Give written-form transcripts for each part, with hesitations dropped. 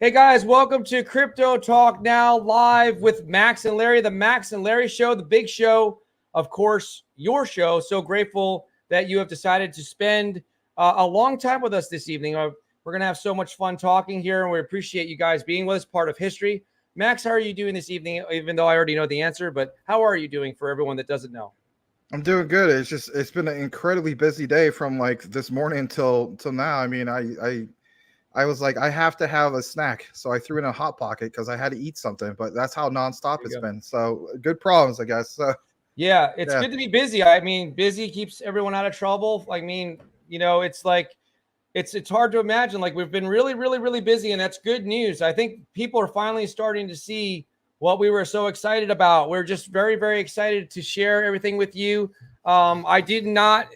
Hey guys, welcome to Crypto Talk Now live with Max and Larry, the Max and Larry Show, the big show, of course, your show. So grateful that you have decided to spend a long time with us this evening. We're going to have so much fun talking here, and we appreciate you guys being with us, part of history. Max, how are you doing this evening? Even though I already know the answer, but how are you doing for everyone that doesn't know? I'm doing good. It's been an incredibly busy day from like this morning till now. I mean, I was like, I have to have a snack. So I threw in a hot pocket because I had to eat something, but that's how nonstop it's been. So good problems, I guess. Yeah, it's good to be busy. I mean, busy keeps everyone out of trouble. I mean, it's like it's hard to imagine. Like we've been really, really, really busy, and that's good news. I think people are finally starting to see what we were so excited about. We're just very, very excited to share everything with you. I did not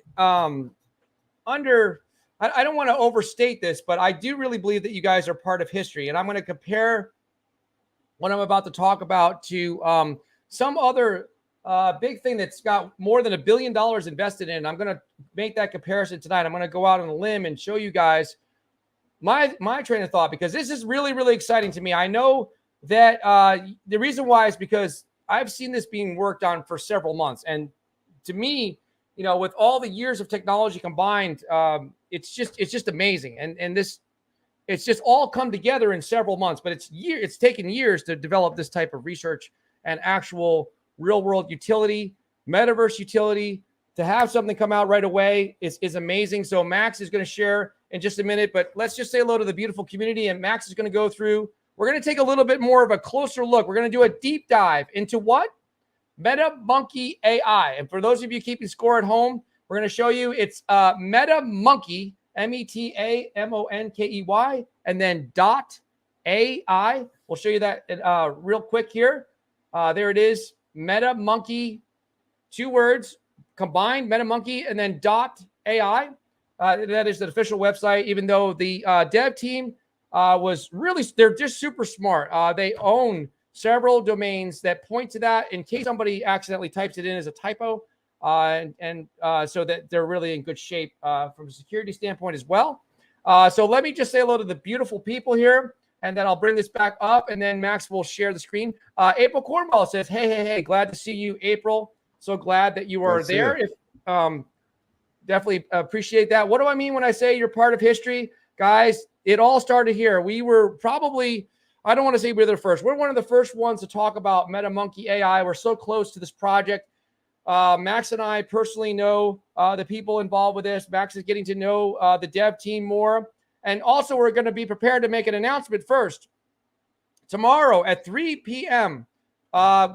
I don't want to overstate this, but I do really believe that you guys are part of history. And I'm going to compare what I'm about to talk about to some other big thing that's got more than $1 billion invested in. I'm going to make that comparison tonight. I'm going to go out on a limb and show you guys my train of thought, because this is really, really exciting to me. I know that the reason why is because I've seen this being worked on for several months. And to me, with all the years of technology combined, it's just amazing. And this, it's just all come together in several months, but it's taken years to develop this type of research and actual real world utility, metaverse utility. To have something come out right away is amazing. So Max is going to share in just a minute, but let's just say hello to the beautiful community. And Max is going to go through, we're going to take a little bit more of a closer look. We're going to do a deep dive into what? Metamonkey AI. And for those of you keeping score at home, we're going to show you it's Metamonkey, Metamonkey, and then .ai. We'll show you that real quick here. There it is, Metamonkey, 2 words combined, Metamonkey, and then .ai. That is the official website, even though the dev team was really, they're just super smart. They own several domains that point to that in case somebody accidentally types it in as a typo. So that they're really in good shape from a security standpoint as well. So let me just say hello to the beautiful people here, and then I'll bring this back up, and then Max will share the screen. April Cornwall says, hey, glad to see you, April. So glad that you are there. Definitely appreciate that. What do I mean when I say you're part of history? Guys, it all started here. We were probably, I don't want to say we're the first. We're one of the first ones to talk about Metamonkey AI. We're so close to this project. Max and I personally know the people involved with this. Max is getting to know the dev team more. And also, we're going to be prepared to make an announcement first. Tomorrow at 3 p.m.,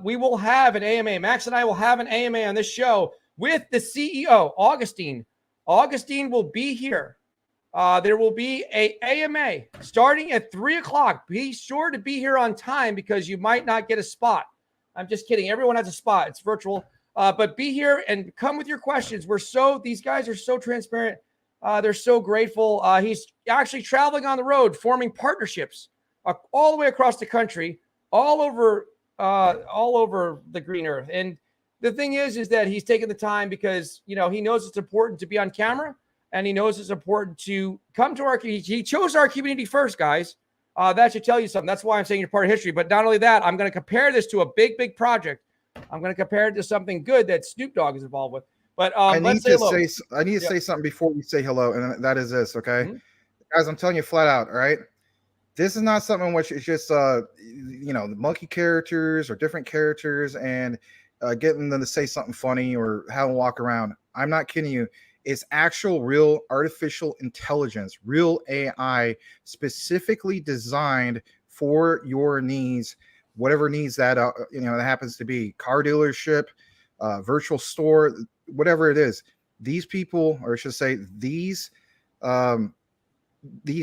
we will have an AMA. Max and I will have an AMA on this show with the CEO, Augustine. Augustine will be here. There will be a AMA starting at 3 o'clock. Be sure to be here on time because you might not get a spot. I'm just kidding. Everyone has a spot. It's virtual. But be here and come with your questions. These guys are so transparent. They're so grateful. He's actually traveling on the road, forming partnerships all the way across the country, all over the green earth. And the thing is that he's taking the time because, he knows it's important to be on camera, and he knows it's important to come to our community. He chose our community first, guys. That should tell you something. That's why I'm saying you're part of history. But not only that, I'm going to compare this to a big, big project. I'm going to compare it to something good that Snoop Dogg is involved with. But I need to say something before we say hello, and that is this, okay? Mm-hmm. Guys, I'm telling you flat out, all right? This is not something which is just, the monkey characters or different characters and getting them to say something funny or have them walk around. I'm not kidding you. It's actual real artificial intelligence, real AI specifically designed for your needs, whatever needs that, that happens to be. Car dealership, virtual store, whatever it is. These people, or I should say these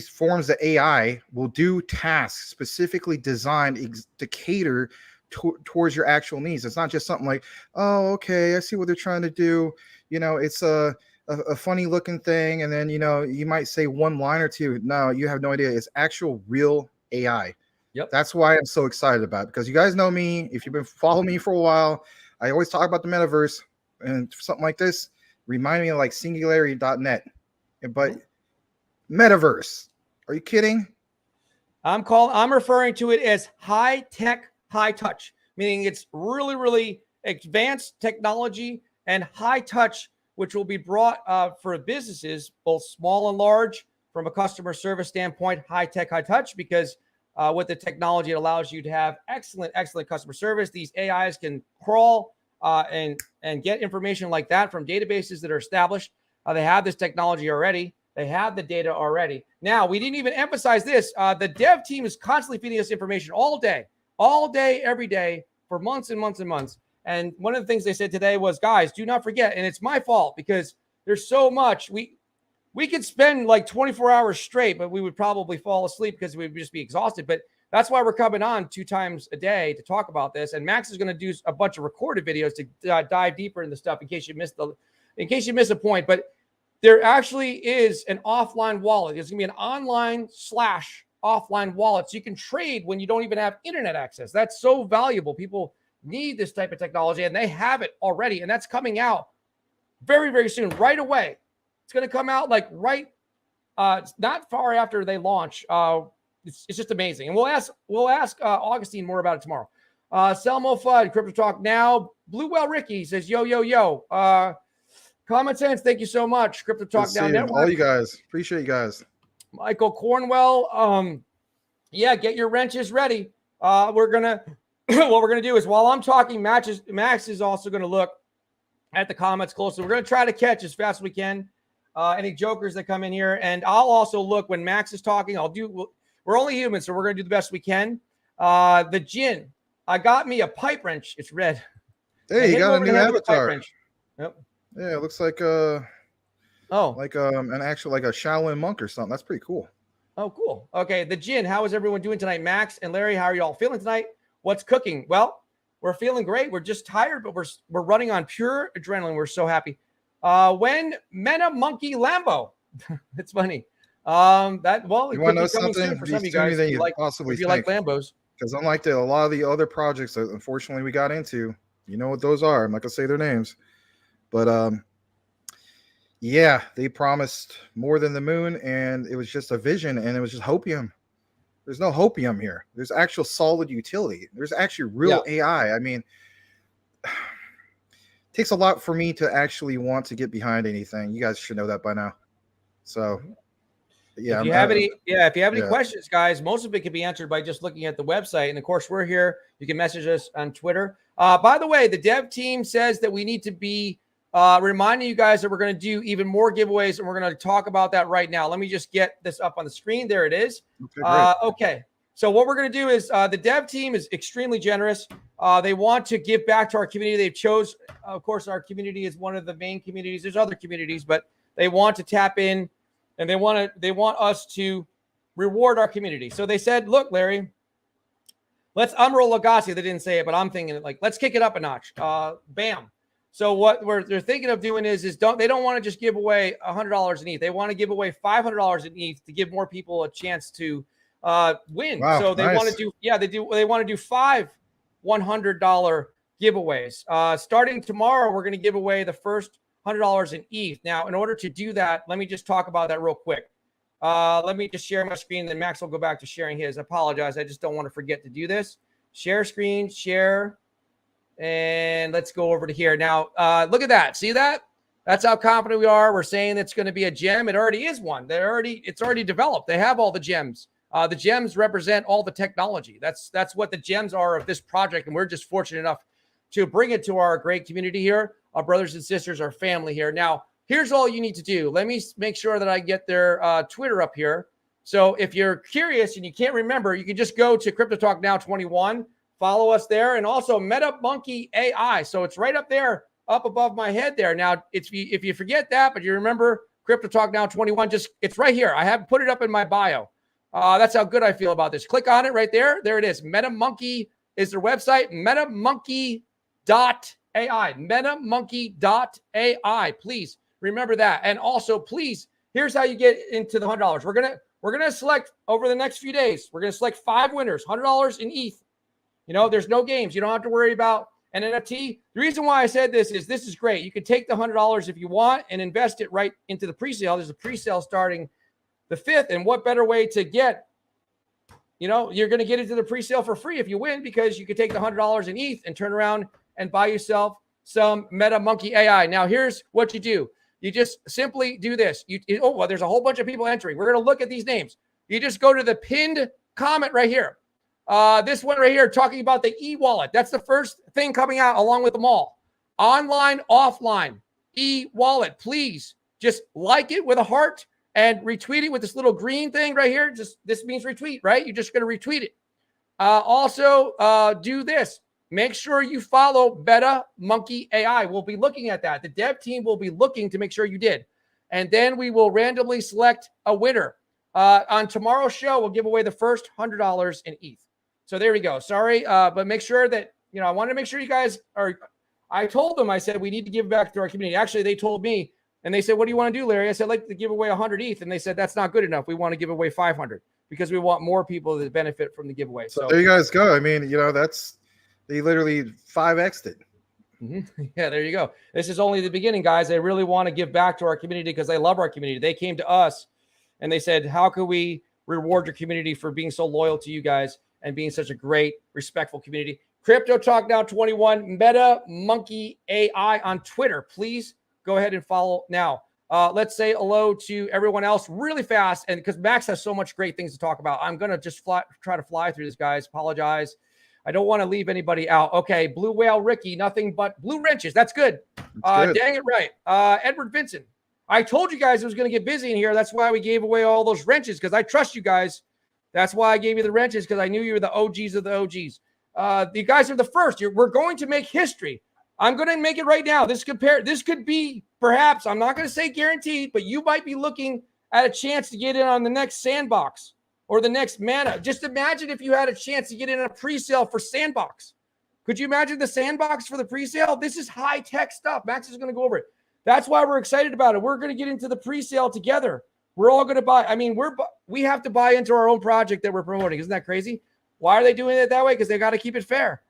forms of AI will do tasks specifically designed to cater towards your actual needs. It's not just something like, oh, okay, I see what they're trying to do. It's a funny looking thing. And then, you might say one line or two. No, you have no idea. It's actual real AI. Yep. That's why I'm so excited about it, because you guys know me. If you've been following me for a while, I always talk about the metaverse, and something like this remind me of like singularity.net. But metaverse, are you kidding? I'm referring to it as high tech, high touch, meaning it's really, really advanced technology and high touch, which will be brought for businesses, both small and large, from a customer service standpoint, high tech, high touch, because with the technology, it allows you to have excellent customer service. These AIs can crawl and get information like that from databases that are established. They have this technology already. They have the data already. Now, we didn't even emphasize this. The dev team is constantly feeding us information all day, every day for months and months and months. And one of the things they said today was, guys, do not forget, and it's my fault because there's so much. We could spend like 24 hours straight, but we would probably fall asleep because we would just be exhausted. But that's why we're coming on 2 times a day to talk about this. And Max is going to do a bunch of recorded videos to dive deeper into stuff in case you missed a point. But there actually is an offline wallet. There's going to be an online/offline wallet. So you can trade when you don't even have internet access. That's so valuable. People need this type of technology, and they have it already. And that's coming out very, very soon, right away. It's going to come out like not far after they launch. It's just amazing. And we'll ask Augustine more about it tomorrow. Selmo Fudd, Crypto Talk Now. Blue Well Ricky says, yo. Common Sense, thank you so much. Crypto Talk Now Network. All you guys. Appreciate you guys. Michael Cornwell. Yeah, get your wrenches ready. What we're gonna do is while I'm talking, Max is also gonna look at the comments closely. We're gonna try to catch as fast as we can any jokers that come in here, and I'll also look when Max is talking. We're only human, so we're gonna do the best we can. The Jin, I got me a pipe wrench. It's red. Hey, you got a new avatar. Yep. Yeah, it looks like an actual like a Shaolin monk or something. That's pretty cool. Oh, cool. Okay, the Jin, how is everyone doing tonight? Max and Larry, how are you all feeling tonight? What's cooking? Well, we're feeling great. We're just tired, but we're running on pure adrenaline. We're so happy. When Metamonkey Lambo, it's funny. You want to know something? For some of you guys, if you like Lambos. Because unlike a lot of the other projects that unfortunately we got into, you know what those are. I'm not gonna say their names. But yeah, they promised more than the moon, and it was just a vision, and it was just hopium. There's no hopium here. There's actual solid utility. There's actually real AI. I mean, it takes a lot for me to actually want to get behind anything. You guys should know that by now. So yeah. If you have any questions, guys, most of it can be answered by just looking at the website. And of course, we're here. You can message us on Twitter. By the way, the dev team says that we need to be reminding you guys that we're going to do even more giveaways, and we're going to talk about that right now. Let me just get this up on the screen. There it is. Okay. So what we're going to do is the dev team is extremely generous. They want to give back to our community. They've chose, of course, our community is one of the main communities. There's other communities, but they want to tap in, and they want us to reward our community. So they said, look, Larry, I'm Ro Lagasse. They didn't say it, but I'm thinking like, let's kick it up a notch. Bam. So what they're thinking of doing is they don't want to just give away $100 in ETH. They want to give away $500 in ETH to give more people a chance to win. Wow, so they want to do they want to do 5 $100 giveaways. Starting tomorrow, we're going to give away the first $100 in ETH. Now, in order to do that, let me just talk about that real quick. Let me just share my screen, and then Max will go back to sharing his. I apologize. I just don't want to forget to do this. Share screen, share. And let's go over to here. Now, look at that. See that? That's how confident we are. We're saying it's going to be a gem. It already is one. It's already developed. They have all the gems. The gems represent all the technology. That's what the gems are of this project. And we're just fortunate enough to bring it to our great community here, our brothers and sisters, our family here. Now, here's all you need to do. Let me make sure that I get their Twitter up here. So if you're curious and you can't remember, you can just go to Crypto Talk Now 21. Follow us there, and also Metamonkey AI. So it's right up there, up above my head there. Now, if you forget that, but you remember Crypto Talk Now 21, it's right here. I have put it up in my bio. That's how good I feel about this. Click on it right there. There it is. Metamonkey is their website. Metamonkey.ai. Metamonkey.ai. Please remember that. And also, please, here's how you get into the $100. We're gonna select over the next few days. We're gonna select 5 winners, $100 in ETH. You know, there's no games. You don't have to worry about an NFT. The reason why I said this is great. You can take the $100 if you want and invest it right into the presale. There's a presale starting the 5th. And what better way to get you know, you're going to get into the pre-sale for free if you win, because you could take the $100 in ETH and turn around and buy yourself some Metamonkey AI. Now, here's what you do. You just simply do this. Oh, well, there's a whole bunch of people entering. We're going to look at these names. You just go to the pinned comment right here. This one right here, talking about the e-wallet. That's the first thing coming out along with them all. Online, offline, e-wallet. Please just like it with a heart and retweet it with this little green thing right here. Just this means retweet, right? You're just going to retweet it. Also, do this. Make sure you follow Metamonkey AI. We'll be looking at that. The dev team will be looking to make sure you did. And then we will randomly select a winner. On tomorrow's show, we'll give away the first $100 in ETH. So there we go. Sorry, but make sure that, you know, I want to make sure you guys are. I told them, I said, we need to give back to our community. Actually, they told me, and they said, what do you want to do, Larry? I said, I'd like to give away 100 ETH. And they said, that's not good enough. We want to give away 500 because we want more people to benefit from the giveaway. So there you guys go. I mean, you know, they literally 5x'd it. Yeah, there you go. This is only the beginning, guys. I really want to give back to our community because I love our community. They came to us and they said, how can we reward your community for being so loyal to you guys and being such a great, respectful community? Crypto Talk Now 21, Metamonkey AI on Twitter. Please go ahead and follow now. Let's say hello to everyone else really fast. And because Max has so much great things to talk about, I'm going to just try to fly through this, guys. Apologize. I don't want to leave anybody out. Okay, Blue Whale Ricky, nothing but blue wrenches. That's good. Dang it right. Edward Vincent. I told you guys it was going to get busy in here. That's why we gave away all those wrenches, because I trust you guys. That's why I gave you the wrenches, because I knew you were the OGs of the OGs. You guys are the first. We're going to make history. I'm going to make it right now. This could be perhaps, I'm not going to say guaranteed, but you might be looking at a chance to get in on the next Sandbox or the next Mana. Just imagine if you had a chance to get in a pre-sale for Sandbox. Could you imagine the Sandbox for the pre-sale? This is high-tech stuff. Max is going to go over it. That's why we're excited about it. We're going to get into the pre-sale together. We're all going to buy. I mean, we have to buy into our own project that we're promoting. Isn't that crazy? Why are they doing it that way? Because they got to keep it fair.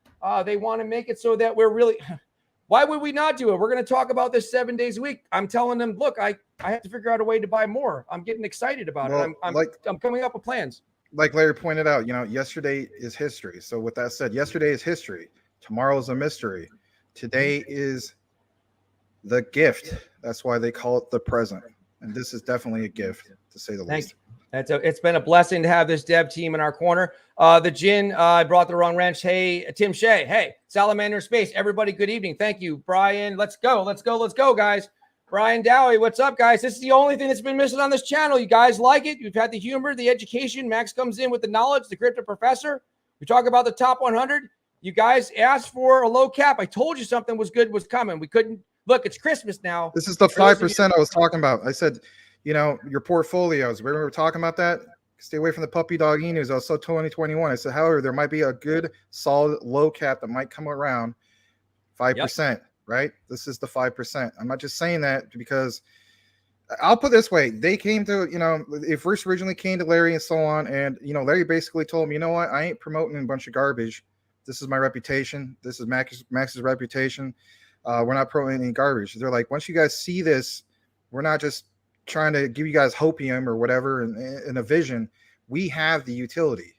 They want to make it so that we're really. Why would we not do it? We're going to talk about this 7 days a week. I'm telling them, look, I have to figure out a way to buy more. I'm getting excited about it. I'm coming up with plans. Like Larry pointed out, you know, yesterday is history. So with that said, yesterday is history. Tomorrow is a mystery. Today is the gift. That's why they call it the present. And this is definitely a gift, to say the least. It's been a blessing to have this dev team in our corner. The Jin, I brought the wrong wrench. Hey, Tim Shea. Hey, Salamander Space. Everybody, good evening. Thank you, Brian. Let's go, guys. Brian Dowie, what's up, guys? This is the only thing that's been missing on this channel. You guys like it? You've had the humor, the education. Max comes in with the knowledge, the crypto professor. We talk about the top 100. You guys asked for a low cap. I told you something was good was coming. We couldn't. Look, it's Christmas now. This is the 5% I was talking about. I said, you know, your portfolios. Remember we were talking about that? Stay away from the puppy dog e-news. I saw 2021. I said, however, there might be a good, solid low cap that might come around 5%, right? This is the 5%. I'm not just saying that because I'll put it this way. They came to, you know, they first originally came to Larry and so on. And, you know, Larry basically told me, you know what? I ain't promoting a bunch of garbage. This is my reputation. This is Max's reputation. We're not promoting any garbage. They're like, once you guys see this, we're not just trying to give you guys hopium or whatever and a vision. We have the utility.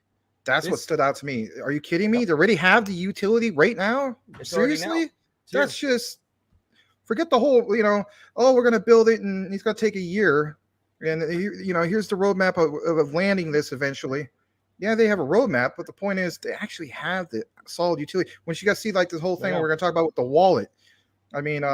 That's what stood out to me. Are you kidding me? They already have the utility right now? Seriously? That's just, forget the whole, you know, oh, we're going to build it and it's going to take a year. And, you know, here's the roadmap of landing this eventually. Yeah, they have a roadmap, but the point is they actually have the solid utility. Once you guys see like this whole thing we're going to talk about with the wallet, I mean,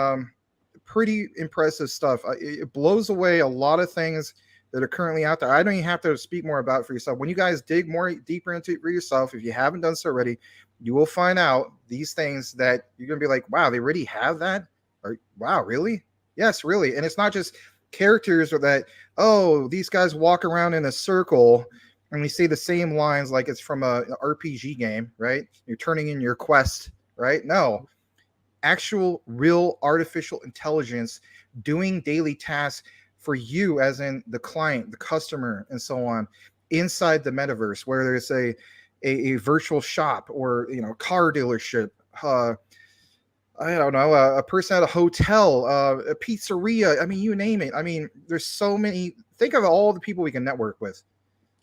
pretty impressive stuff. It blows away a lot of things that are currently out there. I don't even have to speak more about it for yourself. When you guys dig deeper into it for yourself, if you haven't done so already, you will find out these things that you're going to be like, wow, they already have that? Or, wow, really? Yes, really. And it's not just characters or that, oh, these guys walk around in a circle and we say the same lines like it's from an RPG game, right? You're turning in your quest, right? No. Actual real artificial intelligence doing daily tasks for you as in the client, the customer, and so on inside the metaverse, where there's a virtual shop or, you know, car dealership, I don't know, a person at a hotel, a pizzeria. I mean, you name it. I mean, there's so many. Think of all the people we can network with.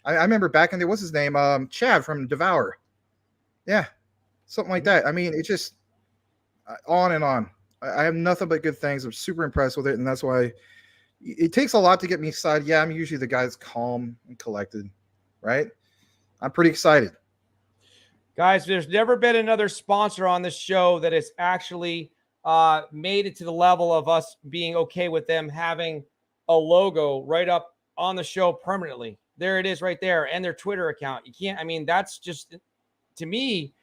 I remember back in there, what's his name? Chad from Devour. Yeah, something like that. I mean, it just on and on. I have nothing but good things. I'm super impressed with it, and that's why it takes a lot to get me excited. Yeah, I'm usually the guy that's calm and collected, right? I'm pretty excited. Guys, there's never been another sponsor on this show that has actually made it to the level of us being okay with them having a logo right up on the show permanently. There it is right there, and their Twitter account. You can't, I mean, that's just, to me,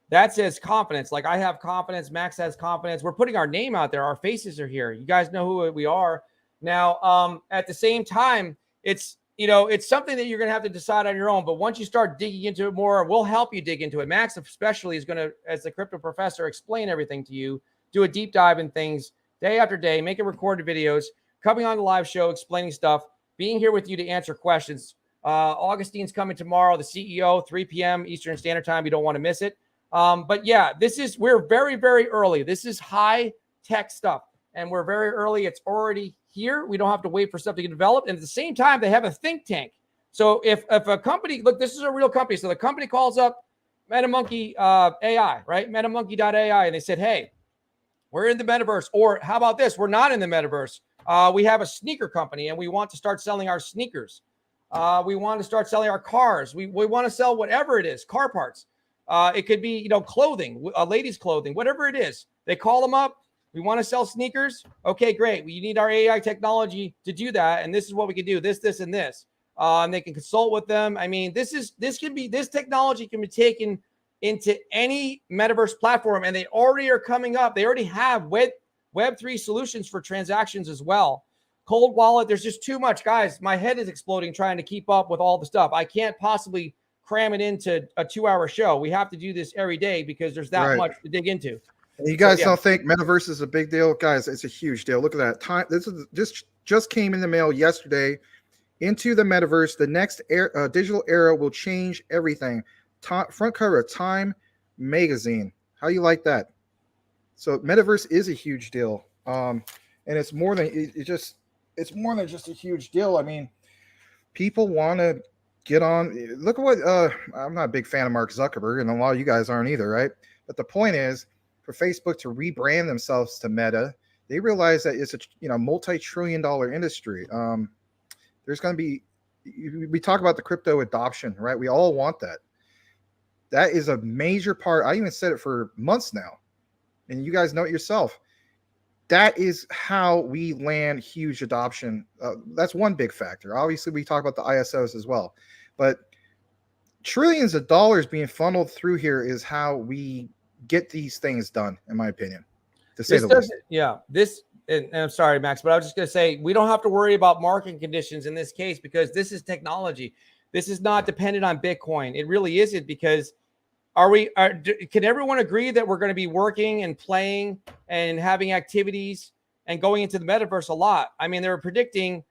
that says confidence. Like, I have confidence. Max has confidence. We're putting our name out there. Our faces are here. You guys know who we are. Now, at the same time, it's, you know, it's something that you're going to have to decide on your own. But once you start digging into it more, we'll help you dig into it. Max especially is going to, as the crypto professor, explain everything to you, do a deep dive in things day after day, making recorded videos, coming on the live show, explaining stuff, being here with you to answer questions. Augustine's coming tomorrow, the CEO, 3 p.m. Eastern Standard Time. You don't want to miss it. But yeah, we're very, very early. This is high tech stuff, and we're very early. It's already here. We don't have to wait for stuff to get developed. And at the same time, they have a think tank. So if a company, look, this is a real company. So the company calls up Metamonkey AI, right? Metamonkey.ai. And they said, hey, we're in the metaverse. Or how about this? We're not in the metaverse. We have a sneaker company and we want to start selling our sneakers. We want to start selling our cars. We want to sell whatever it is, car parts. It could be, you know, clothing, ladies' clothing, whatever it is. They call them up. We want to sell sneakers. Okay, great. We need our AI technology to do that. And this is what we can do, this, and this. And they can consult with them. I mean, this technology can be taken into any metaverse platform, and they already are coming up. They already have Web3 solutions for transactions as well. Cold wallet, there's just too much. Guys, my head is exploding trying to keep up with all the stuff. I can't possibly cram it into a 2-hour show. We have to do this every day because there's that much to dig into. You guys don't think metaverse is a big deal? Guys, it's a huge deal. Look at that. This just came in the mail yesterday. Into the metaverse, the next digital era will change everything. Front cover of Time magazine. How you like that? So metaverse is a huge deal. And it's more than it's more than just a huge deal. I mean, people want to get on. Look at what I'm not a big fan of Mark Zuckerberg, and a lot of you guys aren't either, right? But the point is, for Facebook to rebrand themselves to Meta, they realize that it's a multi-trillion-dollar industry. There's going to be, we talk about the crypto adoption, right? We all want that. That is a major part. I even said it for months now, and you guys know it yourself. That is how we land huge adoption. That's one big factor. Obviously, we talk about the ISOs as well, but trillions of dollars being funneled through here is how we get these things done, in my opinion, to say the least. Yeah, and I'm sorry, Max, but I was just going to say, we don't have to worry about market conditions in this case because this is technology. This is not dependent on Bitcoin. It really isn't, because can everyone agree that we're going to be working and playing and having activities and going into the metaverse a lot? I mean, they were predicting,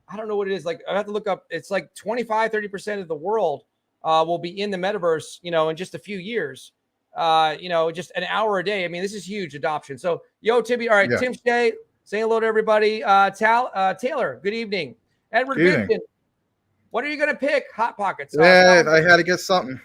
I don't know what it is. Like, I have to look up. It's like 25-30% of the world will be in the metaverse, in just a few years. Just an hour a day. I mean, this is huge adoption. So, Timmy. All right, yeah. Tim Shea, saying hello to everybody. Taylor, good evening. Edward Gibson, what are you going to pick? Hot Pockets. Yeah, I had to get something.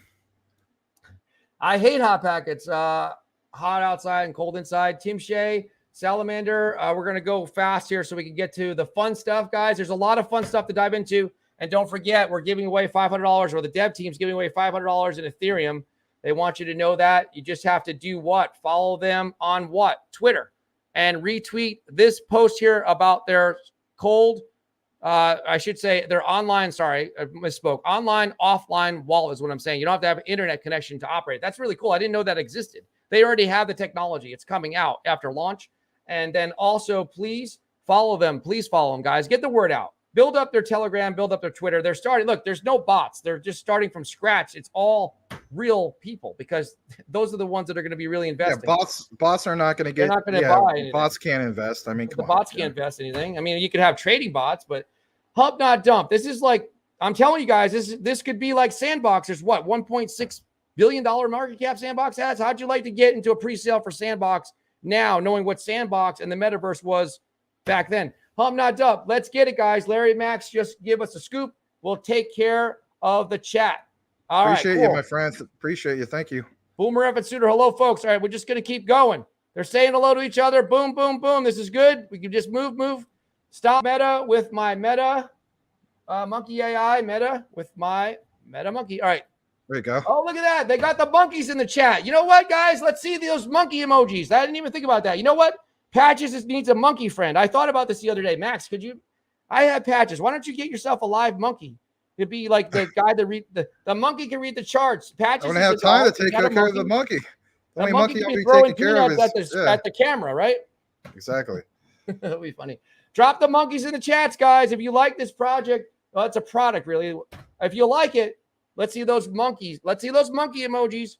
I hate Hot Pockets. Hot outside and cold inside. Tim Shea, Salamander. We're going to go fast here so we can get to the fun stuff, guys. There's a lot of fun stuff to dive into. And don't forget, we're giving away $500, or the dev team's giving away $500 in Ethereum. They want you to know that. You just have to do what? Follow them on what? Twitter. And retweet this post here about their their online, sorry, I misspoke. Online, offline wallet is what I'm saying. You don't have to have an internet connection to operate. That's really cool. I didn't know that existed. They already have the technology. It's coming out after launch. And then also, please follow them. Please follow them, guys. Get the word out. Build up their Telegram, build up their Twitter. They're starting. Look, there's no bots. They're just starting from scratch. It's all real people, because those are the ones that are going to be really investing. Yeah, bots are not going to get. They're not going to buy anything. Bots can't invest. I mean, bots can't invest anything. I mean, you could have trading bots, but Hub Not Dump. This is like, I'm telling you guys, this could be like Sandbox. There's what, $1.6 billion market cap Sandbox has. How'd you like to get into a pre-sale for Sandbox now, knowing what Sandbox and the metaverse was back then? Hub Not Dump. Let's get it, guys. Larry, Max, just give us a scoop. We'll take care of the chat. All right, Appreciate you, my friends. Appreciate you. Thank you. Boomer F and Suitor. Hello, folks. All right, we're just going to keep going. They're saying hello to each other. Boom, boom, boom. This is good. We can just move. Stop meta with my meta monkey AI. Meta with my meta monkey. All right. There you go. Oh, look at that. They got the monkeys in the chat. You know what, guys? Let's see those monkey emojis. I didn't even think about that. You know what? Patches needs a monkey friend. I thought about this the other day. Max, could you? I have Patches. Why don't you get yourself a live monkey? It'd be like the guy that read the monkey can read the charts. Patches. I don't have time to take care of the monkey. The monkey can be throwing peanuts at the camera, right? Exactly. That'll be funny. Drop the monkeys in the chats, guys. If you like this project, well, it's a product, really. If you like it, let's see those monkeys. Let's see those monkey emojis.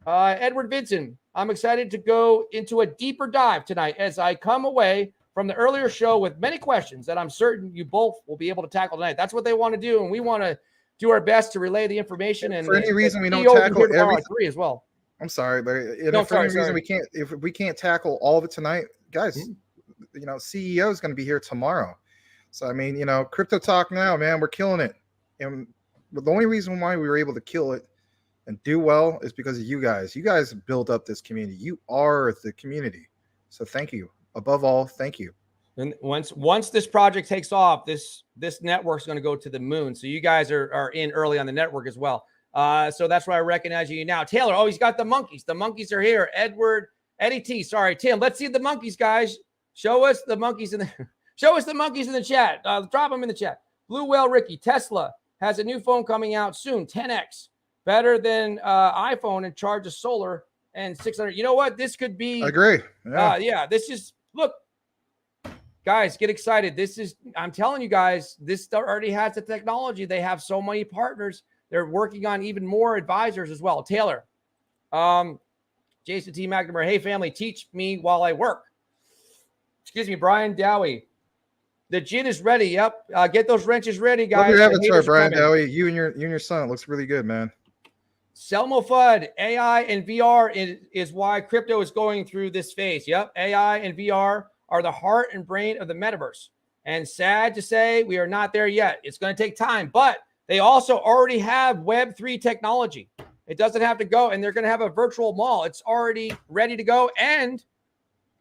Edward Vincent, I'm excited to go into a deeper dive tonight as I come away from the earlier show with many questions that I'm certain you both will be able to tackle tonight. That's what they want to do, and we want to do our best to relay the information. And for any reason we don't tackle everything as well. I'm sorry, but if for any reason we can't tackle all of it tonight, guys, you know, CEO is going to be here tomorrow. So I mean, you know, Crypto Talk Now, man, we're killing it, and the only reason why we were able to kill it and do well is because of you guys. You guys built up this community. You are the community. So thank you. Above all, thank you. And once this project takes off, this network's going to go to the moon. So you guys are in early on the network as well. So that's why I recognize you now. Taylor, oh, he's got the monkeys. The monkeys are here. Eddie T. Sorry, Tim. Let's see the monkeys, guys. Show us the monkeys in the chat. Drop them in the chat. Blue Whale Ricky, Tesla has a new phone coming out soon. 10X, better than iPhone and charges solar and 600. You know what? This could be. I agree. Yeah. This is look. Guys, get excited. I'm telling you guys, this already has the technology. They have so many partners. They're working on even more advisors as well. Taylor, Jason T. McNamara, hey, family, teach me while I work. Excuse me, Brian Dowie. The gin is ready. Yep. Get those wrenches ready, guys. Love your avatar, Brian Dowie. You and your son. It looks really good, man. Selmo Fudd, AI and VR is why crypto is going through this phase. Yep. AI and VR are the heart and brain of the metaverse. And sad to say, we are not there yet. It's going to take time, but they also already have Web3 technology. It doesn't have to go, and they're going to have a virtual mall. It's already ready to go, and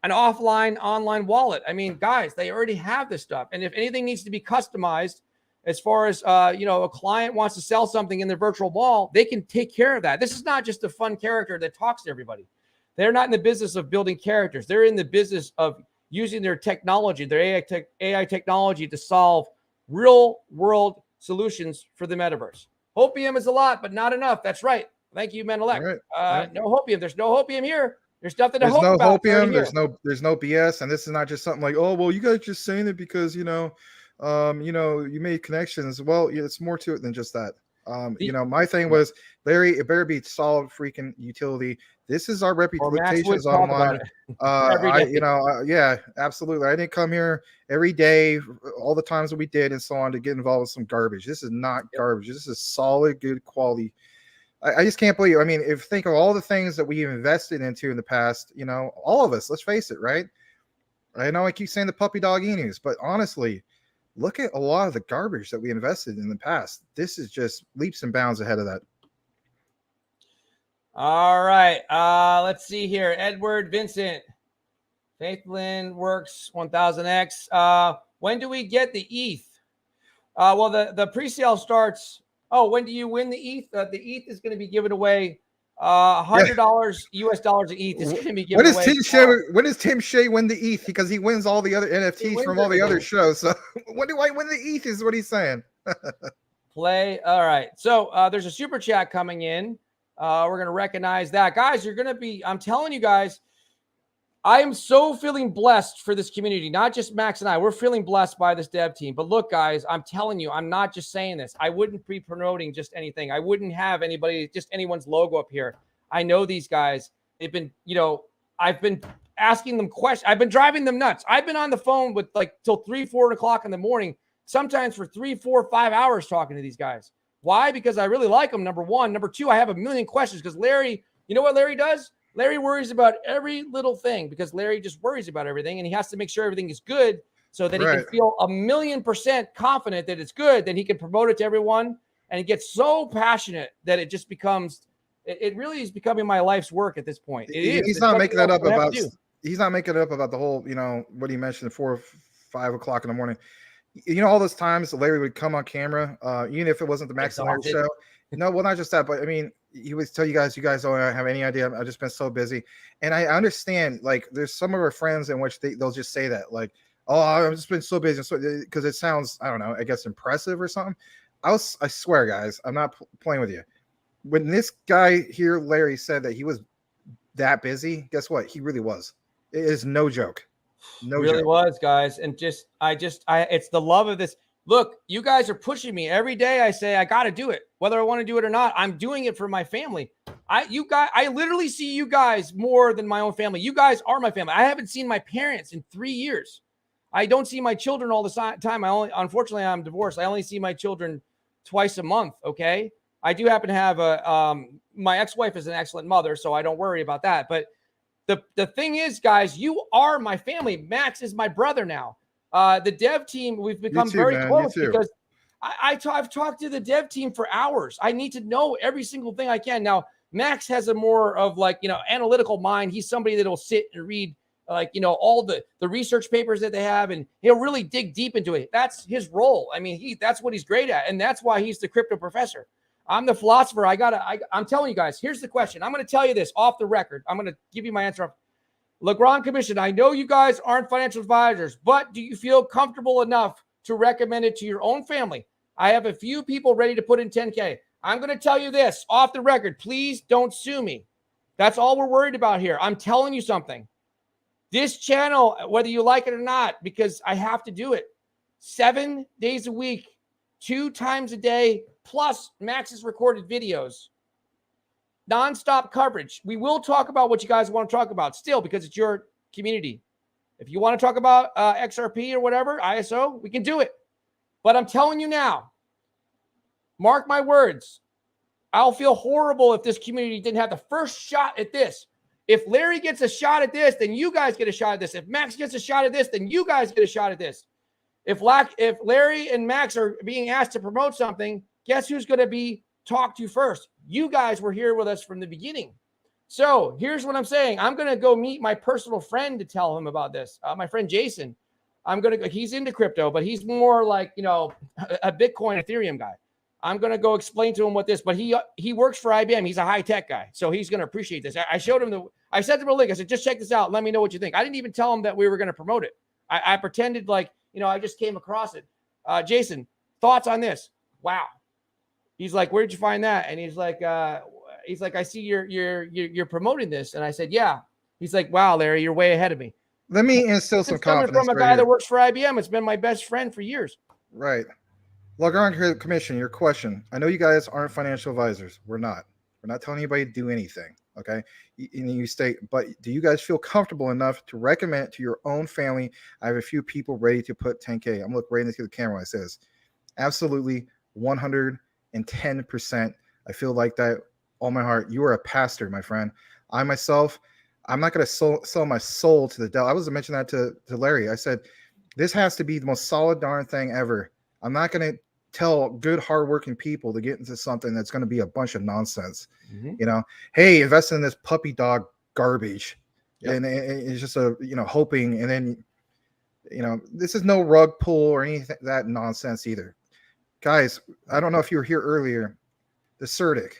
an offline online wallet. I mean, guys, they already have this stuff. And if anything needs to be customized, as far as a client wants to sell something in their virtual mall, they can take care of that. This is not just a fun character that talks to everybody. They're not in the business of building characters. They're in the business of using their technology, their AI technology, to solve real world solutions for the metaverse. Hopium is a lot, but not enough. That's right. Thank you, Menelec. Right. No hopium. There's no hopium here. There's nothing to hope about. Hopium. There's no BS. And this is not just something like, oh, well, you guys just saying it because, you made connections. Well, it's more to it than just that. My thing was, Larry, it better be solid freaking utility. This is our reputations online. Yeah, absolutely. I didn't come here every day, all the times that we did and so on, to get involved with some garbage. This is not garbage. This is solid, good quality. I just can't believe. I mean, if think of all the things that we've invested into in the past, all of us, let's face it, right? I know I keep saying the puppy dog emus, but honestly, look at a lot of the garbage that we invested in the past. This is just leaps and bounds ahead of that. All right. Let's see here. Edward Vincent. Faithlin Works 1000X. When do we get the ETH? Well, the pre-sale starts. Oh, when do you win the ETH? The ETH is going to be given away. $100 US dollars of ETH is going to be given away. When does Tim Shea win the ETH? Because he wins all the other NFTs from all the other shows. So when do I win the ETH is what he's saying. Play. All right. So there's a super chat coming in. We're going to recognize that. Guys, you're going to be, I'm telling you guys, I am so feeling blessed for this community. Not just Max and I. We're feeling blessed by this dev team. But look, guys, I'm telling you, I'm not just saying this. I wouldn't be promoting just anything. I wouldn't have anyone's logo up here. I know these guys. They've been, I've been asking them questions. I've been driving them nuts. I've been on the phone with till 3, 4 o'clock in the morning, sometimes for 3, 4, 5 hours talking to these guys. Why? Because I really like them, number one. Number two, I have a million questions because Larry, you know what Larry does? Larry worries about every little thing because Larry just worries about everything, and he has to make sure everything is good so that he can feel 1,000,000% confident that it's good. Then he can promote it to everyone. and get so passionate that it just becomes, it really is becoming my life's work at this point. He's not making that up about, he's not making it up about the whole, you know, what he mentioned, 4 or 5 o'clock in the morning. You know, all those times Larry would come on camera, even if it wasn't the Max and Larry show. No, well, not just that, but I mean, he would tell you guys don't have any idea. I've just been so busy. And I understand, like, there's some of our friends in which they'll just say that, like, oh, I've just been so busy. So, because it sounds, I don't know, I guess impressive or something. I swear, guys, I'm not playing with you. When this guy here, Larry, said that he was that busy, guess what? He really was. It is no joke. No really joke. Was, guys. And it's the love of this. Look, you guys are pushing me every day. I say I got to do it, whether I want to do it or not. I'm doing it for my family. I literally see you guys more than my own family. You guys are my family. I haven't seen my parents in 3 years. I don't see my children all the time. Unfortunately, I'm divorced. I only see my children twice a month. Okay. I do happen to have my ex-wife is an excellent mother, so I don't worry about that. But the thing is, guys, you are my family. Max is my brother now. The dev team, we've become very close because I've talked to the dev team for hours. I need to know every single thing I can. Now, Max has a more of, like, you know, analytical mind. He's somebody that will sit and read, like, you know, all the research papers that they have, and he'll really dig deep into it. That's his role. I mean, that's what he's great at. And that's why he's the crypto professor. I'm the philosopher. I'm telling you guys, here's the question. I'm going to tell you this off the record. I'm going to give you my answer. Legrand Commission, I know you guys aren't financial advisors, but do you feel comfortable enough to recommend it to your own family? I have a few people ready to put in 10K. I'm going to tell you this off the record. Please don't sue me. That's all we're worried about here. I'm telling you something. This channel, whether you like it or not, because I have to do it 7 days a week, 2 times a day, plus Max's recorded videos, nonstop coverage. We will talk about what you guys want to talk about still, because it's your community. If you want to talk about XRP or whatever, ISO, we can do it. But I'm telling you now, mark my words, I'll feel horrible if this community didn't have the first shot at this. If Larry gets a shot at this, then you guys get a shot at this. If Max gets a shot at this, then you guys get a shot at this. If Larry and Max are being asked to promote something, guess who's going to be talked to first? You guys were here with us from the beginning. So here's what I'm saying. I'm going to go meet my personal friend to tell him about this. My friend Jason. He's into crypto, but he's more like, you know, a Bitcoin, Ethereum guy. I'm going to go explain to him what this, but he works for IBM. He's a high tech guy. So he's going to appreciate this. I showed him I sent him a link. I said, just check this out. Let me know what you think. I didn't even tell him that we were going to promote it. I pretended like, you know, I just came across it. Jason, thoughts on this? Wow. He's like, where'd you find that? And he's like, I see you're promoting this. And I said, yeah. He's like, wow, Larry, you're way ahead of me. Let me instill some confidence. Coming from a guy that works for IBM, it's been my best friend for years. Right. Legrand Commission, your question. I know you guys aren't financial advisors. We're not. We're not telling anybody to do anything. Okay. You state, but do you guys feel comfortable enough to recommend it to your own family? I have a few people ready to put 10K. I'm looking right into the camera. It says, absolutely 110%. I feel like that all my heart. You are a pastor, my friend. I myself, I'm not going to sell my soul to the devil. I was mentioning that to Larry. I said, this has to be the most solid darn thing ever. I'm not going to tell good, hardworking people to get into something that's going to be a bunch of nonsense. Mm-hmm. You know, hey, invest in this puppy dog garbage. Yep. And it's just hoping. And then, this is no rug pull or anything that nonsense either. Guys, I don't know if you were here earlier, the CERDIC,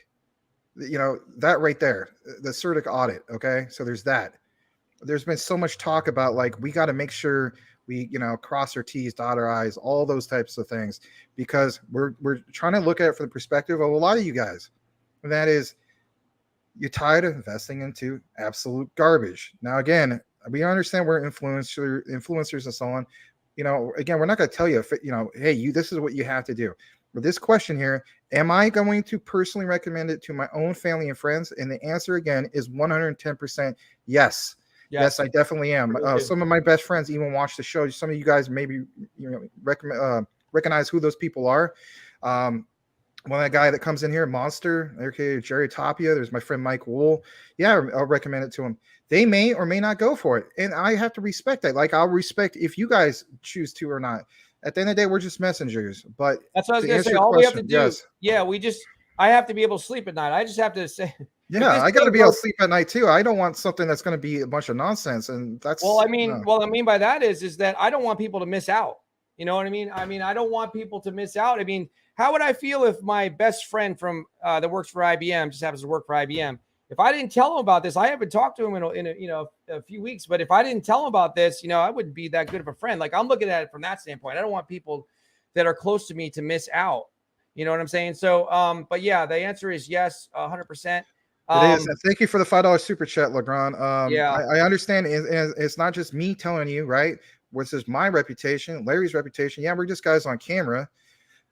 that right there, the CERDIC audit. Okay. So there's that. There's been so much talk about, like, we got to make sure we, cross our T's, dot our I's, all those types of things, because we're trying to look at it from the perspective of a lot of you guys. And that is, you're tired of investing into absolute garbage. Now, again, we understand we're influencers and so on. Again, we're not going to tell you, hey, this is what you have to do. But this question here, am I going to personally recommend it to my own family and friends? And the answer, again, is 110% yes. Yes, I definitely am. Some of my best friends even watch the show. Some of you guys maybe recognize who those people are. One that guy that comes in here, Monster, okay, Jerry Tapia. There's my friend Mike Wool. Yeah, I'll recommend it to him. They may or may not go for it, and I have to respect that. Like, I'll respect if you guys choose to or not. At the end of the day, we're just messengers. But that's what I was to going to answer say. your All we have to question, do, yes. yeah, I have to be able to sleep at night. I just have to say, Yeah, I got to be able to sleep at night too. I don't want something that's going to be a bunch of nonsense. And that's well, I mean, no. what I mean by that is that I don't want people to miss out. You know what I mean? I mean, I don't want people to miss out. I mean, how would I feel if my best friend from that works for IBM, just happens to work for IBM, if I didn't tell him about this? I haven't talked to him in a few weeks, but if I didn't tell him about this, I wouldn't be that good of a friend. Like, I'm looking at it from that standpoint. I don't want people that are close to me to miss out. You know what I'm saying? So, but yeah, the answer is yes, 100%. It is. And thank you for the $5 super chat, Legrand. Yeah, I understand. It's not just me telling you, right? This is my reputation, Larry's reputation. Yeah, we're just guys on camera.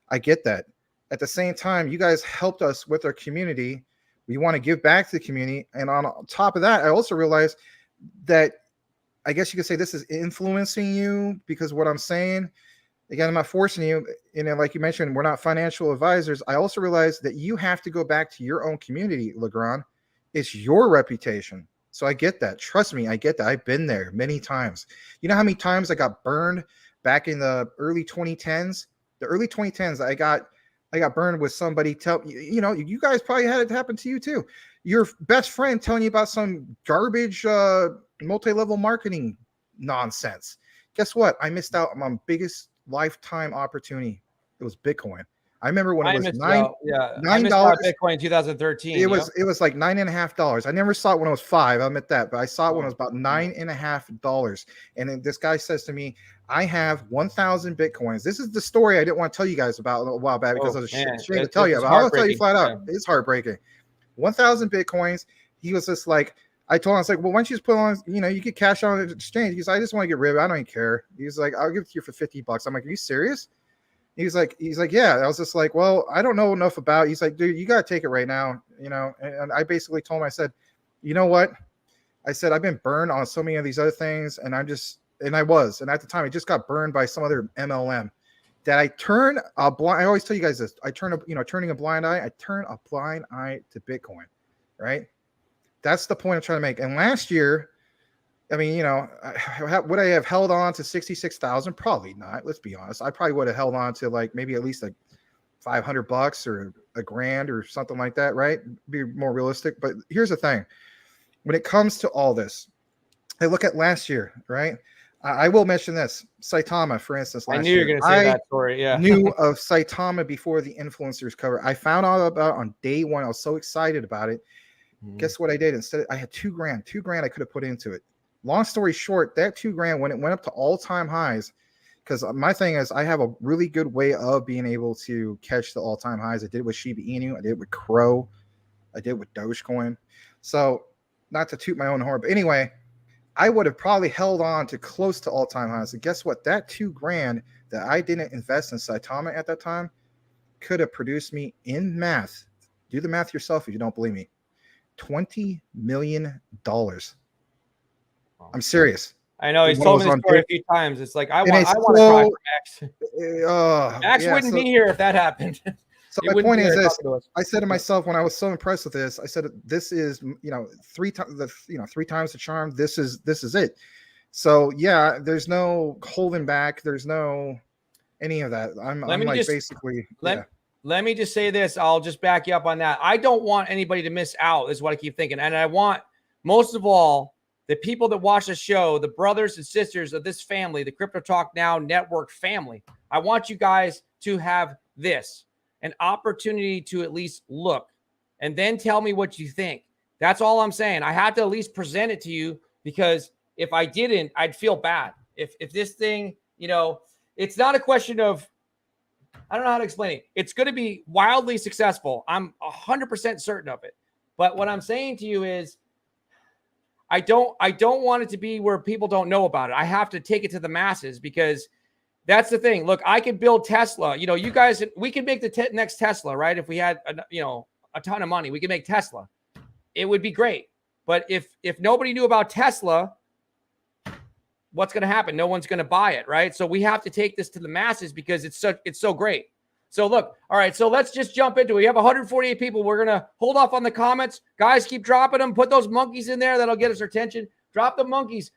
I get that. At the same time, you guys helped us with our community. We want to give back to the community. And on top of that, I also realized that I guess you could say this is influencing you because of what I'm saying. Again, I'm not forcing you. Like you mentioned, we're not financial advisors. I also realized that you have to go back to your own community, Legrand. It's your reputation. So I get that. Trust me, I get that. I've been there many times. You know how many times I got burned back in the early 2010s? The early 2010s, I got burned with somebody you guys probably had it happen to you too. Your best friend telling you about some garbage multi-level marketing nonsense. Guess what? I missed out on my biggest lifetime opportunity. It was Bitcoin. I remember when it was $9. Bitcoin in 2013. It was like $9.50. I never saw it when it was $5. I admit that, but I saw it when it was about $9.50. And then this guy says to me, "I have 1,000 Bitcoins." This is the story I didn't want to tell you guys about a while back because I was ashamed to tell you about. I'll tell you flat out. Yeah. It's heartbreaking. 1,000 Bitcoins. He was just like, I told him, I was like, well, why don't you just put on, you get cash on an exchange. He's like, I just want to get rid of it. I don't even care. He's like, I'll give it to you for $50. I'm like, are you serious? He's like, yeah. I was just like, well, I don't know enough about it. He's like, dude, you got to take it right now. And I basically told him, I said, you know what? I said, I've been burned on so many of these other things. And and at the time I just got burned by some other MLM that I turn a blind. I always tell you guys this, turning a blind eye. I turn a blind eye to Bitcoin, right? That's the point I'm trying to make. And last year, I mean, would I have held on to 66,000? Probably not. Let's be honest. I probably would have held on to like maybe at least like $500 or $1,000 or something like that, right? Be more realistic. But here's the thing: when it comes to all this, I look at last year, right? I will mention this. Saitama, for instance, last year. I knew you were going to say that story. Yeah. knew of Saitama before the influencers cover. I found out about it on day one. I was so excited about it. Guess what I did? Instead, I had $2,000 I could have put into it. Long story short, that $2,000, when it went up to all-time highs, because my thing is I have a really good way of being able to catch the all-time highs. I did it with Shiba Inu. I did it with Crow. I did it with Dogecoin. So not to toot my own horn, but anyway, I would have probably held on to close to all-time highs. And guess what? That $2,000 that I didn't invest in Saitama at that time could have produced me in math. Do the math yourself if you don't believe me. $20 million. I'm serious. I know he's told me this story a few times. It's like I want to cry for Max. Max wouldn't be here if that happened. So my point is this: I said to myself when I was so impressed with this, I said, "This is three times the charm. This is it." So yeah, there's no holding back. There's no any of that. Let me just say this. I'll just back you up on that. I don't want anybody to miss out, is what I keep thinking. And I want, most of all, the people that watch the show, the brothers and sisters of this family, the Crypto Talk Now network family, I want you guys to have this, an opportunity to at least look and then tell me what you think. That's all I'm saying. I had to at least present it to you, because if I didn't, I'd feel bad. If this thing, it's not a question of, I don't know how to explain it. It's going to be wildly successful. I'm 100% certain of it. But what I'm saying to you is, I don't want it to be where people don't know about it. I have to take it to the masses, because that's the thing. Look, I could build Tesla. You guys, we could make the next Tesla, right? If we had, a ton of money, we could make Tesla. It would be great. But if nobody knew about Tesla, what's going to happen? No one's going to buy it, right? So we have to take this to the masses, because it's so great. So look, all right, so let's just jump into it. We have 148 people. We're going to hold off on the comments. Guys, keep dropping them. Put those monkeys in there. That'll get us our attention. Drop the monkeys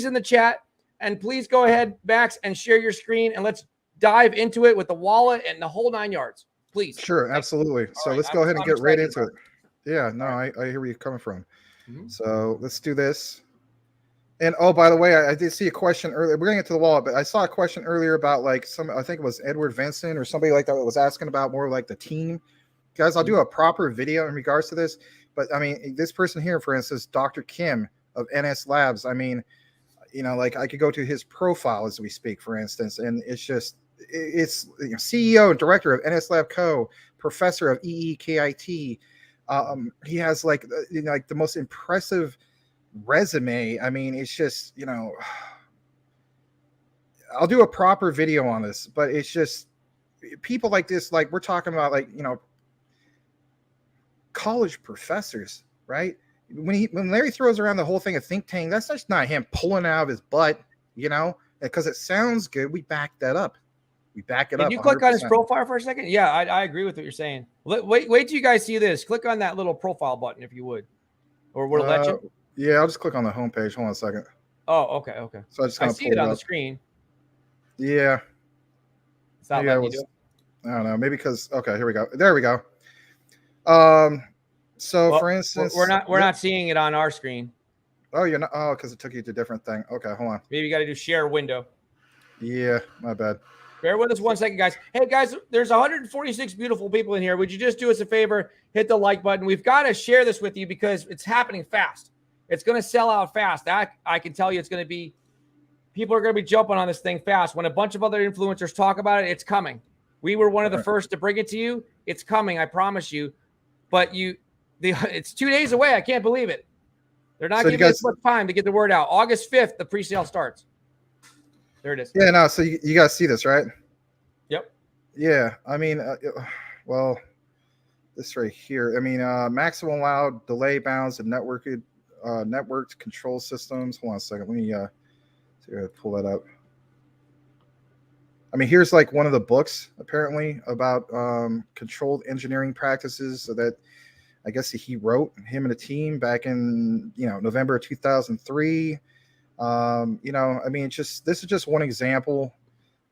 in the chat. And please go ahead, Max, and share your screen. And let's dive into it with the wallet and the whole 9 yards, please. Sure, absolutely. So right, let's go ahead and get right into it. Yeah, no, right. I hear where you're coming from. So let's do this. And oh, by the way, I did see a question earlier. We're going to get to the wallet, but I saw a question earlier about like I think it was Edward Vincent or somebody like that was asking about more like the team. Guys, I'll do a proper video in regards to this. But I mean, this person here, for instance, Dr. Kim of NS Labs. I mean, you know, like I could go to his profile as we speak, for instance, and it's just, it's CEO and director of NS Lab Co., professor of EEKIT. He has like the most impressive resume. I mean, it's just, you know, I'll do a proper video on this, but it's just people like this, like we're talking about, like, you know, college professors, right? When Larry throws around the whole thing of think tank, that's just not him pulling out of his butt, you know, because it sounds good. We back that up. We back it up. Can you click on his profile for a second? Yeah, I agree with what you're saying. Wait till you guys see this. Click on that little profile button if you would, or will it let you? Yeah, I'll just click on the homepage. Hold on a second. Oh, okay. So I see it on the screen. Yeah. It's not letting you do it. I don't know. Maybe because here we go. There we go. So for instance, we're not seeing it on our screen. Oh, you're not. Oh, because it took you to a different thing. Okay, hold on. Maybe you got to do share window. Yeah, my bad. Bear with us 1 second, guys. Hey, guys, there's 146 beautiful people in here. Would you just do us a favor? Hit the like button. We've got to share this with you because it's happening fast. It's going to sell out fast. That I can tell you, it's going to be. People are going to be jumping on this thing fast. When a bunch of other influencers talk about it, it's coming. We were one of the first to bring it to you. It's coming, I promise you. But it's 2 days away. I can't believe it. They're not giving us much time to get the word out. August 5th, the pre-sale starts. There it is. Yeah, no. So you guys see this, right? Yep. Yeah. I mean, well, this right here. I mean, maximum allowed delay bounds and networked control systems. Hold on a second. Let me see if I pull that up. I mean, here's like one of the books apparently about controlled engineering practices. So that I guess he wrote, him and a team, back in November of 2003. I mean, this is just one example.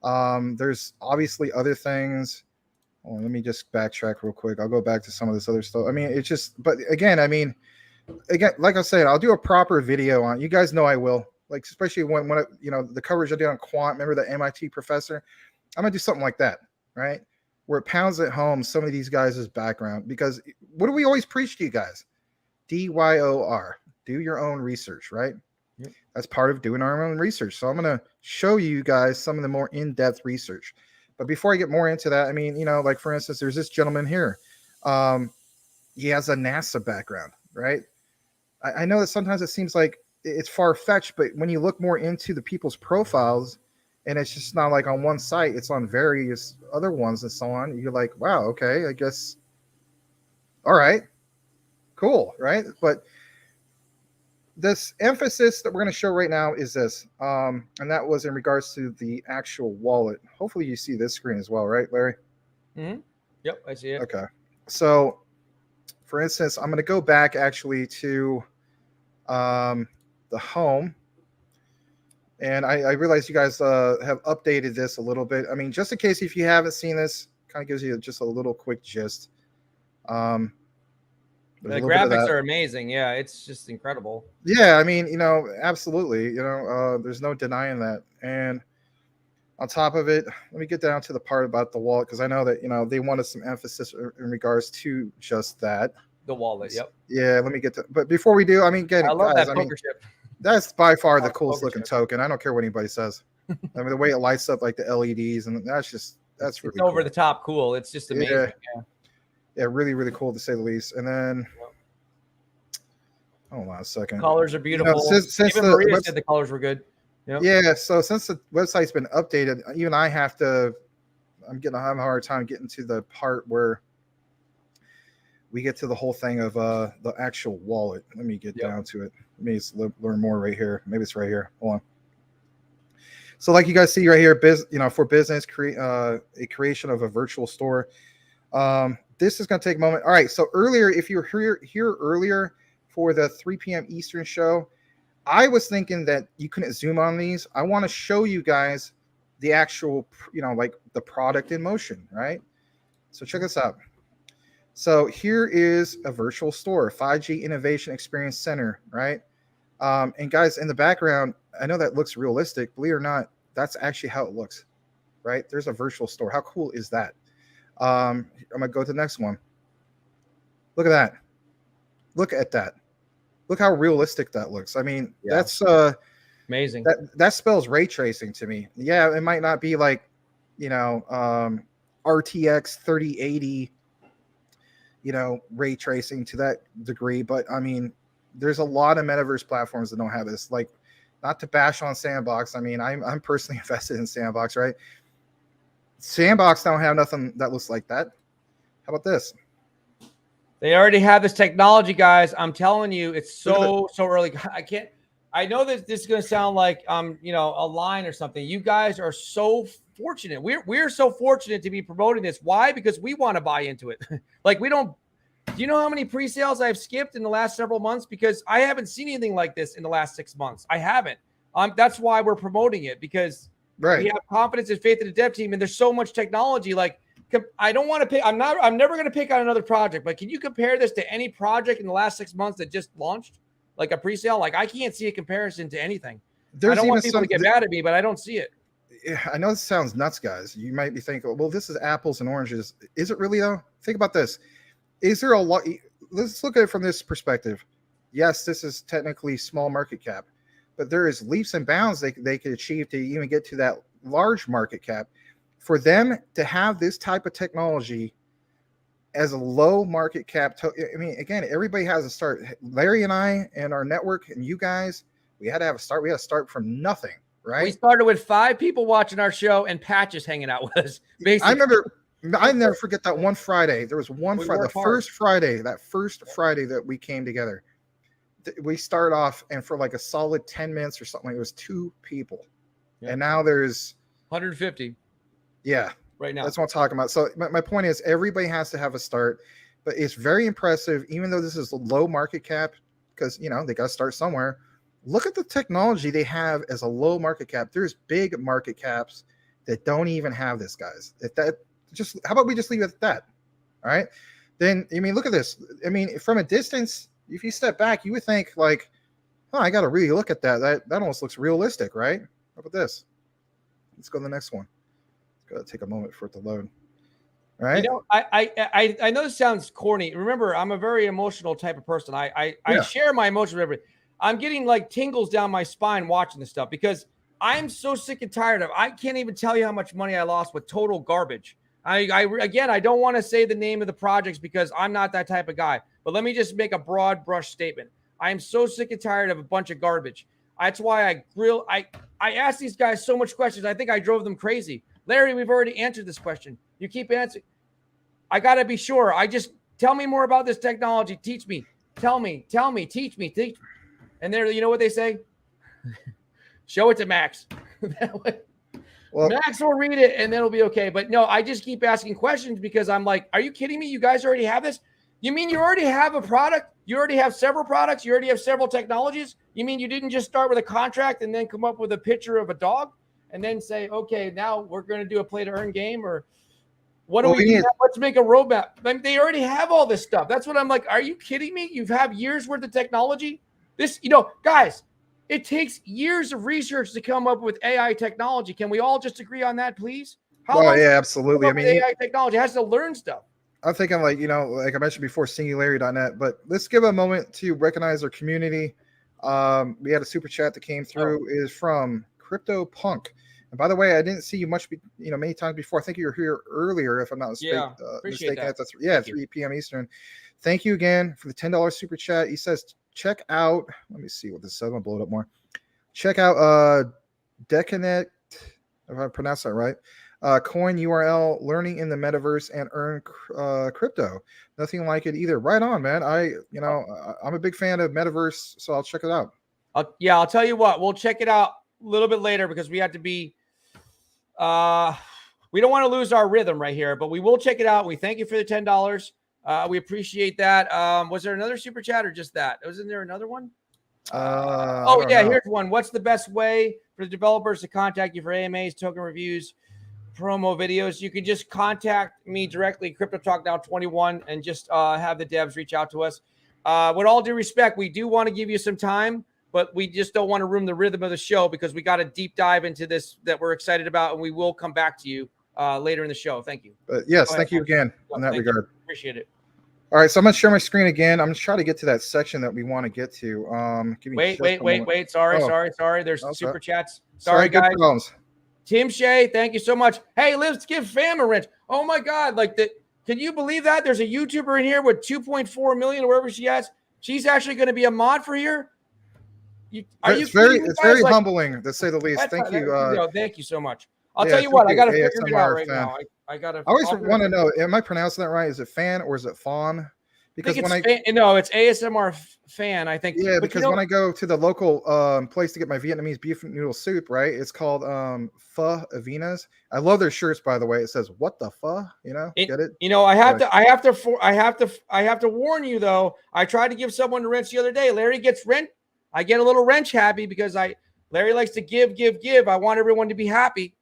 There's obviously other things. Let me just backtrack real quick. I'll go back to some of this other stuff. I mean, it's just, but again, like I said, I'll do a proper video on it. You guys know I will. Like, especially when the coverage I did on quant, remember the MIT professor? I'm gonna do something like that, right? Where it pounds at home some of these guys' background, because what do we always preach to you guys? DYOR, do your own research, right? Yep. That's part of doing our own research. So I'm gonna show you guys some of the more in-depth research. But before I get more into that, I mean, like for instance, there's this gentleman here. He has a NASA background, right? I know that sometimes it seems like it's far-fetched, but when you look more into the people's profiles, and it's just not like on one site, it's on various other ones and so on, you're like, wow, okay, I guess, all right, cool, right? But this emphasis that we're going to show right now is this, and that was in regards to the actual wallet. Hopefully you see this screen as well, right, Larry? Mm-hmm. Yep, I see it. Okay, so for instance, I'm going to go back actually to the home. And I realize you guys have updated this a little bit. I mean, just in case if you haven't seen this, kind of gives you just a little quick gist. The graphics are amazing. Yeah, it's just incredible. Yeah, I mean, absolutely. There's no denying that. And on top of it, let me get down to the part about the wallet, because I know that, they wanted some emphasis in regards to just that. The wallet, yep. Yeah, let me get to. But before we do, I mean, I love that poker chip. That's by far the coolest looking token. I don't care what anybody says. I mean, the way it lights up like the LEDs, and that's really over the top cool. It's just amazing. Yeah, really, really cool to say the least. And then, hold on a second. Colors are beautiful. Since even Maria said the colors were good. Yep. Yeah, so since the website's been updated, even I have to. I'm having a hard time getting to the part where we get to the whole thing of the actual wallet. Let me get down to it. Let me learn more right here. Maybe it's right here. Hold on. So like you guys see right here, for business, a creation of a virtual store. This is going to take a moment. All right. So earlier, if you were here earlier for the 3 p.m. Eastern show, I was thinking that you couldn't zoom on these. I want to show you guys the actual, like the product in motion, right? So check this out. So here is a virtual store, 5G Innovation Experience Center, right? And guys, in the background, I know that looks realistic. Believe it or not, that's actually how it looks, right? There's a virtual store. How cool is that? I'm gonna go to the next one. Look at that. Look at that. Look how realistic that looks. I mean, that's amazing. That spells ray tracing to me. Yeah, it might not be like, RTX 3080, ray tracing to that degree, but I mean, there's a lot of metaverse platforms that don't have this. Like, not to bash on Sandbox. I mean, I'm personally invested in Sandbox, right? Sandbox don't have nothing that looks like that. How about this? They already have this technology, guys. I'm telling you, it's so early. I know that this is going to sound like a line or something. You guys are so fortunate. We're so fortunate to be promoting this. Why? Because we want to buy into it. Like, we don't. Do you know how many pre-sales I've skipped in the last several months? Because I haven't seen anything like this in the last 6 months. I haven't. That's why we're promoting it, because we have confidence and faith in the dev team, and there's so much technology. Like, I don't want to pick. I'm never going to pick on another project, but can you compare this to any project in the last 6 months that just launched, like a pre-sale? Like, I can't see a comparison to anything. I don't want people to get mad at me, but I don't see it. I know this sounds nuts, guys. You might be thinking, well, this is apples and oranges. Is it really, though? Think about this. Is there a lot? Let's look at it from this perspective. Yes, this is technically small market cap, but there is leaps and bounds they could achieve to even get to that large market cap. For them to have this type of technology as a low market cap, I mean, again, everybody has a start. Larry and I and our network and you guys, we had to have a start. We had to start from nothing, right? We started with 5 people watching our show and Patches hanging out with us. Basically. I never forget that one Friday. There was one Friday, that first Friday that we came together. We started off, and for like a solid 10 minutes or something, it was 2 people. Yeah. And now there's 150. Yeah. Right now. That's what I'm talking about. So my point is, everybody has to have a start, but it's very impressive, even though this is a low market cap, because, they got to start somewhere. Look at the technology they have as a low market cap. There's big market caps that don't even have this, guys. How about we just leave it at that? All right. Then, I mean, look at this. I mean, from a distance, if you step back, you would think like, oh, I got to really look at that. That almost looks realistic, right? How about this? Let's go to the next one. It's got to take a moment for it to load. All right. I know this sounds corny. Remember, I'm a very emotional type of person. I share my emotions with everybody. I'm getting like tingles down my spine watching this stuff, because I'm so sick and tired of. I can't even tell you how much money I lost with total garbage. I don't want to say the name of the projects because I'm not that type of guy. But let me just make a broad brush statement. I am so sick and tired of a bunch of garbage. That's why I ask these guys so much questions. I think I drove them crazy. Larry, we've already answered this question. You keep answering. I got to be sure. Tell me more about this technology. Teach me. Tell me. Teach me. And you know what they say? Show it to Max. Well, Max will read it and then it'll be okay. But no, I just keep asking questions because I'm like, are you kidding me? You guys already have this? You mean you already have a product? You already have several products? You already have several technologies? You mean you didn't just start with a contract and then come up with a picture of a dog and then say, okay, now we're going to do a play to earn game? Or what do we do now? Let's make a roadmap. I mean, they already have all this stuff. That's what I'm like. Are you kidding me? You have years worth of technology. This, guys, it takes years of research to come up with AI technology. Can we all just agree on that, please? Yeah, absolutely. I mean, AI technology has to learn stuff. I'm thinking like I mentioned before, singularity.net, but let's give a moment to recognize our community. We had a super chat that came through is from Crypto Punk. And by the way, I didn't see you many times before. I think you were here earlier, if I'm not mistaken. Appreciate that. That's 3 p.m. Eastern. Thank you again for the $10 super chat. He says, check out, let me see what this says. I'm gonna blow it up more. Check out Deconnect, if I pronounce that right. Coin URL, learning in the metaverse and earn crypto. Nothing like it either. Right on, man. I'm a big fan of metaverse, so I'll check it out. I'll tell you what, we'll check it out a little bit later because we have to be we don't want to lose our rhythm right here, but we will check it out. We thank you for the $10. We appreciate that. Was there another super chat or just that? Wasn't there another one? Oh yeah, here's one. What's the best way for the developers to contact you for AMAs, token reviews, promo videos? You can just contact me directly, Crypto Talk Now 21, and just have the devs reach out to us. With all due respect, we do want to give you some time, but we just don't want to ruin the rhythm of the show because we got a deep dive into this that we're excited about, and we will come back to you later in the show. Thank you. Yes, thank you again in that regard. Appreciate it. All right, so I'm gonna share my screen again. I'm just trying to get to that section that we want to get to. Wait. Sorry. There's super chats. Sorry good guys. problems. Tim Shea, thank you so much. Hey, let's give Fam a wrench. Oh my God, can you believe that? There's a YouTuber in here with 2.4 million, wherever she has. She's actually going to be a mod for here. It's very humbling to say the least. Thank you. Thank you so much. I'll tell you what, I got to figure it out right now. I always want to know, am I pronouncing that right? Is it fan or is it fawn? Because it's ASMR fan, I think. Yeah, because when I go to the local place to get my Vietnamese beef noodle soup, right? It's called Pho Avina's. I love their shirts, by the way. It says "What the pho?" Get it? I have to warn you though. I tried to give someone a wrench the other day. Larry gets wrench. I get a little wrench happy because Larry likes to give. I want everyone to be happy.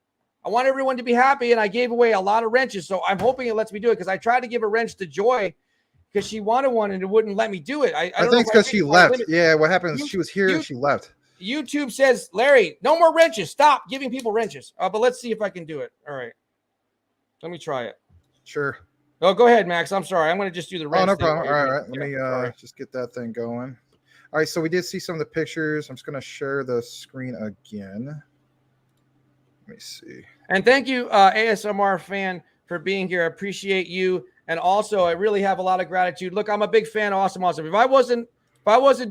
And I gave away a lot of wrenches. So I'm hoping it lets me do it because I tried to give a wrench to Joy because she wanted one and it wouldn't let me do it. I think it's because she left. Yeah, what happened is she was here and she left. YouTube says, Larry, no more wrenches. Stop giving people wrenches. But let's see if I can do it. All right. Let me try it. Sure. Oh, go ahead, Max. I'm sorry. I'm going to just do the wrench. Oh, no problem. All right. Let me just get that thing going. All right. So we did see some of the pictures. I'm just going to share the screen again. Let me see. And thank you, ASMR fan, for being here. I appreciate you. And also, I really have a lot of gratitude. Look, I'm a big fan of Awesome Austin. If I wasn't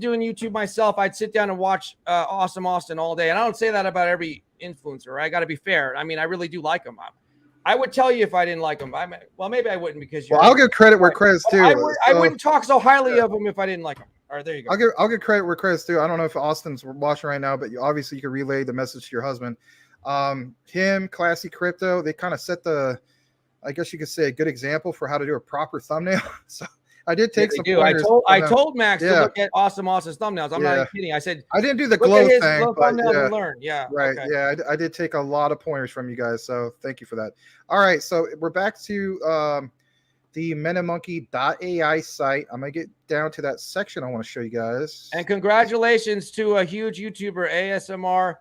doing YouTube myself, I'd sit down and watch Awesome Austin all day. And I don't say that about every influencer. I got to be fair. I mean, I really do like him. I would tell you if I didn't like him. Well, maybe I wouldn't because I'll give credit where credit's due. I wouldn't talk so highly of him if I didn't like him. All right, there you go. I'll give credit where credit's due. I don't know if Austin's watching right now, but obviously you can relay the message to your husband. Him, Classy Crypto, they kind of set I guess you could say a good example for how to do a proper thumbnail. So I did take some pointers. I told Max to look at Awesome Austin's thumbnails. I'm not even kidding. I said I didn't do the glow thing, but learn. Yeah, right. Okay. Yeah, I did take a lot of pointers from you guys. So thank you for that. All right, so we're back to the Metamonkey.ai site. I'm gonna get down to that section I want to show you guys. And congratulations to a huge YouTuber, ASMR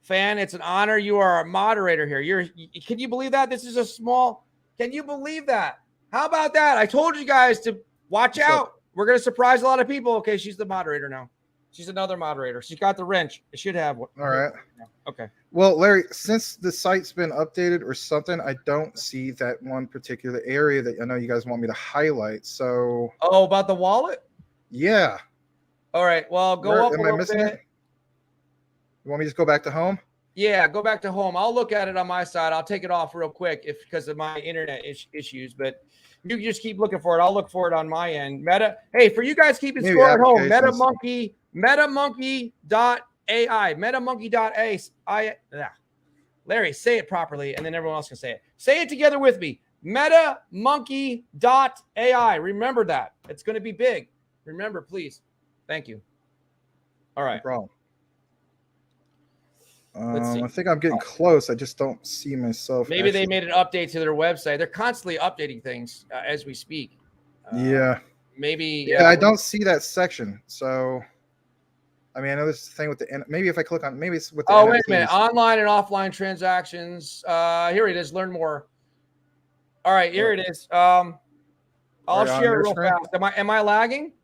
fan. It's an honor. You are a moderator here. Can you believe that? This is a small. Can you believe that? How about that? I told you guys to watch out. We're going to surprise a lot of people. Okay, she's the moderator now. She's another moderator. She's got the wrench. It should have one. All right. Okay. Well, Larry, since the site's been updated or something, I don't see that one particular area that I know you guys want me to highlight. So. Oh, about the wallet? Yeah. All right. Well, go up a little bit. You want me to just go back to home? Yeah, go back to home. I'll look at it on my side. I'll take it off real quick because of my internet issues, but you can just keep looking for it. I'll look for it on my end. Hey, for you guys keeping score at home, Metamonkey.ai, Metamonkey.ai. Larry, say it properly, and then everyone else can say it. Say it together with me. Metamonkey.ai. Remember that. It's going to be big. Remember, please. Thank you. All right. No problem. I think I'm getting close. I just don't see myself. Maybe they made an update to their website. They're constantly updating things as we speak. Maybe. Yeah, I don't see that section. So, I mean, I know this thing with the. Maybe if I click on, maybe it's with the. Oh, wait a minute! Online and offline transactions. Here it is. Learn more. All right, here it is. I'll share it real fast. Am I lagging?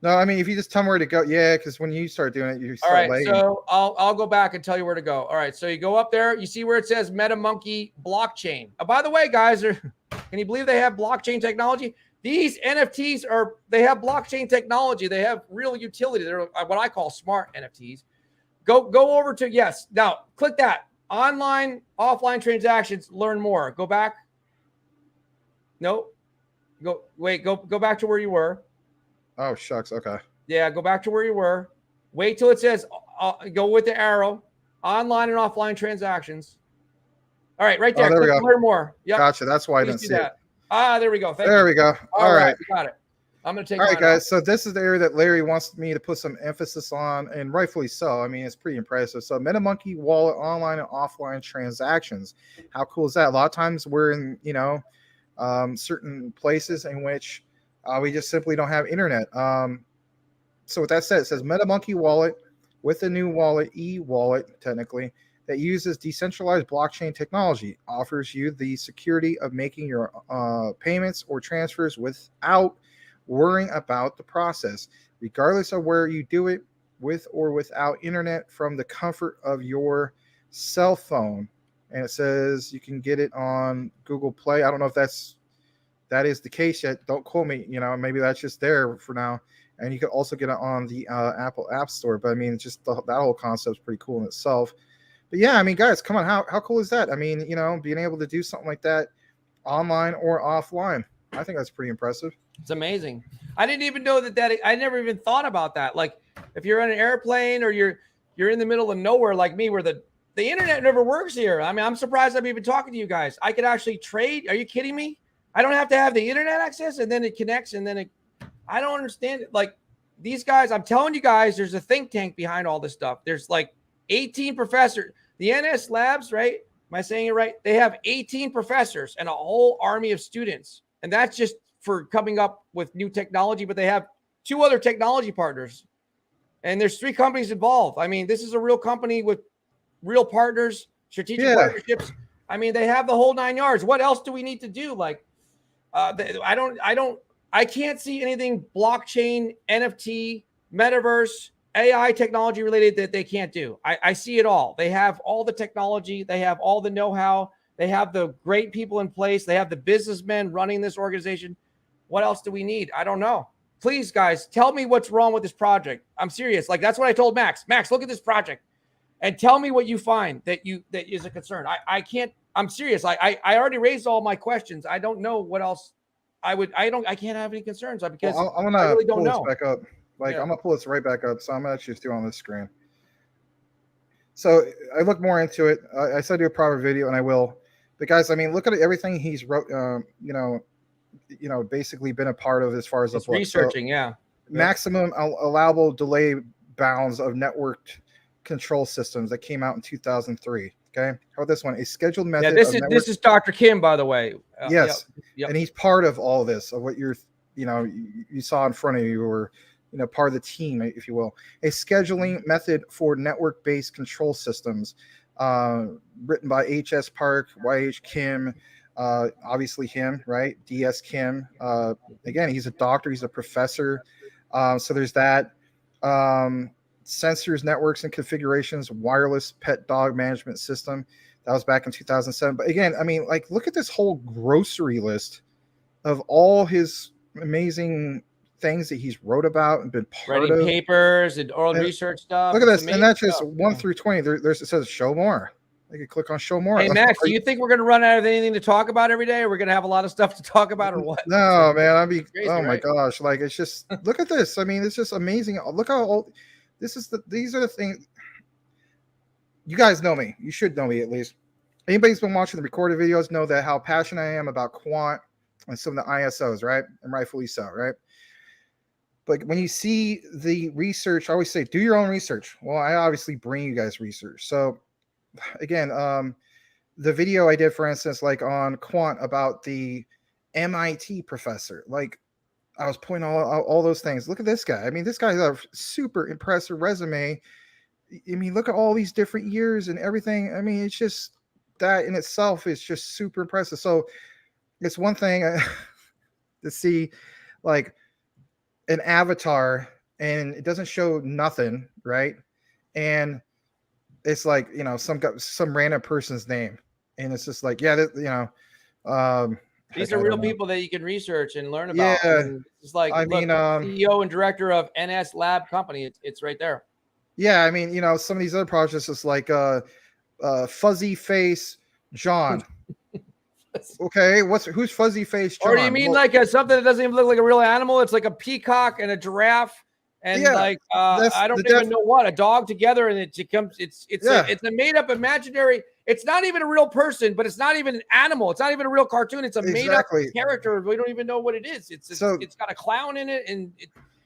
No, I mean, if you just tell me where to go, yeah, because when you start doing it, you start lagging. So I'll go back and tell you where to go. All right, so you go up there, you see where it says Metamonkey blockchain. By the way, guys, can you believe they have blockchain technology? These NFTs they have blockchain technology. They have real utility. They're what I call smart NFTs. Go over to yes. Now click that online, offline transactions. Learn more. Go back. No, go back to where you were. Oh, shucks. Okay. Yeah, go back to where you were. Wait till it says, go with the arrow, online and offline transactions. All right, right there. There we go. Learn more. Yep. Gotcha. That's why I didn't see it. There we go. There we go. All right. Got it. I'm going to take All right, mine guys. off. So this is the area that Larry wants me to put some emphasis on, and rightfully so. I mean, it's pretty impressive. So Metamonkey wallet online and offline transactions. How cool is that? A lot of times we're in, certain places in which we just simply don't have internet. So with that said, it says Metamonkey wallet with a new wallet, e-wallet technically, that uses decentralized blockchain technology, offers you the security of making your payments or transfers without worrying about the process, regardless of where you do it, with or without internet, from the comfort of your cell phone. And it says you can get it on Google Play. I don't know if that is the case yet. Don't quote me. Maybe that's just there for now. And you can also get it on the Apple App Store. But I mean, just that whole concept is pretty cool in itself. But yeah, I mean, guys, come on, how cool is that? I mean, being able to do something like that online or offline, I think that's pretty impressive. It's amazing. I didn't even know that I never even thought about that. Like if you're on an airplane or you're in the middle of nowhere like me, where the internet never works here. I mean, I'm surprised I'm even talking to you guys. I could actually trade. Are you kidding me? I don't have to have the internet access, and then it connects, and then I don't understand it. Like these guys, I'm telling you guys, there's a think tank behind all this stuff. There's like 18 professors. The NS Labs, right? Am I saying it right? They have 18 professors and a whole army of students. And that's just for coming up with new technology, but they have 2 other technology partners. And there's 3 companies involved. I mean, this is a real company with real partners, strategic partnerships. I mean, they have the whole 9 yards. What else do we need to do? Like, I can't see anything blockchain, NFT, metaverse, AI technology related that they can't do. I see it all. They have all the technology. They have all the know-how. They have the great people in place. They have the businessmen running this organization. What else do we need? I don't know. Please, guys, tell me what's wrong with this project. I'm serious. Like, that's what I told Max. Max, look at this project and tell me what you find that is a concern. I can't. I'm serious. I already raised all my questions. I don't know what else I can't have any concerns because I'm gonna I really don't pull know. this back up. I'm gonna pull this right back up. So I'm actually still on this screen. So I look more into it. I said do a proper video, and I will. But guys, I mean, look at everything he's wrote. Basically been a part of as far as the book. Researching. So, maximum allowable delay bounds of networked control systems that came out in 2003. Okay, how about this one? A scheduled method. Yeah, this is Dr. Kim, by the way. Yes, and he's part of all this of what you saw in front of you, or part of the team, if you will. A scheduling method for network-based control systems, written by H.S. Park, Y.H. Kim, obviously him, right? D.S. Kim. Again, he's a doctor. He's a professor. So there's that. Sensors, networks, and configurations, wireless pet dog management system. That was back in 2007. But again, I mean, like, look at this whole grocery list of all his amazing things that he's wrote about and been part writing of. papers and oral research stuff. Look at this, and that's just 1 through 20. It says show more. You can click on show more. Hey, Max, do you think we're going to run out of anything to talk about every day, or we're going to have a lot of stuff to talk about, or what? No, man. I mean, crazy, oh my right? gosh. Like, it's just, look at this. I mean, it's just amazing. Look how old these are the things. You guys know me. You should know me at least. Anybody's been watching the recorded videos know that how passionate I am about quant and some of the ISOs, right? And rightfully so, right? But when you see the research, I always say, do your own research. Well, I obviously bring you guys research. So again, the video I did, for instance, like on quant about the MIT professor, like I was pointing all those things. Look at this guy. I mean, this guy's a super impressive resume. I mean, look at all these different years and everything. I mean, it's just, that in itself is just super impressive. So it's one thing to see like an avatar and it doesn't show nothing, right? And it's like, some random person's name, and it's just like, these are real people that you can research and learn about. Yeah, it's like, CEO and director of NS Lab company. It's right there. Yeah, I mean, some of these other projects is like Fuzzy Face John. Okay, who's Fuzzy Face John? Or do you mean like something that doesn't even look like a real animal? It's like a peacock and a giraffe and Yeah, like that's I don't the even know what, a dog together, and it becomes it's yeah, it's a made up imaginary. It's not even a real person, but it's not even an animal. It's not even a real cartoon. It's a made up exactly. character. We don't even know what it is. So It's got a clown in it, and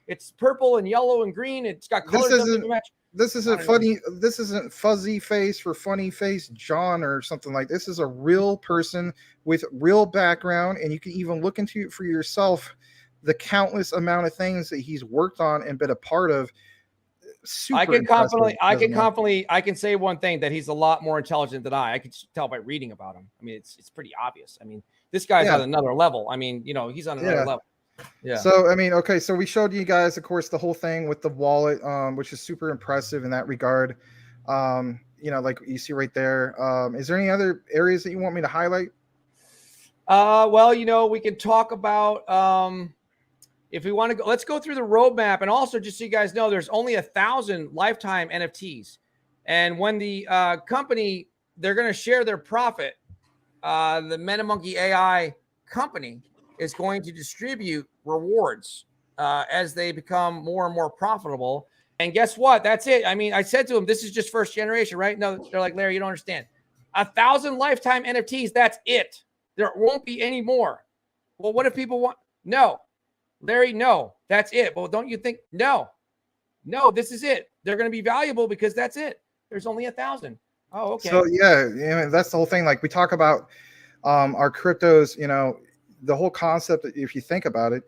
it's purple and yellow and green. It's got colors that don't even match. this isn't funny. This isn't fuzzy face for funny face John or something like this. Is a real person with real background, and you can even look into it for yourself. The countless amount of things that he's worked on and been a part of. Super I can confidently, impressive. I can say one thing, that he's a lot more intelligent than I can tell by reading about him. I mean, it's pretty obvious. I mean, this guy's Yeah. on another level. I mean, he's on another level. Yeah. So, I mean, okay, so we showed you guys, of course, the whole thing with the wallet, which is super impressive in that regard. Like you see right there. Is there any other areas that you want me to highlight? Well, we can talk about if we want to go, let's go through the roadmap. And also, just so you guys know, there's only 1,000 lifetime NFTs. And when the company, they're going to share their profit, the Metamonkey AI company is going to distribute rewards as they become more and more profitable. And guess what? That's it. I mean, I said to them, this is just first generation, right? No, they're like, Larry, you don't understand. 1,000 lifetime NFTs, that's it. There won't be any more. Well, what if people want? No. Larry, no, that's it. Well, don't you think? No, this is it. They're going to be valuable because that's it. There's only 1,000. Oh, okay. So yeah, that's the whole thing. Like we talk about our cryptos, the whole concept, if you think about it,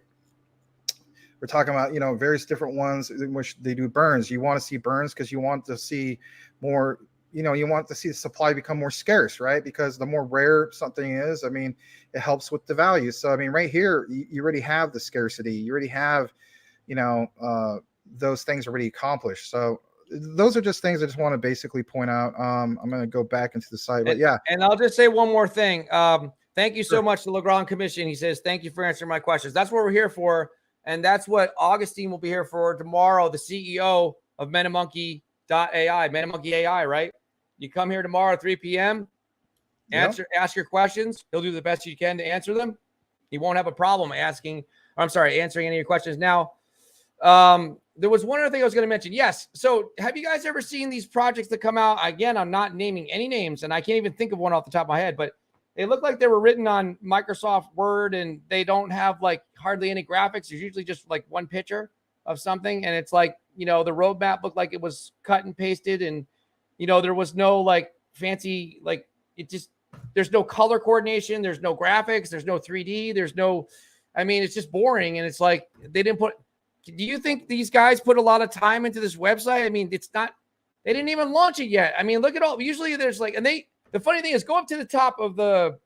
we're talking about, various different ones in which they do burns. You want to see burns because you want to see more, you want to see the supply become more scarce, right? Because the more rare something is, I mean, it helps with the value. So, I mean, right here, you already have the scarcity. You already have, those things already accomplished. So those are just things I just want to basically point out. I'm going to go back into the site, but yeah. And I'll just say one more thing. Thank you so much to Legrand Commission. He says, thank you for answering my questions. That's what we're here for. And that's what Augustine will be here for tomorrow, the CEO of Metamonkey.ai, Metamonkey AI, right? You come here tomorrow at 3 p.m., ask your questions. He'll do the best he can to answer them. He won't have a problem answering any of your questions. Now, there was one other thing I was going to mention. Yes. So have you guys ever seen these projects that come out? Again, I'm not naming any names, and I can't even think of one off the top of my head, but they look like they were written on Microsoft Word, and they don't have like hardly any graphics. There's usually just like one picture of something. And it's like, the roadmap looked like it was cut and pasted, and, there was no like fancy, like there's no color coordination. There's no graphics. There's no 3D. It's just boring. And it's like, do you think these guys put a lot of time into this website? I mean, they didn't even launch it yet. I mean, look at all, usually there's like, the funny thing is, go up to the top of the,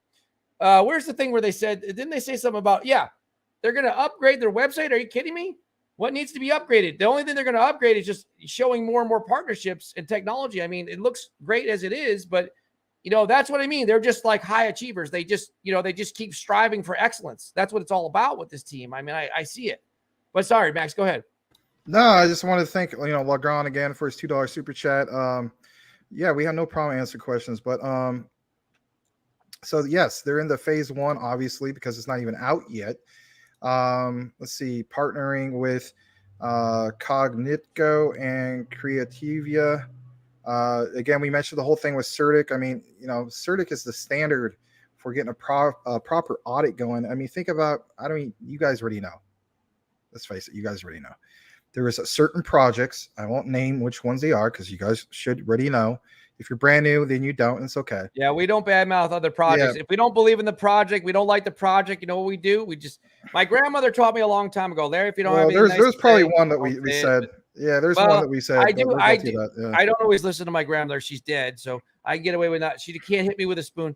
where's the thing where they said, didn't they say something about, they're going to upgrade their website? Are you kidding me? What needs to be upgraded? The only thing they're going to upgrade is just showing more and more partnerships and technology. I mean, it looks great as it is, but that's what I mean. They're just like high achievers. They just keep striving for excellence. That's what it's all about with this team. I mean, I see it. But sorry, Max, go ahead. No, I just wanted to thank, Legrand again for his $2 super chat. Yeah, we have no problem answering questions, but so yes, they're in the phase 1, obviously, because it's not even out yet. Let's see, partnering with Cognitgo and Creativia. Again, we mentioned the whole thing with CertiK. I mean, CertiK is the standard for getting a proper audit going. I mean, think about, you guys already know. Let's face it, you guys already know. There is certain projects. I won't name which ones they are because you guys should already know. If you're brand new, then you don't. And it's okay. Yeah, we don't badmouth other projects. Yeah. If we don't believe in the project, we don't like the project. You know what we do? My grandmother taught me a long time ago, Larry, if you don't have anything there's probably one that we said. Yeah, there's one that we said. I do. I don't always listen to my grandmother. She's dead, so I get away with that. She can't hit me with a spoon.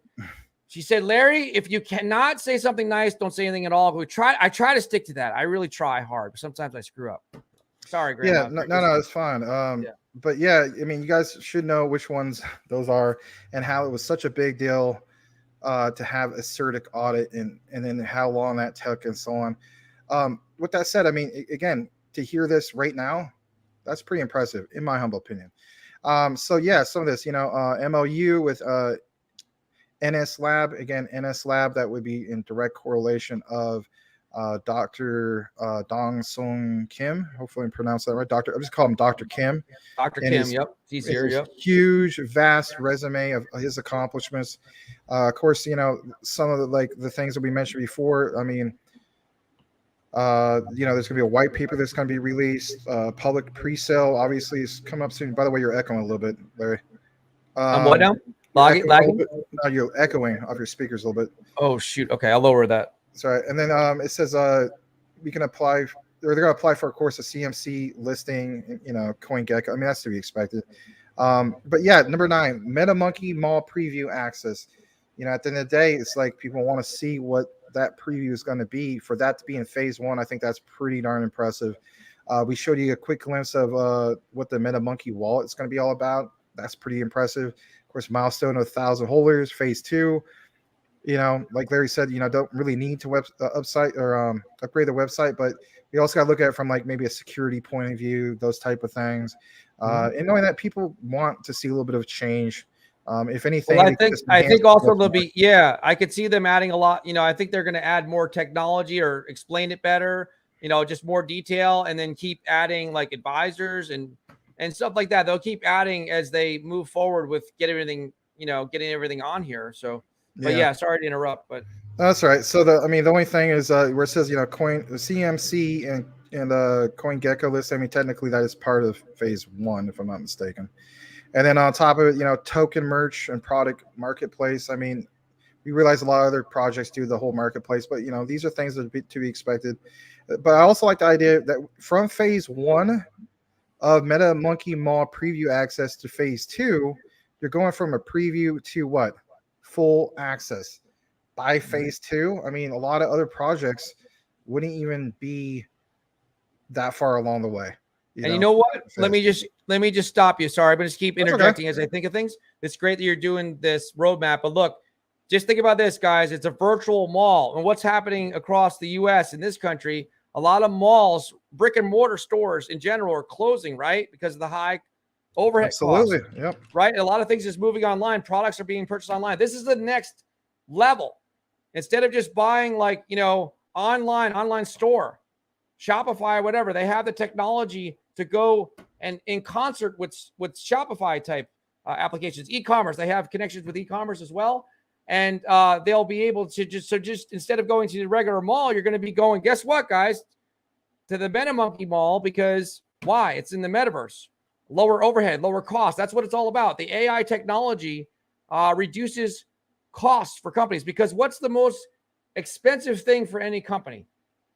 She said, Larry, if you cannot say something nice, don't say anything at all. I try to stick to that. I really try hard, but sometimes I screw up. Sorry, Grandma. Yeah, no, it's fine. But yeah, I mean, you guys should know which ones those are and how it was such a big deal to have a CertiK audit and then how long that took and so on. With that said, I mean, again, to hear this right now, that's pretty impressive, in my humble opinion. So yeah, some of this, MOU with NS Lab. Again, NS Lab, that would be in direct correlation of Dr. Dong Sung Kim. Hopefully I pronounced that right. I just call him Dr. Kim. Dr. Kim, yep. He's here, yep. Huge, vast resume of his accomplishments. Of course, you know, some of the things that we mentioned before. I mean, you know, there's gonna be a white paper that's gonna be released. Public pre-sale obviously is coming up soon. By the way, you're echoing a little bit, Larry. What now? Lagging? No, you're echoing off your speakers a little bit. Oh shoot. Okay, I'll lower that. Sorry. And then it says we can apply, or they're gonna apply for, of course, a CMC listing. You know, CoinGecko. I mean, that's to be expected. But yeah, number 9, Metamonkey Mall preview access. You know, at the end of the day, it's like people want to see what that preview is going to be. For that to be in phase 1, I think that's pretty darn impressive. We showed you a quick glimpse of what the Metamonkey wallet is going to be all about. That's pretty impressive. Of course, milestone of 1,000 holders, phase 2. You know, like Larry said, you know, don't really need to upgrade the website, but we also got to look at it from like maybe a security point of view, those type of things, and knowing that people want to see a little bit of change. If anything, well, I think also there'll be, yeah, I could see them adding a lot. You know, I think they're going to add more technology or explain it better. You know, just more detail, and then keep adding like advisors and stuff like that. They'll keep adding as they move forward with getting everything on here. So, but yeah, sorry to interrupt, but that's all right. So the only thing is where it says, you know, CMC and CoinGecko list. I mean, technically that is part of phase 1, if I'm not mistaken. And then on top of it, you know, token merch and product marketplace. I mean, we realize a lot of other projects do the whole marketplace, but you know, these are things that are to be expected. But I also like the idea that from phase 1 of Metamonkey Mall preview access to phase 2, you're going from a preview to what? Full access by phase 2. I mean, a lot of other projects wouldn't even be that far along the way. You know what? Let me just stop you. Sorry, but just keep interjecting as I think of things. It's great that you're doing this roadmap, but look, just think about this, guys. It's a virtual mall, and what's happening across the U.S. in this country, a lot of malls, brick and mortar stores in general, are closing, right, because of the high overhead costs. Yep. Right. And a lot of things is moving online. Products are being purchased online. This is the next level. Instead of just buying like, you know, online store, Shopify, or whatever, they have the technology to go and in concert with Shopify type applications, e-commerce. They have connections with e-commerce as well. And they'll be able to just instead of going to the regular mall, you're going to be going, guess what, guys, to the Metamonkey Mall, because why? It's in the metaverse. Lower overhead, lower cost. That's what it's all about. The AI technology reduces costs for companies, because what's the most expensive thing for any company?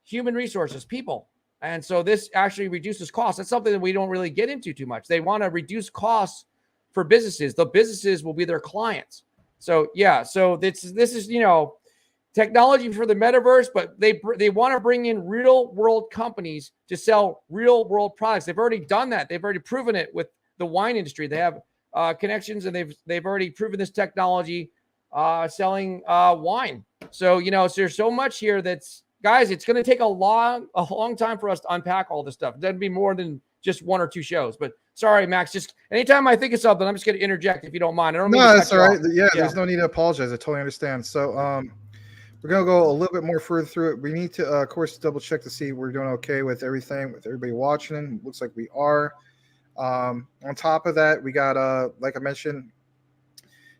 Human resources, people. And so this actually reduces costs. That's something that we don't really get into too much. They want to reduce costs for businesses. The businesses will be their clients. So yeah, so this is, you know, technology for the metaverse, but they want to bring in real world companies to sell real world products. They've already done that. They've already proven it with the wine industry. They have connections, and they've already proven this technology selling wine. So, you know, so there's so much here that's, guys, it's going to take a long time for us to unpack all this stuff. It doesn't be more than just 1 or 2 shows. But sorry, Max, just anytime I think of something, I'm just going to interject if you don't mind. I don't mean No, that's all right. Yeah, there's no need to apologize. I totally understand. So we're going to go a little bit more further through it. We need to, of course, double check to see we're doing okay with everything, with everybody watching. Looks like we are. On top of that, we got, like I mentioned,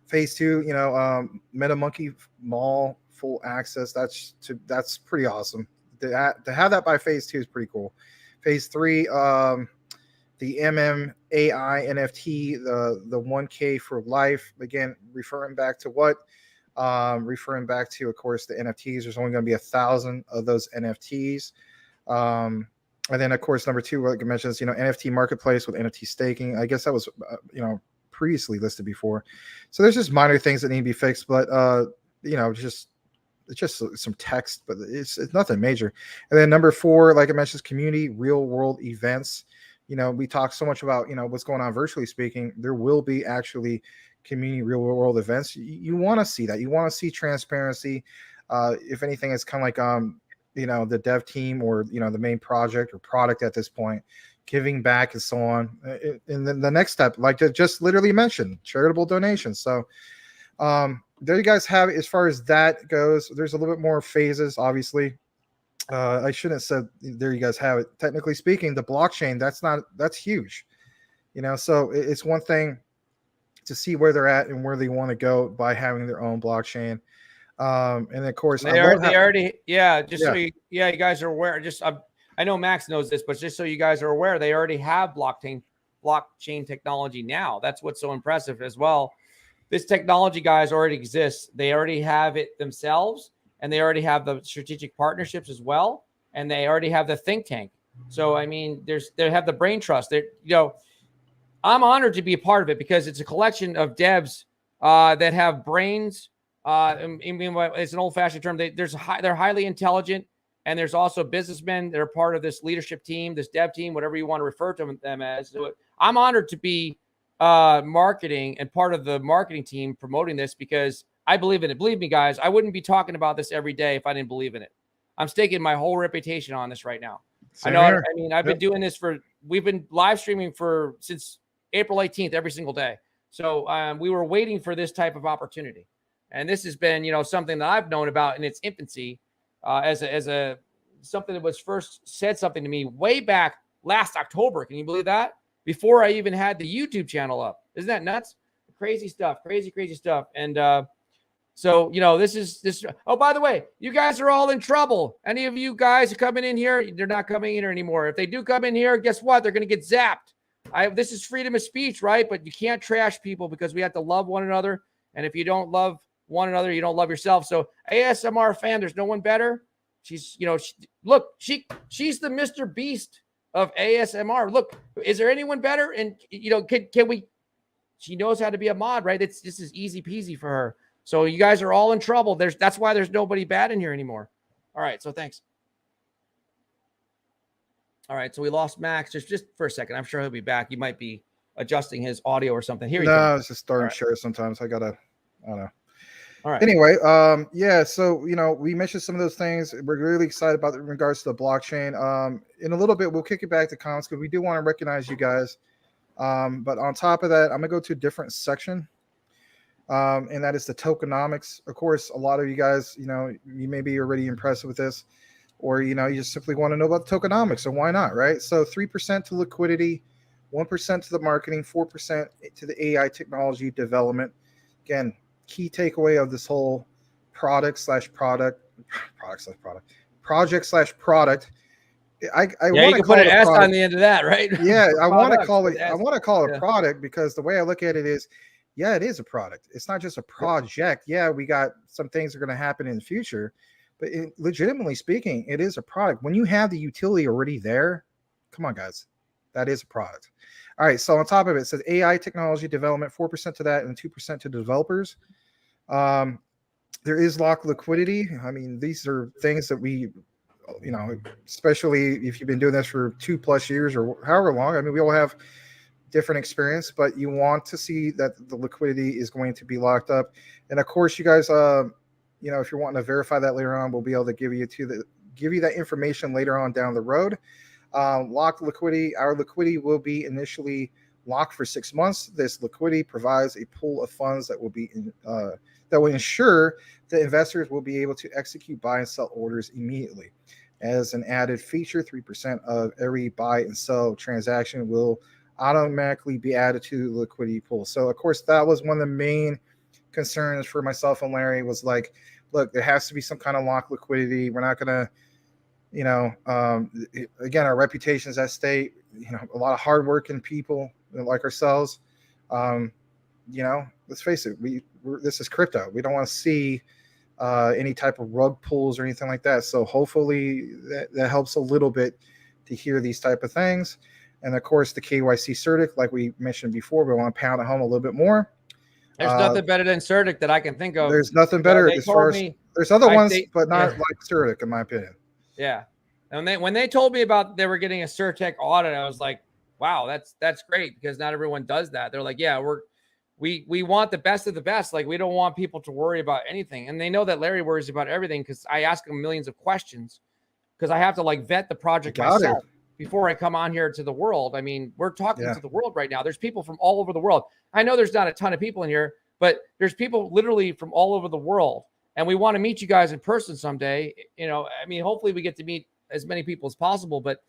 phase 2, you know, Metamonkey Mall full access. That's pretty awesome. To have that by phase 2 is pretty cool. Phase 3, the AI NFT, the 1K for life. Again, referring back to what? Referring back to, of course, the NFTs. There's only going to be 1,000 of those NFTs. And then, of course, number 2, like I mentioned, is, you know, NFT marketplace with NFT staking. I guess that was, you know, previously listed before. So there's just minor things that need to be fixed, but you know, it's just some text, but it's nothing major. And then number 4, like I mentioned, is community real world events. You know, we talk so much about, you know, what's going on virtually speaking. There will be actually community real world events. You want to see that. You want to see transparency. If anything, it's kind of like you know, the dev team, or, you know, the main project or product at this point, giving back and so on. And then the next step, like I just literally mentioned, charitable donations. So there you guys have it. As far as that goes, there's a little bit more phases, obviously. I shouldn't have said, there you guys have it. Technically speaking, the blockchain, that's huge. So it's one thing to see where they're at and where they want to go by having their own blockchain. And of course, you guys are aware. I know Max knows this, but just so you guys are aware, they already have blockchain technology now. That's what's so impressive as well. This technology, guys, already exists. They already have it themselves, and they already have the strategic partnerships as well, and they already have the think tank. So I mean, they have the brain trust. I'm honored to be a part of it because it's a collection of devs that have brains. It's an old-fashioned term. They're highly intelligent, and there's also businessmen that are part of this leadership team, this dev team, whatever you want to refer to them as. So I'm honored to be marketing and part of the marketing team promoting this because I believe in it. Believe me, guys, I wouldn't be talking about this every day if I didn't believe in it. I'm staking my whole reputation on this right now. Same here. I mean, I've been doing this we've been live streaming since April 18th every single day. So we were waiting for this type of opportunity. And this has been, something that I've known about in its infancy as something that was first said something to me way back last October. Can you believe that? Before I even had the YouTube channel up. Isn't that nuts? Crazy stuff, crazy stuff. And so, this. Oh, by the way, you guys are all in trouble. Any of you guys are coming in here, they're not coming in here anymore. If they do come in here, guess what? They're going to get zapped. This is freedom of speech, right? But you can't trash people because we have to love one another. And if you don't love one another, you don't love yourself. So ASMR fan, there's no one better. She's, she's the Mr. Beast of ASMR. Look, is there anyone better? And, can we, she knows how to be a mod, right? This is easy peasy for her. So you guys are all in trouble. That's why there's nobody bad in here anymore. All right. So thanks. All right. So we lost Max just for a second. I'm sure he'll be back. He might be adjusting his audio or something. Here he comes. It's just starting share sometimes. I don't know. All right. Anyway, so we mentioned some of those things. We're really excited about in regards to the blockchain. In a little bit, we'll kick it back to comments because we do want to recognize you guys. But on top of that, I'm gonna go to a different section, and that is the tokenomics. Of course, a lot of you guys, you may be already impressed with this, or you just simply want to know about the tokenomics. So why not, right? So 3% to liquidity, 1% to the marketing, 4% to the AI technology development. Again, key takeaway of this whole project slash product. I you can put an S on the end of that, right? Yeah, I want to call it. I want to call it a product because the way I look at it is, it is a product. It's not just a project. Yeah, we got some things that are going to happen in the future, but legitimately speaking, it is a product. When you have the utility already there, come on, guys, that is a product. All right. So on top of it, it says AI technology development, 4% to that and 2% to developers. There is locked liquidity. I mean, these are things that we, especially if you've been doing this for 2+ years or however long. I mean, we all have different experience, but you want to see that the liquidity is going to be locked up. And of course, you guys, if you're wanting to verify that later on, we'll be able to give you that information later on down the road. Locked liquidity. Our liquidity will be initially locked for 6 months. This liquidity provides a pool of funds that will be that will ensure that investors will be able to execute buy and sell orders immediately. As an added feature, 3% of every buy and sell transaction will automatically be added to the liquidity pool. So, of course, that was one of the main concerns for myself and Larry was like, look, there has to be some kind of locked liquidity. We're not going to, again, our reputation is at stake. A lot of hardworking people like ourselves. Let's face it, this is crypto. We don't want to see any type of rug pulls or anything like that. So hopefully that helps a little bit to hear these type of things. And of course, the KYC CertiK, like we mentioned before, we want to pound it home a little bit more. There's nothing better than CertiK that I can think of. There's nothing better as far as there's other ones, but not like CertiK, in my opinion. Yeah. And when they told me about they were getting a CertiK audit, I was like, wow, that's great because not everyone does that. They're like, yeah, we want the best of the best. Like, we don't want people to worry about anything. And they know that Larry worries about everything because I ask him millions of questions because I have to vet the project myself before I come on here to the world. I mean, we're talking to the world right now. There's people from all over the world. I know there's not a ton of people in here, but there's people literally from all over the world. and we want to meet you guys in person someday. You know, I mean, hopefully we get to meet as many people as possible, but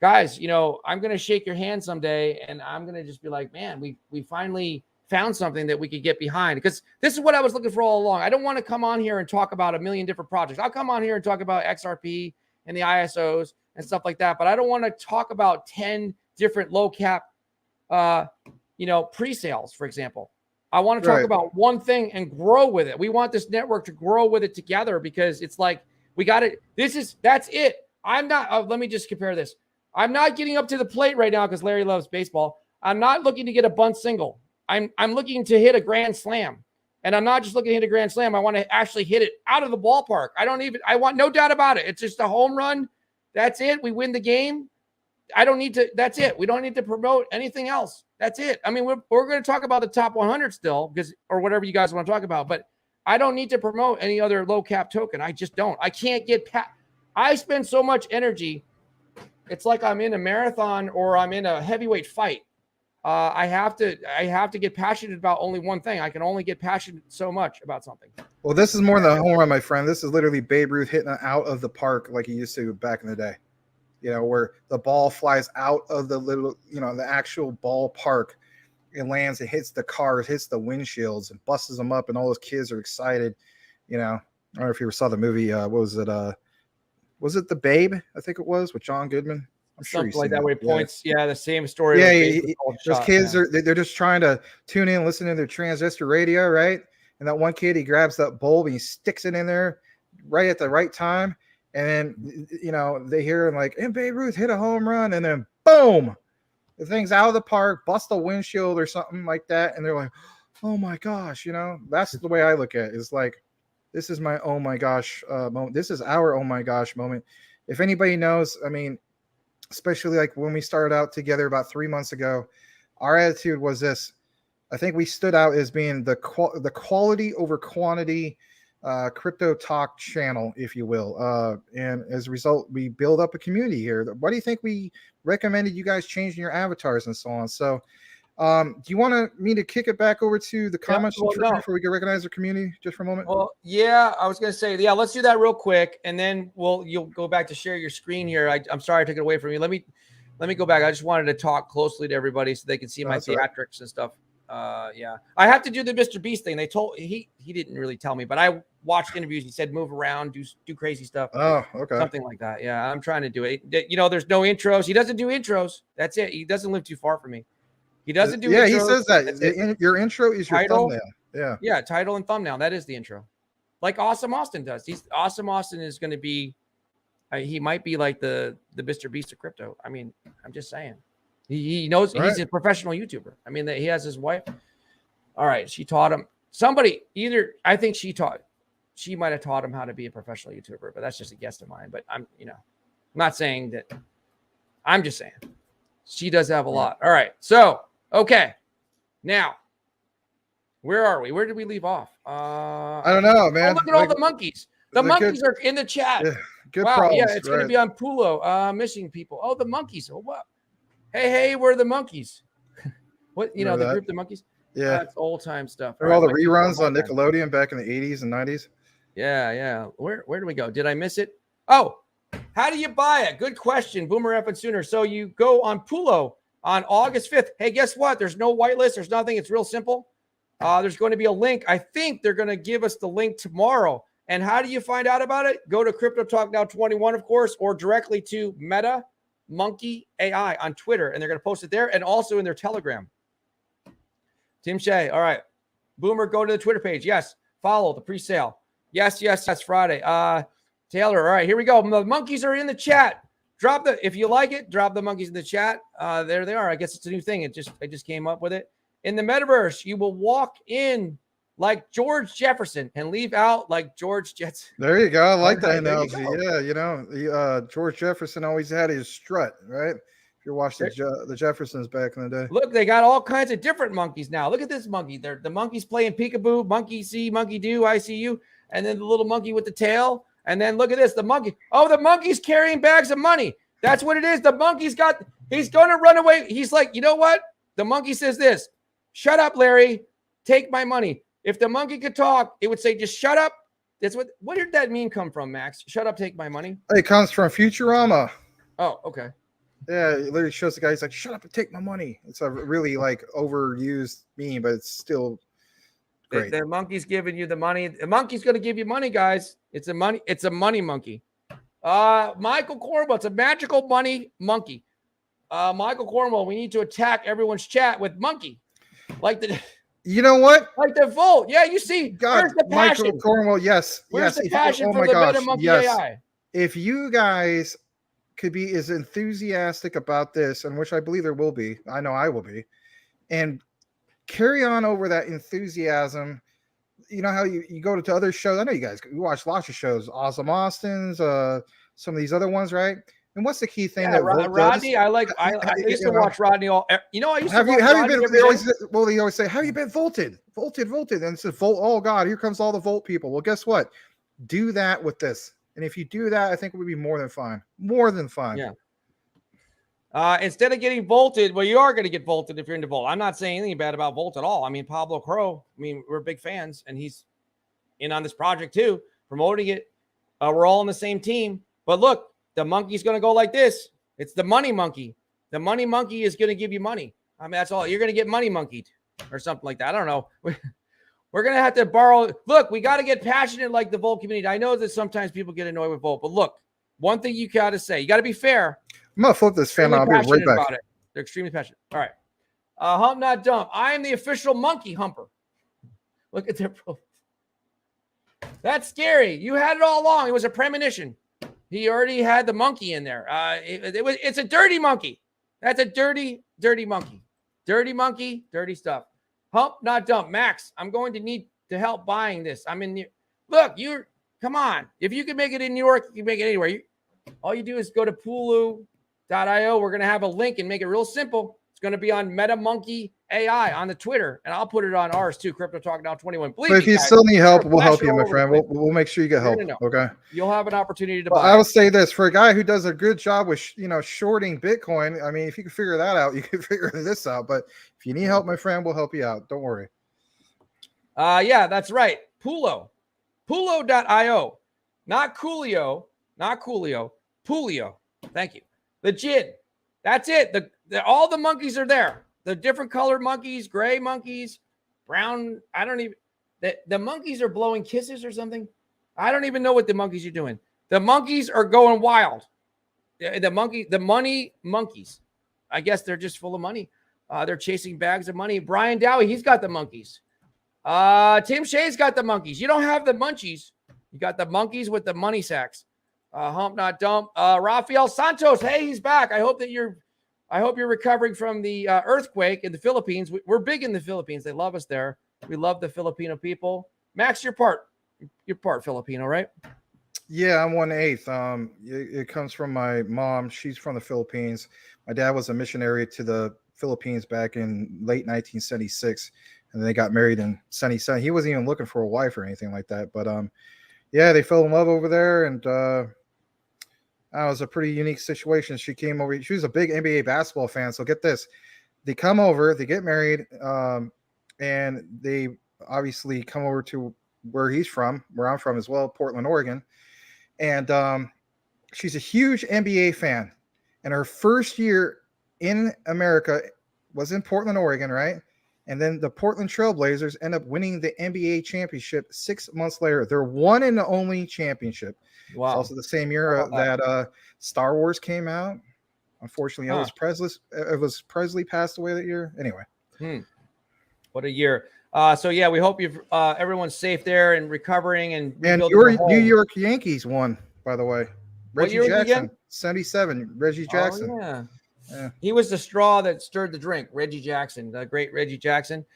guys, you know, I'm going to shake your hand someday and I'm going to just be like, man, we finally found something that we could get behind, because this is what I was looking for all along. I don't want to come on here and talk about a million different projects. I'll come on here and talk about XRP and the ISOs and stuff like that, but I don't want to talk about 10 different low cap, you know, pre-sales, for example. I want to talk about one thing and grow with it. We want this network to grow with it together, because it's like, we got it. That's it. I'm not, let me just compare this. I'm not getting up to the plate right now because Larry loves baseball. I'm not looking to get a bunt single. I'm looking to hit a grand slam. And I'm not just looking to hit a grand slam. I want to actually hit it out of the ballpark. I want no doubt about it. It's just a home run. That's it. We win the game. I don't need to, that's it. We don't need to promote anything else. That's it. I mean, we're going to talk about the top 100 still, because, or whatever you guys want to talk about, but I don't need to promote any other low cap token. I just don't. I can't get I spend so much energy. It's like I'm in a marathon or I'm in a heavyweight fight. I have to get passionate about only one thing. I can only get passionate so much about something. Well, this is more than a home run, my friend. This is literally Babe Ruth hitting it out of the park like he used to back in the day. You know, where the ball flies out of the little, you know, the actual ballpark. It lands, it hits the cars, hits the windshields, and busts them up, and all those kids are excited. You know, I don't know if you ever saw the movie. What was it? Was it The Babe? I think it was, with John Goodman. I'm sure something like that. Where he points, the same story. Yeah, those kids they're just trying to tune in, listen to their transistor radio, right? And that one kid, he grabs that bulb and he sticks it in there right at the right time, and then, you know, they hear him like, and Babe Ruth hit a home run, and then boom, the thing's out of the park, bust a windshield or something like that, and they're like, oh my gosh, you know. That's the way I look at it. It's like, this is my oh my gosh moment. This is our oh my gosh moment. If anybody knows, I mean, especially like when we started out together about 3 months ago, our attitude was this. I think we stood out as being the quality over quantity crypto talk channel, if you will. And as a result, we build up a community here. What do you think we recommended you guys changing your avatars and so on? So do you want me to kick it back over to the comments before we can recognize the community just for a moment? Well, yeah, I was going to say, yeah, let's do that real quick. And then you'll go back to share your screen here. I'm sorry I took it away from you. Let me go back. I just wanted to talk closely to everybody so they can see my theatrics and stuff. Yeah, I have to do the Mr. Beast thing. They told he didn't really tell me, but I watched interviews. He said, move around, do crazy stuff. Oh, okay. Something like that. Yeah, I'm trying to do it. You know, there's no intros. He doesn't do intros. That's it. He doesn't live too far from me. He doesn't do intros. He says that. Your intro is your title, thumbnail. Yeah, title and thumbnail. That is the intro. Like Awesome Austin does. Awesome Austin is going to be, he might be like the Mr. Beast of crypto. I mean, I'm just saying. He knows he's a professional YouTuber. I mean, he has his wife. All right, she taught him. I think she might have taught him how to be a professional YouTuber, but that's just a guess of mine. But I'm not saying that. I'm just saying she does have a lot. All right, so okay, now where are we? Where did we leave off? I don't know, man. Look at all the monkeys. The monkeys are in the chat. Yeah, good wow, problems, yeah, it's going to be on Pulo. Missing people. Oh, the monkeys. Oh, what? Hey, where are the monkeys? What, the group, the monkeys? Yeah. That's old time stuff. Remember all the reruns on Nickelodeon back in the 80s and 90s? Yeah. Where do we go? Did I miss it? Oh, how do you buy it? Good question. Boomer F and Sooner. So you go on Pulo on August 5th. Hey, guess what? There's no whitelist. There's nothing. It's real simple. There's going to be a link. I think they're going to give us the link tomorrow. And how do you find out about it? Go to Crypto Talk Now 21, of course, or directly to Metamonkey AI on Twitter. And they're going to post it there and also in their Telegram. Tim Shea. All right. Boomer, go to the Twitter page. Yes. Follow the pre-sale. Yes. Friday. Taylor. All right, here we go. The monkeys are in the chat. If you like it, drop the monkeys in the chat. There they are. I guess it's a new thing. I just came up with it. In the metaverse, you will walk in like George Jefferson and leave out like George Jetson. There you go. I like that analogy. Yeah, George Jefferson always had his strut, right? If you watch the Jeffersons back in the day. Look, they got all kinds of different monkeys now. Look at this monkey. The monkey's playing peekaboo, monkey see, monkey do, I see you. And then the little monkey with the tail. And then look at this, the monkey. Oh, the monkey's carrying bags of money. That's what it is. The monkey's he's going to run away. He's like, you know what? The monkey says this, shut up, Larry, take my money. If the monkey could talk, it would say, just shut up That's what did that meme come from, Max? Shut up, take my money. It comes from Futurama. Oh, okay. Yeah, it literally shows the guy. He's like, "Shut up and take my money." It's a really like overused meme, but it's still great. The monkey's giving you the money. The monkey's going to give you money, guys. It's a money monkey. Michael Cornwell, it's a magical money monkey. Michael Cornwell, we need to attack everyone's chat with monkey, like the. You know what? Like the vote. Yeah, you see. God, where's the passion? Michael Cornwell, yes. Where's yes. the passion for the Metamonkey AI? If you guys could be as enthusiastic about this, and which I believe there will be, I know I will be, and carry on over that enthusiasm. You know how you go to other shows. I know you watch lots of shows, Awesome Austin's, some of these other ones, right? And what's the key thing that Rodney? I used to watch Rodney all. You know, I used to. Have you been? They always say, "Have you been volted?" And it says, "Volt." Oh God, here comes all the Volt people. Well, guess what? Do that with this, and if you do that, I think it would be more than fine. More than fine. Yeah. Instead of getting volted, well, you are going to get volted if you're into Volt. I'm not saying anything bad about Volt at all. I mean, Pablo Crow. I mean, we're big fans, and he's in on this project too, promoting it. We're all on the same team. But look. The monkey's going to go like this. It's the money monkey. The money monkey is going to give you money. I mean, that's all. You're going to get money monkeyed or something like that. I don't know. We're going to have to borrow. Look, we got to get passionate like the Volt community. I know that sometimes people get annoyed with Volt, but look, one thing you got to say, you got to be fair. I'm going to flip this fan. I'll be right back. About it. They're extremely passionate. All right. Hump not dump. I am the official monkey humper. Look at their profile. That's scary. You had it all along. It was a premonition. He already had the monkey in there. It's a dirty monkey. That's a dirty monkey. Dirty monkey, dirty stuff. Hump, not dump. Max, I'm going to need to help buying this. I'm in look, come on. If you can make it in New York, you can make it anywhere. All you do is go to Pulu.io. We're going to have a link and make it real simple. It's going to be on Metamonkey AI on the Twitter, and I'll put it on ours too. Crypto Talk Now 21. But if you still need help, we'll help you, my friend. We'll make sure you get help. Okay. You'll have an opportunity to buy. I will say this for a guy who does a good job with shorting Bitcoin. I mean, if you can figure that out, you can figure this out. But if you need help, my friend, we'll help you out. Don't worry. Yeah, that's right. Pulo.io, not Coolio, Pulio. Thank you. Legit. That's it. All the monkeys are there. The different colored monkeys, gray monkeys, brown. I don't even. The monkeys are blowing kisses or something. I don't even know what the monkeys are doing. The monkeys are going wild. The money monkeys. I guess they're just full of money. They're chasing bags of money. Brian Dowie, he's got the monkeys. Tim Shea's got the monkeys. You don't have the munchies. You got the monkeys with the money sacks. Hump not dump. Rafael Santos, hey, he's back. I hope you're recovering from the earthquake in the Philippines. We're big in the Philippines. They love us there. We love the Filipino people. Max, you're part Filipino, right? Yeah, I'm 1/8. It comes from my mom. She's from the Philippines. My dad was a missionary to the Philippines back in late 1976, and they got married in 77. He wasn't even looking for a wife or anything like that. But yeah, they fell in love over there, and that was a pretty unique situation. She came over. She was a big NBA basketball fan. So get this: they come over, they get married, and they obviously come over to where he's from, where I'm from as well, Portland, Oregon. And she's a huge NBA fan. And her first year in America was in Portland, Oregon, right? And then the Portland Trailblazers end up winning the NBA championship 6 months later. Their one and only championship. Wow. It's also the same year that Star Wars came out. Unfortunately, Elvis Presley passed away that year. Anyway. What a year. So yeah, we hope everyone's safe there and recovering and your New York Yankees won, by the way. Reggie Jackson, again? 77. Reggie Jackson. Oh, yeah. He was the straw that stirred the drink. Reggie Jackson, the great Reggie Jackson.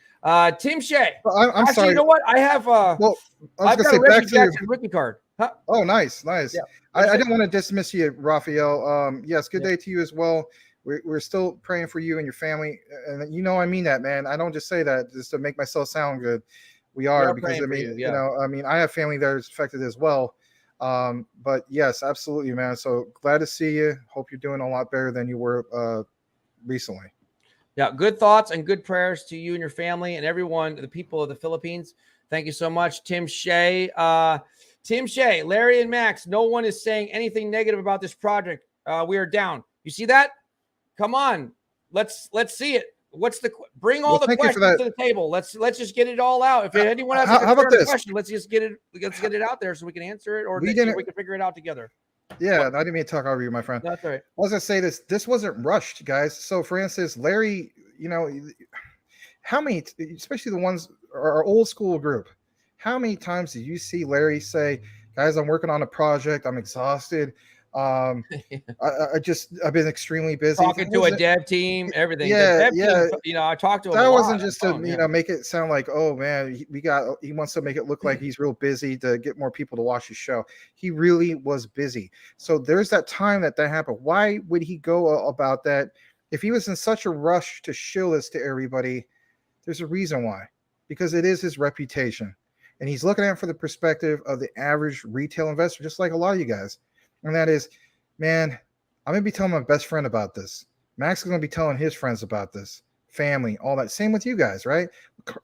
Tim Shea. I'm sorry. You know what? I have I was I've got a Reggie Jackson rookie card. Huh? Oh, nice. Yeah. I didn't want to dismiss you, Raphael. Yes, good day to you as well. We're still praying for you and your family, and I mean that, man. I don't just say that just to make myself sound good. We are because I mean, I have family that is affected as well. But yes, absolutely, man. So glad to see you. Hope you're doing a lot better than you were recently. Yeah, good thoughts and good prayers to you and your family and everyone, the people of the Philippines. Thank you so much, Tim Shea. Tim Shea, Larry, and Max, no one is saying anything negative about this project. We are down. You see that? Come on. Let's see it. Bring all the questions to the table. Let's just get it all out. If anyone has a question, let's get it out there so we can answer it, or we can figure it out together. Yeah, I didn't mean to talk over you, my friend. That's right. I was gonna say this wasn't rushed, guys. So for instance, Larry, how many, especially the ones our old school group, how many times did you see Larry say, guys, I'm working on a project, I'm exhausted. I've been extremely busy. Talking to a dev team, everything. Yeah, team, I talked to him. That wasn't just to make it sound like, oh man, he wants to make it look like he's real busy to get more people to watch his show. He really was busy. So there's that time that happened. Why would he go about that if he was in such a rush to show this to everybody? There's a reason why, because it is his reputation, and he's looking at it from the perspective of the average retail investor, just like a lot of you guys. And that is, man, I'm going to be telling my best friend about this. Max is going to be telling his friends about this. Family, all that. Same with you guys, right?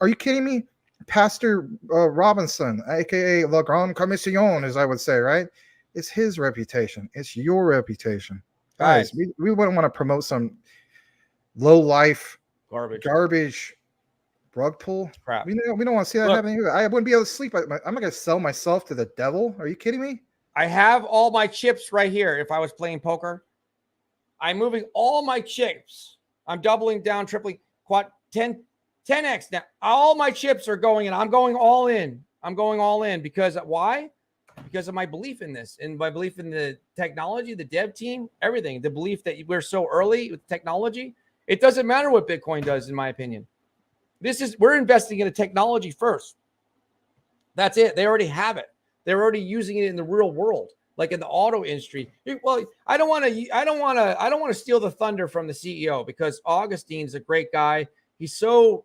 Are you kidding me? Pastor Robinson, a.k.a. La Grande Commission, as I would say, right? It's his reputation. It's your reputation. Guys, we wouldn't want to promote some low-life, garbage rug pull. Crap. We don't want to see that happening either. I wouldn't be able to sleep. I'm not going to sell myself to the devil. Are you kidding me? I have all my chips right here. If I was playing poker, I'm moving all my chips. I'm doubling down, tripling, 10x. Now, all my chips are going in. I'm going all in. Because why? Because of my belief in this, and my belief in the technology, the dev team, everything. The belief that we're so early with technology. It doesn't matter what Bitcoin does, in my opinion. We're investing in a technology first. That's it. They already have it. They're already using it in the real world, like in the auto industry. Well, I don't want to steal the thunder from the CEO, because Augustine's a great guy. He's so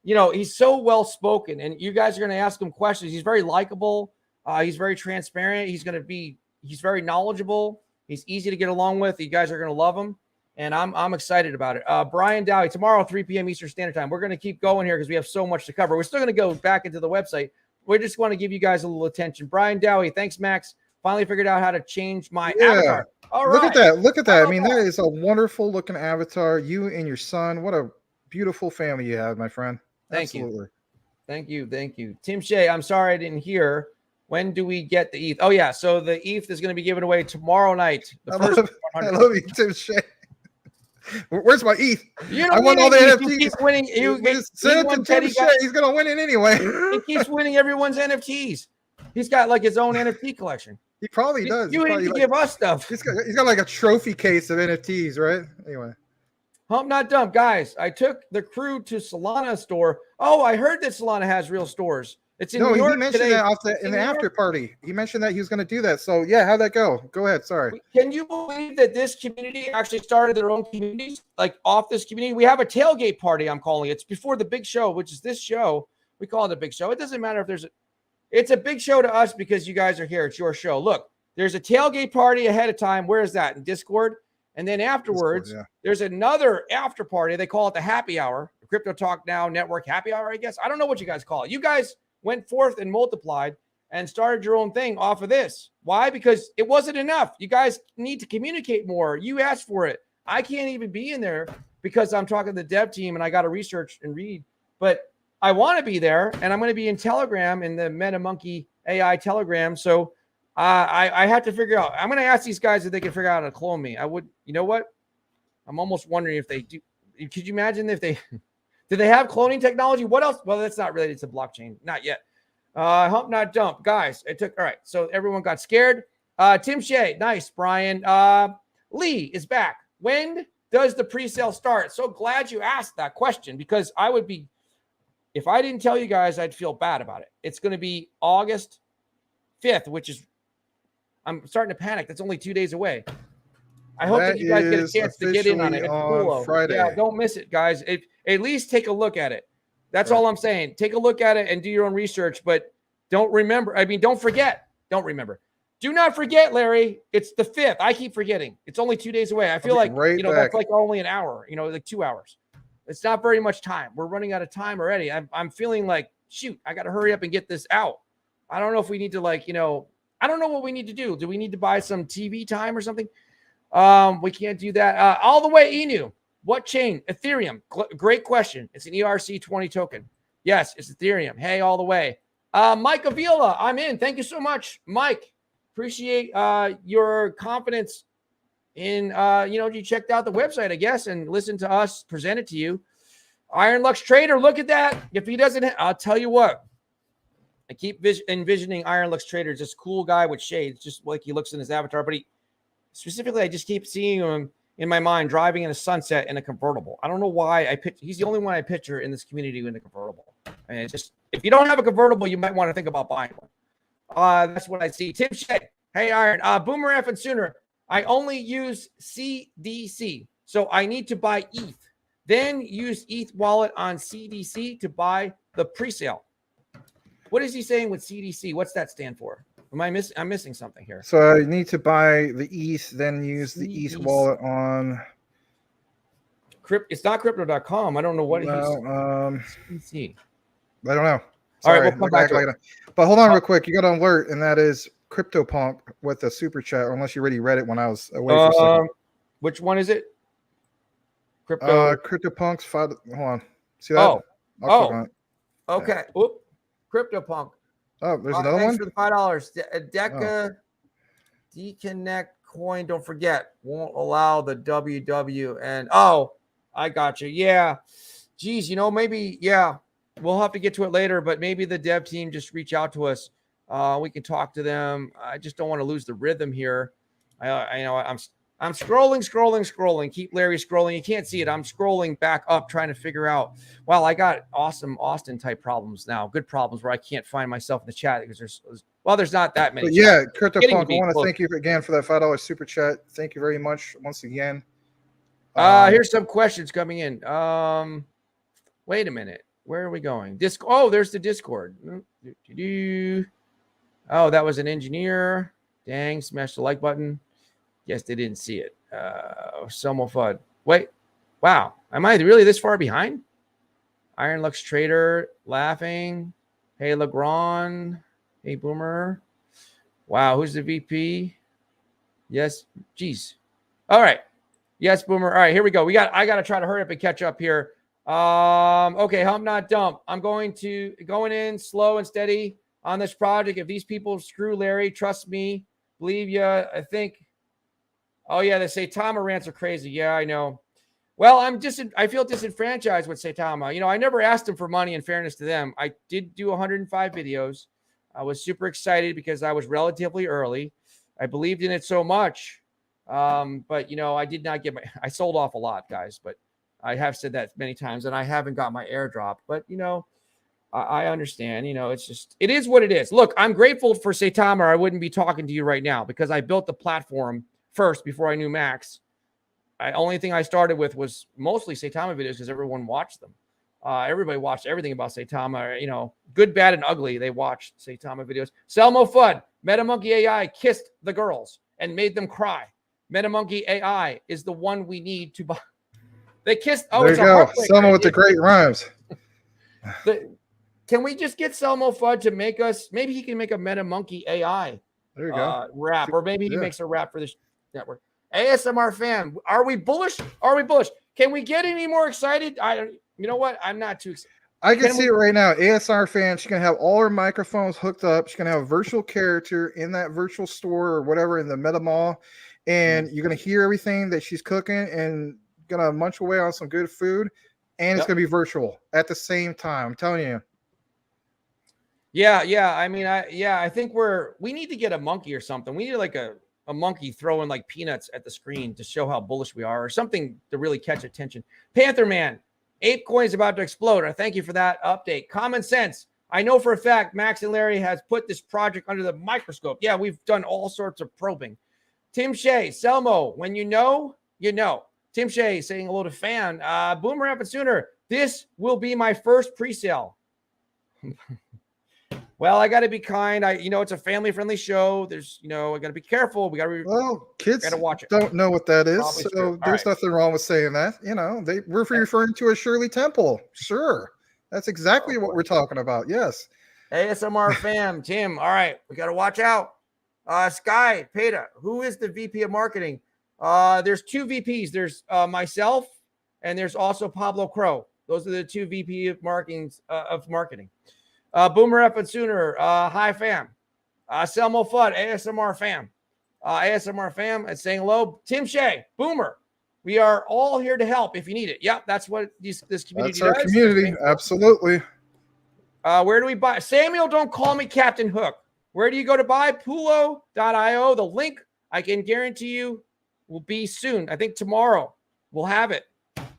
he's so well spoken, and you guys are going to ask him questions. He's very likable. He's very transparent. He's very knowledgeable. He's easy to get along with. You guys are going to love him, and I'm excited about it. Brian Dowie, tomorrow, 3 p.m. Eastern Standard Time. We're going to keep going here because we have so much to cover. We're still going to go back into the website. We just want to give you guys a little attention. Brian Dowie, thanks, Max. Finally figured out how to change my avatar. All right. Look at that. I mean, that is a wonderful looking avatar. You and your son. What a beautiful family you have, my friend. Absolutely. Thank you. Tim Shea, I'm sorry I didn't hear. When do we get the ETH? Oh, yeah. So the ETH is going to be given away tomorrow night. I love you, Tim Shea. Where's my ETH? I want all the NFTs. You keep winning. Send it to Tim Shea. He's going to win it anyway. He keeps winning everyone's NFTs. He's got like his own NFT collection. He probably does. You need to give us stuff. He's got like a trophy case of NFTs, right? Anyway. Hump Not Dump. Guys, I took the crew to Solana store. Oh, I heard that Solana has real stores. It's in New York. He mentioned that in the after party. He mentioned that he was going to do that. So yeah, how'd that go? Go ahead. Sorry. Can you believe that this community actually started their own communities, like off this community? We have a tailgate party, I'm calling it. It's before the big show, which is this show. We call it a big show. It doesn't matter if it's a big show to us because you guys are here. It's your show. Look, there's a tailgate party ahead of time. Where is that? In Discord. And then afterwards, there's another after party. They call it the happy hour, the Crypto Talk Now Network happy hour, I guess. I don't know what you guys call it. You guys went forth and multiplied and started your own thing off of this. Why? Because it wasn't enough. You guys need to communicate more. You asked for it. I can't even be in there because I'm talking to the dev team and I got to research and read. But I want to be there, and I'm going to be in Telegram, in the Metamonkey AI Telegram. So I have to figure out. I'm going to ask these guys if they can figure out how to clone me. I would. You know what? I'm almost wondering if they do. Could you imagine if they do they have cloning technology? What else? Well, that's not related to blockchain. Not yet. Hump Not Dump. Guys, it took. All right. So everyone got scared. Tim Shea. Nice. Brian. Lee is back. When does the pre-sale start? So glad you asked that question, because I would be, if I didn't tell you guys, I'd feel bad about it. It's going to be August 5th, which is, I'm starting to panic. That's only 2 days away. I hope that you guys get a chance to get in on it. It's cool. Friday. Yeah, don't miss it, guys. At least take a look at it. That's all I'm saying. Take a look at it and do your own research, but don't forget. Don't remember. Do not forget, Larry. It's the 5th. I keep forgetting. It's only 2 days away. I feel like, that's like only an hour, like 2 hours. It's not very much time. We're running out of time already. I'm feeling like, shoot, I got to hurry up and get this out. I don't know if we need to like, I don't know what we need to do. Do we need to buy some TV time or something? We can't do that. All the way, Inu. What chain? Ethereum. Great question. It's an ERC20 token. Yes, it's Ethereum. Hey, all the way. Mike Avila, I'm in. Thank you so much, Mike. Appreciate your confidence in, you checked out the website, I guess, and listened to us present it to you. Iron Lux Trader, look at that. If he doesn't, I'll tell you what. I keep envisioning Iron Lux Trader as this cool guy with shades, just like he looks in his avatar. But I just keep seeing him in my mind driving in a sunset in a convertible. I don't know why he's the only one I picture in this community in a convertible. And it's just, if you don't have a convertible, you might want to think about buying one. That's what I see. Tim Shea, hey Iron, Boomer F and Sooner. I only use CDC, so I need to buy ETH. Then use ETH wallet on CDC to buy the pre-sale. What is he saying with CDC? What's that stand for? I'm missing something here. So I need to buy the ETH, then use the ETH wallet on. It's not crypto.com. I don't know what he's. CDC. I don't know. Sorry, all right, we'll come back to it. But hold on real quick. You got an alert, and that is CryptoPunk with a super chat, unless you already read it when I was away for a second. Which one is it? CryptoPunk's 5. Hold on. See that? Okay. Yeah. Oop. CryptoPunk. Oh, there's another one for the $5. Deca Deconnect coin. Don't forget, won't allow the WWN. Oh, I got you. Yeah. Geez, maybe. Yeah, we'll have to get to it later. But maybe the dev team just reach out to us. We can talk to them. I just don't want to lose the rhythm here. I'm scrolling. Keep Larry scrolling. You can't see it. I'm scrolling back up trying to figure out. Well, I got awesome Austin type problems now. Good problems where I can't find myself in the chat because there's not that many. But yeah, CryptoPunk, I want to thank you again for that $5 super chat. Thank you very much once again. Here's some questions coming in. Wait a minute. Where are we going? Oh, there's the Discord. Oh, that was an engineer. Dang, smash the like button. Yes, they didn't see it. Selmo FUD. Wait. Wow. Am I really this far behind? Iron Lux Trader laughing. Hey, Legrand. Hey, Boomer. Wow. Who's the VP? Yes. Jeez. All right. Yes, Boomer. All right, here we go. I got to try to hurry up and catch up here. Okay, Hump Not Dump. I'm going in slow and steady on this project. If these people screw Larry, trust me, believe you. I think. Oh yeah, they say Saitama rants are crazy. Yeah, I know. Well, I feel disenfranchised with Saitama. I never asked him for money. In fairness to them, I did do 105 videos. I was super excited because I was relatively early. I believed in it so much. But I did not get I sold off a lot, guys, but I have said that many times and I haven't got my airdrop, but I understand, it is what it is. Look, I'm grateful for Saitama. Or I wouldn't be talking to you right now because I built the platform first before I knew Max. Only thing I started with was mostly Saitama videos because everyone watched them. Everybody watched everything about Saitama, good, bad, and ugly. They watched Saitama videos. Selmo FUD, Metamonkey AI kissed the girls and made them cry. Metamonkey AI is the one we need to buy. They kissed. Oh, there you go. Selmo with the great rhymes. Can we just get Selmo FUD to make us? Maybe he can make a Metamonkey AI there you go. Rap, or maybe he makes a rap for this network. ASMR fan, are we bullish? Are we bullish? Can we get any more excited? You know what? I'm not too excited. I can see it right now. ASR fan, she's going to have all her microphones hooked up. She's going to have a virtual character in that virtual store or whatever in the Meta Mall. And you're going to hear everything that she's cooking and going to munch away on some good food. And it's going to be virtual at the same time. I'm telling you. Yeah. I mean, I think we need to get a monkey or something. We need like a monkey throwing like peanuts at the screen to show how bullish we are or something to really catch attention. Panther Man, Ape Coin is about to explode. I thank you for that update. Common sense. I know for a fact Max and Larry has put this project under the microscope. Yeah, we've done all sorts of probing. Tim Shea, Selmo, when you know, you know. Tim Shea saying hello to fan. Boomer Up and Sooner. This will be my first pre-sale. Well, I got to be kind. It's a family-friendly show. There's, I got to be careful. We got to. Kids gotta watch it. Don't know what that is, Probably so true. there's nothing wrong with saying that. We're referring to a Shirley Temple. Sure, that's exactly what we're talking about. Yes. ASMR fam, Tim. All right, we got to watch out. Sky Peta, who is the VP of marketing? There's two VPs. There's myself, and there's also Pablo Crow. Those are the two VP of marketing. Boomer F and Sooner. Hi fam. Selmo Fudd, ASMR fam. ASMR fam and saying hello. Tim Shea, Boomer. We are all here to help if you need it. Yep, that's what this community does. That's our community. Absolutely. Where do we buy? Samuel, don't call me Captain Hook. Where do you go to buy? Pulo.io. The link, I can guarantee you, will be soon. I think tomorrow we'll have it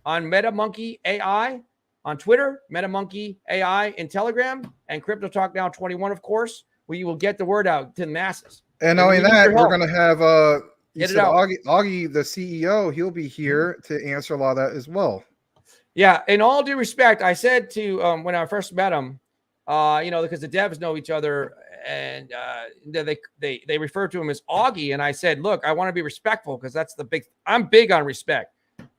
on Metamonkey AI on Twitter, Metamonkey AI in Telegram, and Crypto Talk Now 21, of course, where you will get the word out to the masses. And knowing that, we're going to have Get it out. Augie, the CEO, he'll be here to answer a lot of that as well. Yeah, in all due respect, I said to when I first met him, because the devs know each other, and they refer to him as Augie, and I said, look, I want to be respectful because that's I'm big on respect.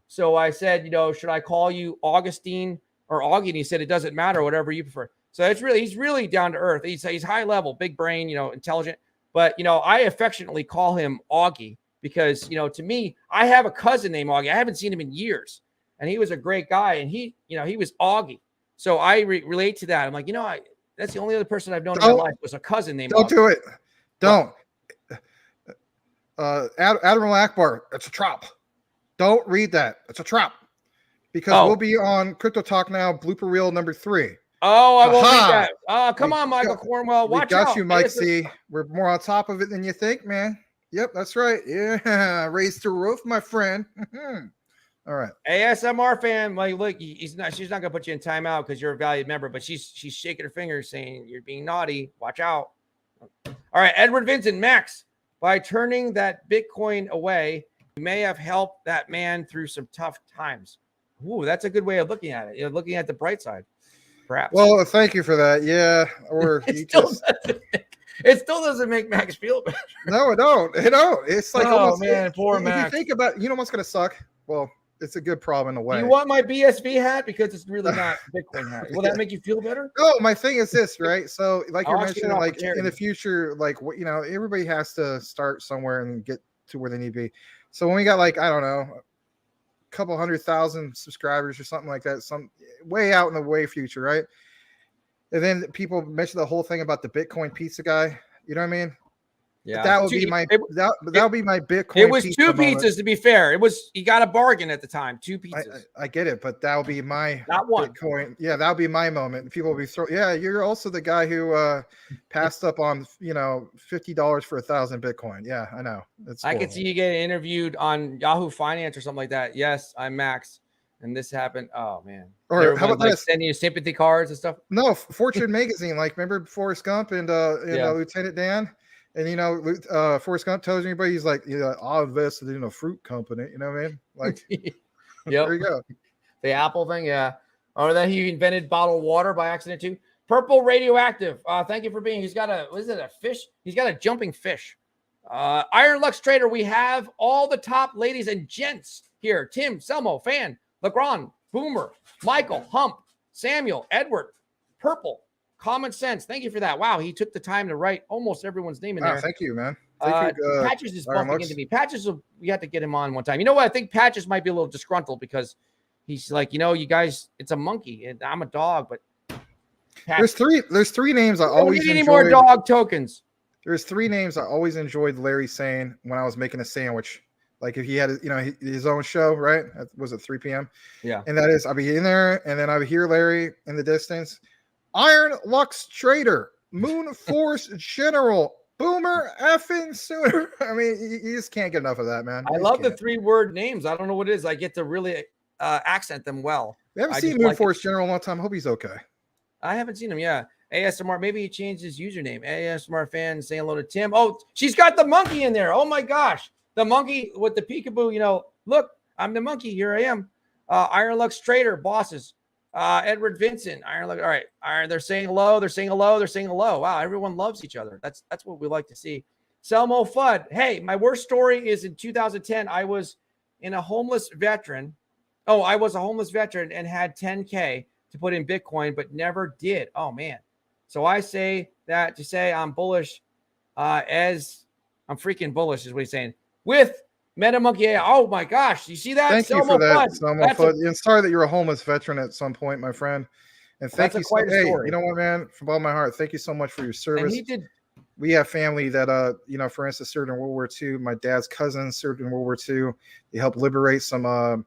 So I said, should I call you Augustine or Augie? And he said it doesn't matter, whatever you prefer. So he's really down to earth. He's high level, big brain, intelligent. But I affectionately call him Augie. Because, to me, I have a cousin named Augie. I haven't seen him in years. And he was a great guy. And he was Augie. So I relate to that. I'm like, that's the only other person I've known in my life was a cousin named Don't Augie. Do it. Don't. Admiral Akbar, it's a trap. Don't read that. It's a trap. Because we'll be on Crypto Talk Now, blooper reel number 3. Oh, I won't read that. Come on, Michael Cornwell. Watch out. We got you, Mike C. We're more on top of it than you think, man. Yep, that's right. Yeah, raise the roof, my friend. All right. ASMR fan, like, look, she's not gonna put you in timeout because you're a valued member, but she's shaking her fingers saying you're being naughty. Watch out. All right, Edward Vincent, Max, by turning that Bitcoin away, you may have helped that man through some tough times. Ooh, that's a good way of looking at it. Looking at the bright side, perhaps. Well, thank you for that. Yeah, or it still doesn't make Max feel better. No, it don't. It's like, poor Max. If you think about, what's going to suck? Well, it's a good problem in a way. Do you want my BSV hat? Because it's really not Bitcoin hat. Will that make you feel better? No, my thing is this, right? So like you're mentioning, like in the future, like, everybody has to start somewhere and get to where they need to be. So when we got like, I don't know, a couple 100,000 subscribers or something like that, some way out in the way future, right? And then people mention the whole thing about the Bitcoin pizza guy. You know what I mean? Yeah, that would be my Bitcoin. It was two pizzas, to be fair. You got a bargain at the time, 2 pizzas. I get it, but that would be my not one Bitcoin. Yeah, that would be my moment. People will be you're also the guy who passed up on $50 for 1,000 Bitcoin. Yeah, I know. I could see you getting interviewed on Yahoo Finance or something like that. Yes, I'm Max. And this happened. Oh man! Or how about sending you sympathy cards and stuff? No, Fortune magazine. Like, remember Forrest Gump and Lieutenant Dan? And Forrest Gump tells anybody, he's like, I invested in a fruit company. You know what I mean? Like, there you go. The Apple thing, yeah. Or that he invented bottled water by accident too. Purple Radioactive. Thank you for being. He's got a fish? He's got a jumping fish. Iron Lux Trader. We have all the top ladies and gents here. Tim, Selmo, Fan, Legrand, Boomer, Michael, Hump, Samuel, Edward, Purple, Common Sense. Thank you for that. Wow, he took the time to write almost everyone's name in there. Thank you, man. Patches is bumping into me. Patches, we have to get him on one time. You know what? I think Patches might be a little disgruntled because he's like, you guys, it's a monkey and I'm a dog. But Patches. There's three names I always need any more dog tokens. There's 3 names I always enjoyed Larry saying when I was making a sandwich. Like if he had, his own show, right? Was it 3 p.m.? Yeah. And that is, I'll be in there and then I would hear Larry in the distance. Iron Lux Trader, Moon Force General, Boomer effing Sooner. I mean, you just can't get enough of that, man. I love the 3-word names. I don't know what it is. I get to really accent them well. We haven't seen Moon Force General in a long time. Hope he's okay. I haven't seen him. Yeah. ASMR. Maybe he changed his username. ASMR fan saying hello to Tim. Oh, she's got the monkey in there. Oh my gosh. The monkey with the peekaboo, look, I'm the monkey. Here I am. Iron Lux Trader, bosses. Edward Vincent, Iron Lux. All right. They're saying hello. They're saying hello. They're saying hello. Wow. Everyone loves each other. That's what we like to see. Selmo Fudd. Hey, my worst story is in 2010. I was a homeless veteran and had 10K to put in Bitcoin, but never did. Oh man. So I say that to say I'm bullish, as I'm freaking bullish is what he's saying with Metamonkey. Oh my gosh, you see that? Thank you for that, Selma Foot. And sorry that you're a homeless veteran at some point, my friend. And thank you so much. Hey, you know what, man? From all my heart, thank you so much for your service. And he did. We have family that, you know, for instance, served in World War II. My dad's cousins served in World War II. They helped liberate some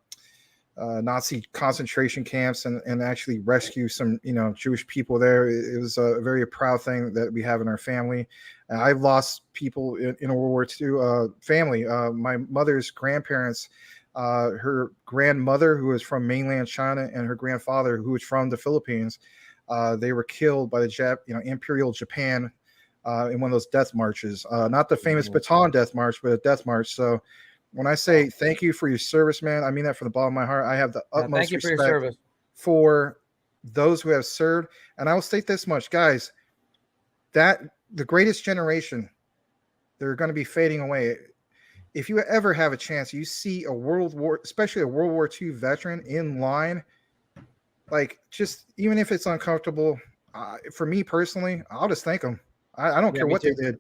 Nazi concentration camps and actually rescue some, you know, Jewish people there. It was a very proud thing that we have in our family. I've lost people in a World War II family. My mother's grandparents, her grandmother, who was from mainland China, and her grandfather, who was from the Philippines, they were killed by the Imperial Japan in one of those death marches. Not the famous Bataan death march, but a death march. So when I say thank you for your service, man, I mean that from the bottom of my heart. I have the utmost respect for those who have served. And I will state this much, guys, that the greatest generation, they're going to be fading away. If you ever have a chance, you see especially a World War II veteran in line, like, just even if it's uncomfortable, for me personally, I'll just thank them. I don't care what they did.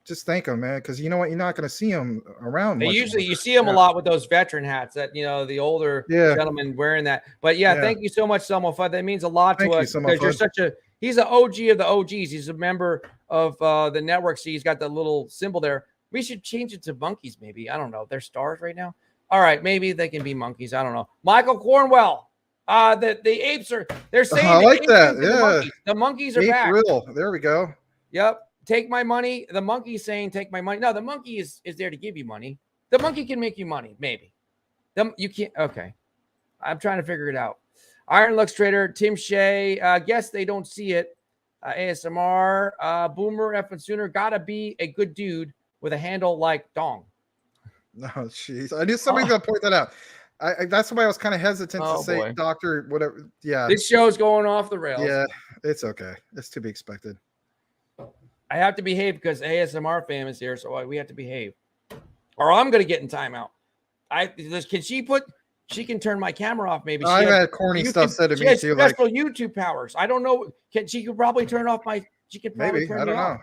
Just thank them, man, because you know what? You're not going to see them around. Usually you see them a lot with those veteran hats that, you know, the older gentlemen wearing that. But thank you so much, Selma Fudd. That means a lot to us because you're he's an OG of the OGs. He's a member of the network. See, he's got the little symbol there. We should change it to monkeys, maybe. I don't know. They're stars right now. All right, maybe they can be monkeys. I don't know. Michael Cornwell. The apes they're saying I like that. Yeah. The monkeys are back. Real. There we go. Yep. Take my money. The monkey's saying, take my money. No, the monkey is there to give you money. The monkey can make you money, maybe. You can't. Okay. I'm trying to figure it out. Iron Lux Trader, Tim Shea. Guess they don't see it. ASMR. Boomer F and Sooner. Gotta be a good dude with a handle like Dong. No, jeez. I knew somebody gonna point that out. That's why I was kind of hesitant to say Doctor whatever. Yeah. This show's going off the rails. Yeah, it's okay. It's to be expected. I have to behave because ASMR fam is here, so we have to behave, or I'm going to get in timeout. She can turn my camera off. Maybe I've had corny stuff said to me too. Special YouTube powers. I don't know. She could probably turn off my. She could probably maybe. Turn I don't know. Off.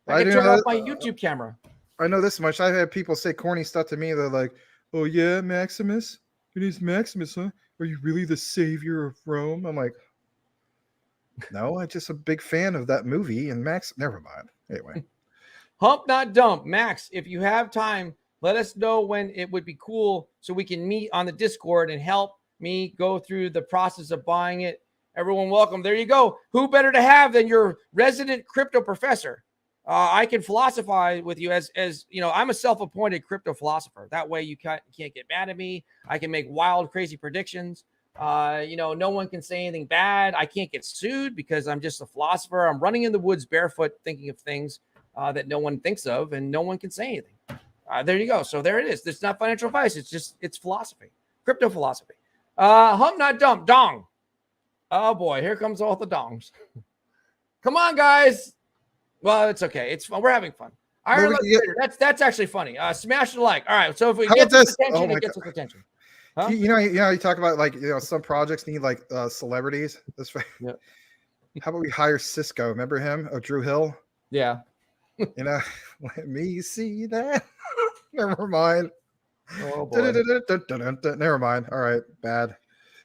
I can turn off my YouTube camera. I know this much. I've had people say corny stuff to me. They're like, "Oh yeah, Maximus. Your name's Maximus, huh? Are you really the savior of Rome?" I'm like, no, I'm just a big fan of that movie. And Max, never mind. Anyway. Hump not dump. Max, if you have time, let us know when it would be cool so we can meet on the Discord and help me go through the process of buying it. Everyone welcome. There you go. Who better to have than your resident crypto professor? I can philosophize with you as you know, I'm a self-appointed crypto philosopher. That way you can't get mad at me. I can make wild, crazy predictions. You know, no one can say anything bad. I can't get sued because I'm just a philosopher. I'm running in the woods barefoot thinking of things that no one thinks of, and no one can say anything. There you go. So there it is. It's not financial advice. It's philosophy, crypto philosophy. Hump not dump, dong. Oh boy, here comes all the dongs. Come on, guys. Well, it's okay. It's fun. We're having fun. Iron that's actually funny. Smash the like. All right. So if we get this attention, it gets us attention. Huh? You know, you talk about, like, you know, some projects need like celebrities. That's right. Yeah. How about we hire Cisco? Remember him? Oh, Drew Hill. Yeah. You know, let me see that. Never mind. Oh boy. Never mind. All right, bad.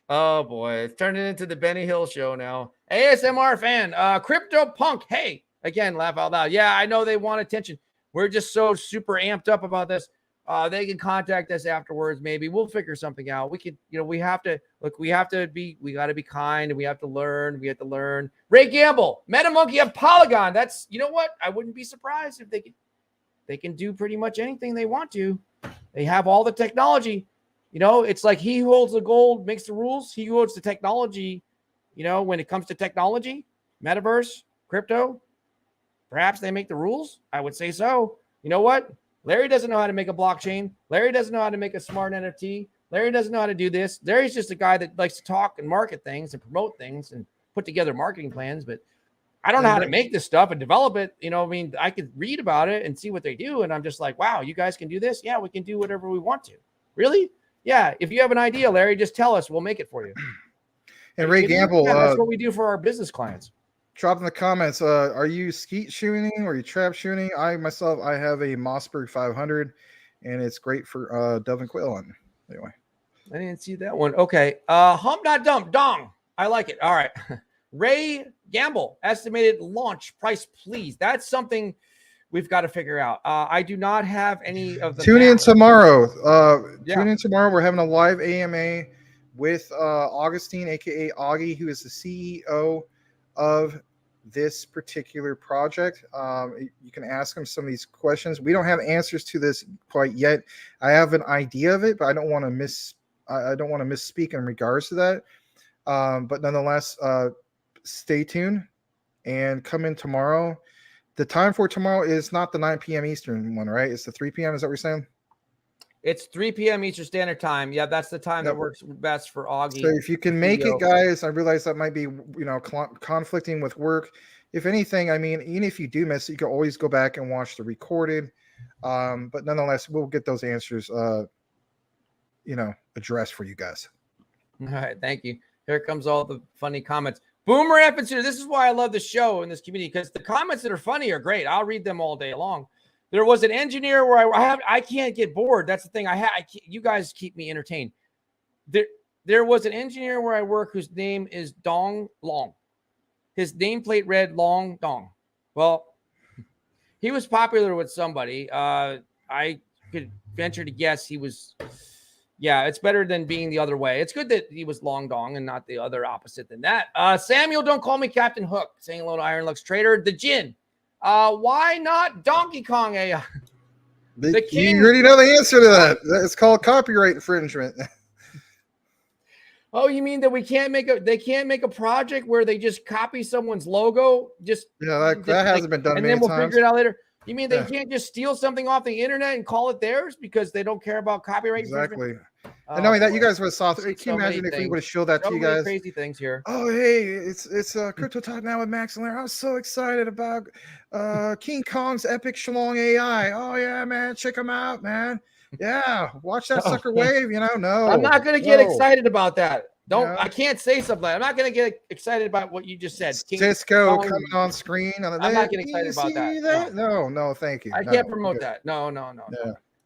Oh boy, it's turning into the Benny Hill show now. ASMR fan, Crypto Punk. Hey, again, laugh out loud. Yeah, I know they want attention. We're just so super amped up about this. They can contact us afterwards. Maybe we'll figure something out. We could, you know, we got to be kind, and we have to learn. Ray Gamble, Metamonkey of Polygon. That's, you know what? I wouldn't be surprised if they can do pretty much anything they want to. They have all the technology. You know, it's like he who holds the gold makes the rules. He who holds the technology, you know, when it comes to technology, metaverse, crypto, perhaps they make the rules. I would say so. You know what? Larry doesn't know how to make a blockchain. Larry doesn't know how to make a smart NFT. Larry doesn't know how to do this. Larry's just a guy that likes to talk and market things and promote things and put together marketing plans. But I don't know how to make this stuff and develop it. You know, I mean, I could read about it and see what they do. And I'm just like, wow, you guys can do this? Yeah, we can do whatever we want to. Really? Yeah. If you have an idea, Larry, just tell us. We'll make it for you. And Ray Gamble. That's what we do for our business clients. Drop in the comments. Are you skeet shooting or are you trap shooting? I myself, I have a Mossberg 500, and it's great for dove and quail hunting. Anyway, I didn't see that one. Okay. Hump not dump. Dong. I like it. All right. Ray Gamble, estimated launch price, please. That's something we've got to figure out. I do not have any of the tune in tomorrow. Yeah. Tune in tomorrow. We're having a live AMA with Augustine, aka Augie, who is the CEO of this particular project. You can ask him some of these questions. We don't have answers to this quite yet. I have an idea of it, but I don't want to misspeak in regards to that. But nonetheless, stay tuned and come in tomorrow. The time for tomorrow is not the 9 p.m. Eastern one, right? It's the 3 p.m. Is that what you're saying? It's 3 p.m. Eastern Standard Time. Yeah, that's the time that works best for Augie. So if you can make it, guys, I realize that might be, conflicting with work. If anything, I mean, even if you do miss it, you can always go back and watch the recorded. But nonetheless, we'll get those answers, addressed for you guys. All right, thank you. Here comes all the funny comments. Boomer Episode. This is why I love the show in this community, because the comments that are funny are great. I'll read them all day long. There was an engineer where I can't get bored. That's the thing. You guys keep me entertained. There was an engineer where I work whose name is Dong Long. His nameplate read Long Dong. Well, he was popular with somebody. I could venture to guess he was. Yeah, it's better than being the other way. It's good that he was Long Dong and not the other opposite than that. Samuel, don't call me Captain Hook. Saying hello to Iron Lux Trader. The Jin. Why not Donkey Kong AI? The king. You already know the answer to that. It's called copyright infringement. Oh, you mean that they can't make a project where they just copy someone's logo? That hasn't been done. And then we'll figure it out later. You mean they can't just steal something off the internet and call it theirs because they don't care about copyright? Exactly. And knowing that, you guys would have saw. Can you imagine if we would have showed that to you guys? Crazy things here. Oh, hey, it's Crypto Talk now with Max and Larry. I'm so excited about King Kong's Epic Shlong AI. Oh yeah, man, check him out, man. Yeah, watch that sucker wave. No, I'm not gonna get excited about that. I can't say something. I'm not gonna get excited about what you just said. Cisco coming on screen. I'm not getting excited about that. No, thank you. I can't promote that. No.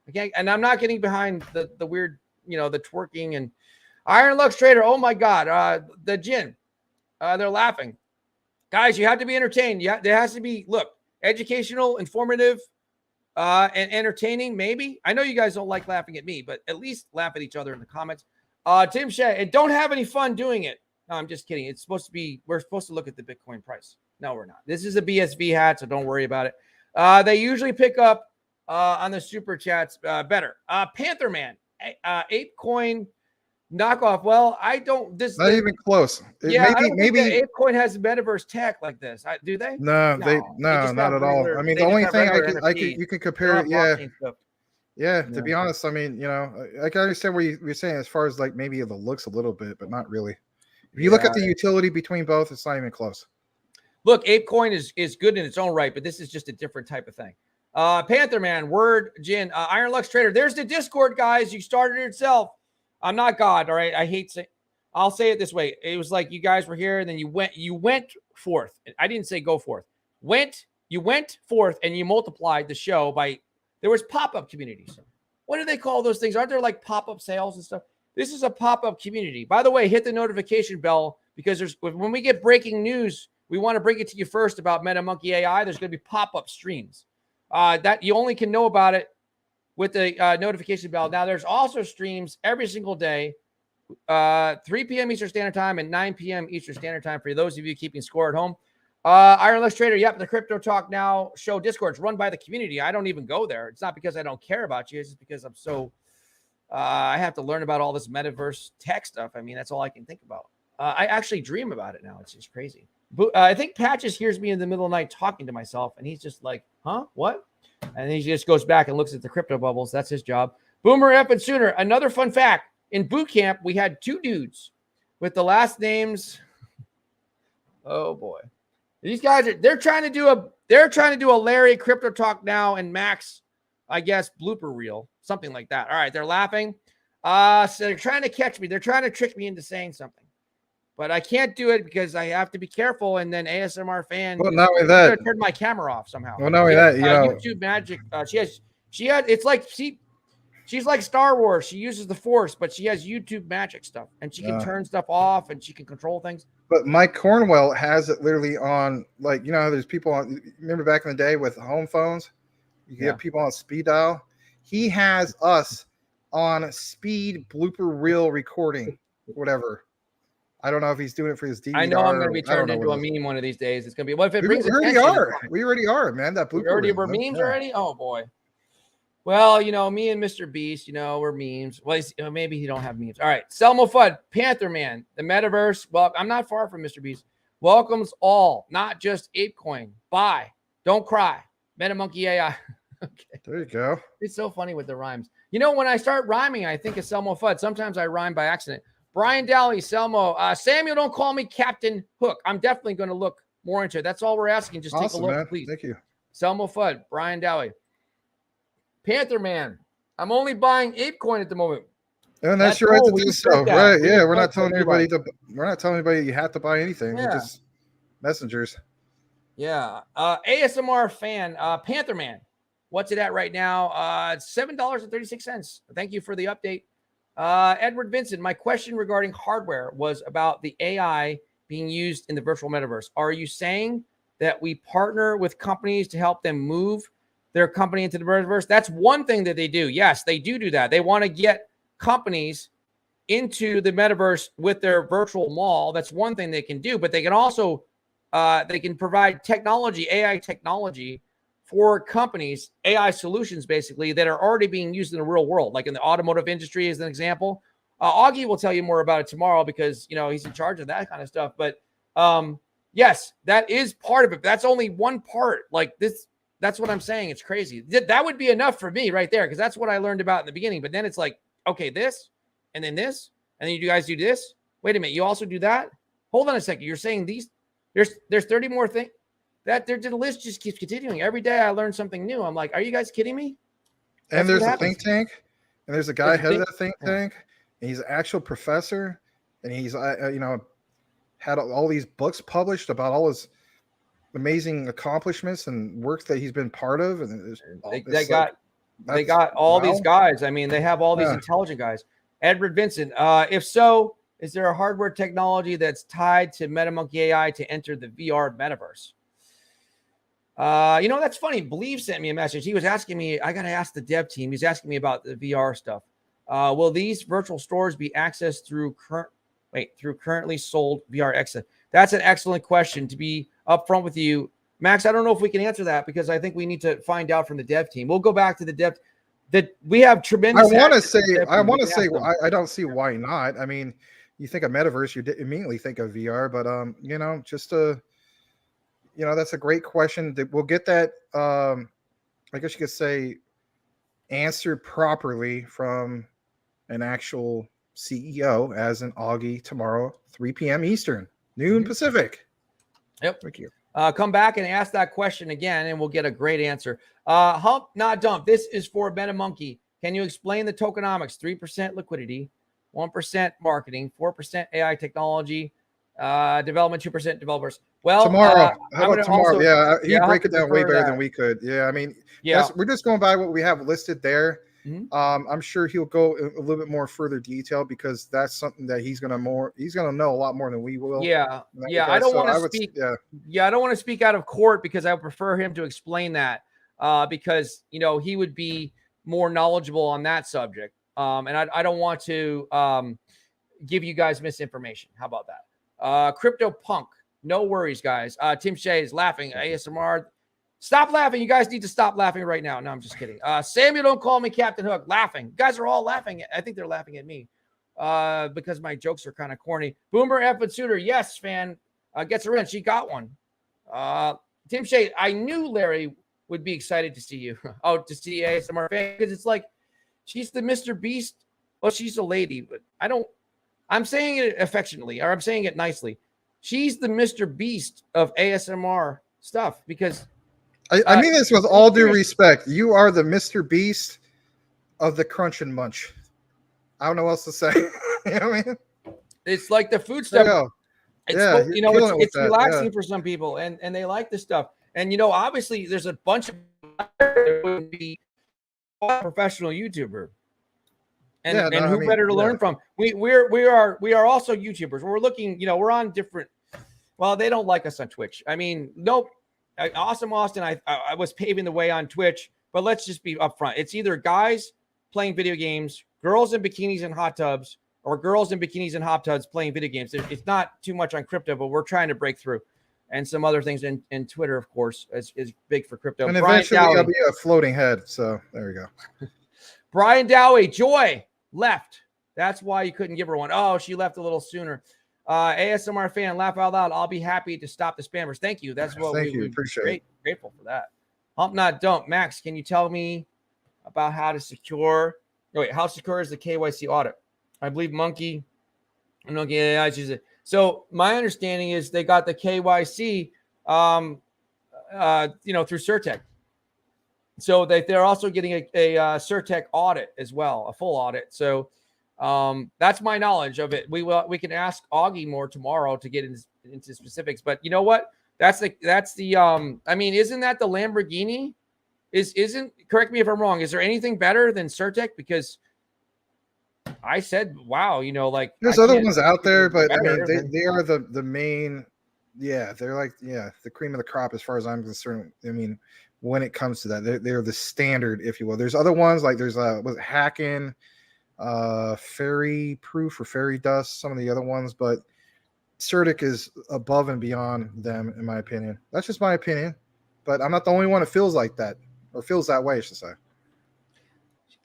I can't, and I'm not getting behind the weird, the twerking and Iron Lux Trader. Oh my God, the Jin. They're laughing, guys. You have to be entertained. There has to be educational, informative, and entertaining. Maybe I know you guys don't like laughing at me, but at least laugh at each other in the comments. Tim Shea, and don't have any fun doing it. No, I'm just kidding. It's supposed to be, we're supposed to look at the Bitcoin price. No, we're not. This is a BSV hat, so don't worry about it. They usually pick up on the super chats better. Panther Man, ApeCoin knockoff. Well, I don't. Not even close. Maybe ApeCoin has metaverse tech like this. Do they? No, not at all. I mean, the only thing you can compare it. Yeah, to be honest, I mean, I can understand what you're saying as far as maybe the looks a little bit, but not really. If you look at the utility between both, it's not even close. Look, ApeCoin is good in its own right, but this is just a different type of thing. Panther Man, Word, Jin, Iron Lux Trader. There's the Discord, guys. You started it yourself. I'm not God, all right? I'll say it this way. It was like you guys were here, and then you went forth. I didn't say go forth. You went forth, and you multiplied the show by. There was pop-up communities. What do they call those things? Aren't there pop-up sales and stuff? This is a pop-up community. By the way, hit the notification bell because when we get breaking news, we want to bring it to you first about Metamonkey AI. There's going to be pop-up streams that you only can know about it with the notification bell. Now, there's also streams every single day, 3 p.m. Eastern Standard Time and 9 p.m. Eastern Standard Time for those of you keeping score at home. Iron Lux Trader, yep, the Crypto Talk Now show Discord's run by the community. I don't even go there. It's not because I don't care about you. It's just because I'm so I have to learn about all this metaverse tech stuff. I mean, that's all I can think about. I actually dream about it now. It's just crazy. But I think Patches hears me in the middle of the night talking to myself, and he's just like, huh? What? And he just goes back and looks at the crypto bubbles. That's his job. Boomer F and Sooner. Another fun fact. In boot camp, we had 2 dudes with the last names. Oh, boy. These guys they're trying to do a Larry Crypto Talk Now and Max, I guess, blooper reel, something like that. All right, they're laughing. So they're trying to catch me. They're trying to trick me into saying something. but I can't do it because I have to be careful. And then ASMR fan, Well, not only that, turn my camera off somehow. Well, not only that, you know, YouTube magic. She had. It's like she's like Star Wars. She uses the Force, but she has YouTube magic stuff, and she can turn stuff off, and she can control things. But Mike Cornwell has it literally on, like, you know, there's people on. Remember back in the day with home phones, you get people on speed dial. He has us on speed blooper reel recording, whatever. I don't know if he's doing it for his DVD. I know I'm going to be turned into a meme one of these days. It's going to be, what if it brings We already are, man. That blooper. We're memes already? Oh, boy. Well, you know, me and Mr. Beast, you know, we're memes. Well, maybe he don't have memes. All right. Selma Fudd, Panther Man, the metaverse. Well, I'm not far from Mr. Beast. Welcomes all, not just ApeCoin. Buy. Don't cry. Metamonkey AI. Okay. There you go. It's so funny with the rhymes. You know, when I start rhyming, I think of Selma Fudd. Sometimes I rhyme by accident. Brian Daly, Selmo. Samuel, don't call me Captain Hook. I'm definitely going to look more into it. That's all we're asking. Just take a look, man. Please. Thank you. Selma Fudd, Brian Daly. Panther Man, I'm only buying ApeCoin at the moment. And that's your right to do so, right? Yeah, we're not telling anybody you have to buy anything. We're just messengers. Yeah. ASMR fan, Panther Man. What's it at right now? $7.36. Thank you for the update. Edward Vincent, my question regarding hardware was about the AI being used in the virtual metaverse. Are you saying that we partner with companies to help them move their company into the metaverse? That's one thing that they do. Yes, they do that. They want to get companies into the metaverse with their virtual mall. That's one thing they can do, but they can also they can provide technology, AI technology for companies, AI solutions basically that are already being used in the real world, like in the automotive industry as an example. Augie will tell you more about it tomorrow because, you know, he's in charge of that kind of stuff. But yes, that is part of it. That's only one part. Like this, that's what I'm saying. It's crazy. That would be enough for me right there because that's what I learned about in the beginning. But then it's like, okay, this, and then this, and then you guys do this. Wait a minute, you also do that? Hold on a second. You're saying these? There's 30 more things. The list just keeps continuing. Every day I learn something new. I'm like, are you guys kidding me? And there's a think tank, and there's a guy head of that think tank, and he's an actual professor, and he's you know, had all these books published about all his amazing accomplishments and work that he's been part of. And they got all these guys. I mean, they have all these intelligent guys. Edward Vincent, if so, is there a hardware technology that's tied to Metamonkey AI to enter the VR metaverse? You know, that's funny. Believe sent me a message. He was asking me, I got to ask the dev team. He's asking me about the VR stuff. Will these virtual stores be accessed through currently sold VR exit? That's an excellent question. To be upfront with you, Max, I don't know if we can answer that because I think we need to find out from the dev team. We'll go back to the dev. That we have tremendous. I want to say, I don't see why not. I mean, you think of metaverse, you immediately think of VR, but you know, just you know, that's a great question. We'll get that. I guess you could say answered properly from an actual CEO, as in Augie tomorrow, 3 p.m. Eastern, noon Pacific. Yep. Thank you. Come back and ask that question again, and we'll get a great answer. Hump, not dump. This is for Metamonkey. Can you explain the tokenomics? 3% liquidity, 1% marketing, 4% AI technology, development, 2% developers. Well, tomorrow. How about tomorrow? He'd break it down way better than we could. Yeah, I mean, we're just going by what we have listed there. I'm sure he'll go a little bit more further detail because that's something that he's gonna know a lot more than we will. I don't want to speak. I don't want to speak out of court because I would prefer him to explain that because you know he would be more knowledgeable on that subject. And I don't want to give you guys misinformation. How about that? Crypto Punk. No worries, guys. Tim Shea is laughing. ASMR. Stop laughing. You guys need to stop laughing right now. No, I'm just kidding. Samuel, don't call me Captain Hook. Laughing. You guys are all laughing. I think they're laughing at me because my jokes are kind of corny. Boomer F. and Suitor. Yes, fan. Gets her in. She got one. Tim Shea. I knew Larry would be excited to see you. To see ASMR fan because it's like she's the Mr. Beast. Well, she's a lady, but I'm saying it affectionately, or I'm saying it nicely. She's the Mr. Beast of ASMR stuff because I mean this with all due respect. You are the Mr. Beast of the crunch and munch. I don't know what else to say. You know what I mean? It's like the food stuff. Yeah, you know, it's that. relaxing for some people, and they like this stuff. And you know, obviously, there's a bunch of that would be a professional YouTuber. Yeah, no, And I who mean, better to yeah. learn from? We are also YouTubers. We're looking, you know, we're on different. Well, they don't like us on Twitch. I mean, nope. Awesome Austin, I was paving the way on Twitch, but let's just be upfront. It's either guys playing video games, girls in bikinis and hot tubs, or girls in bikinis and hot tubs playing video games. It's not too much on crypto, but we're trying to break through. And some other things in Twitter, of course, is big for crypto. And Brian eventually Dowie. I'll be a floating head. So there we go. Brian Dowie, Joy left. That's why you couldn't give her one. Oh, she left a little sooner. ASMR fan, laugh out loud. I'll be happy to stop the spammers. Thank you. That's what we appreciate. Grateful for that. Hump not dump. Max, can you tell me about how to secure? Oh, wait, how secure is the KYC audit? I believe Monkey. I'm not getting it. So my understanding is they got the KYC, you know, through Certec. So they're also getting a Certec audit as well, a full audit. So that's my knowledge of it. We can ask Augie more tomorrow to get into specifics. But you know what? That's the I mean, isn't that the Lamborghini? Isn't, correct me if I'm wrong, is there anything better than Certec? Because I said, wow, you know, like there's other ones out there, but I mean, they are the main, yeah, they're like, yeah, the cream of the crop as far as I'm concerned. I mean, when it comes to that, they're the standard, if you will. There's other ones like there's was it Hacking, Fairy Proof or Fairy Dust, some of the other ones, but Certic is above and beyond them, in my opinion. That's just my opinion, but I'm not the only one that feels like that, or feels that way, I should say.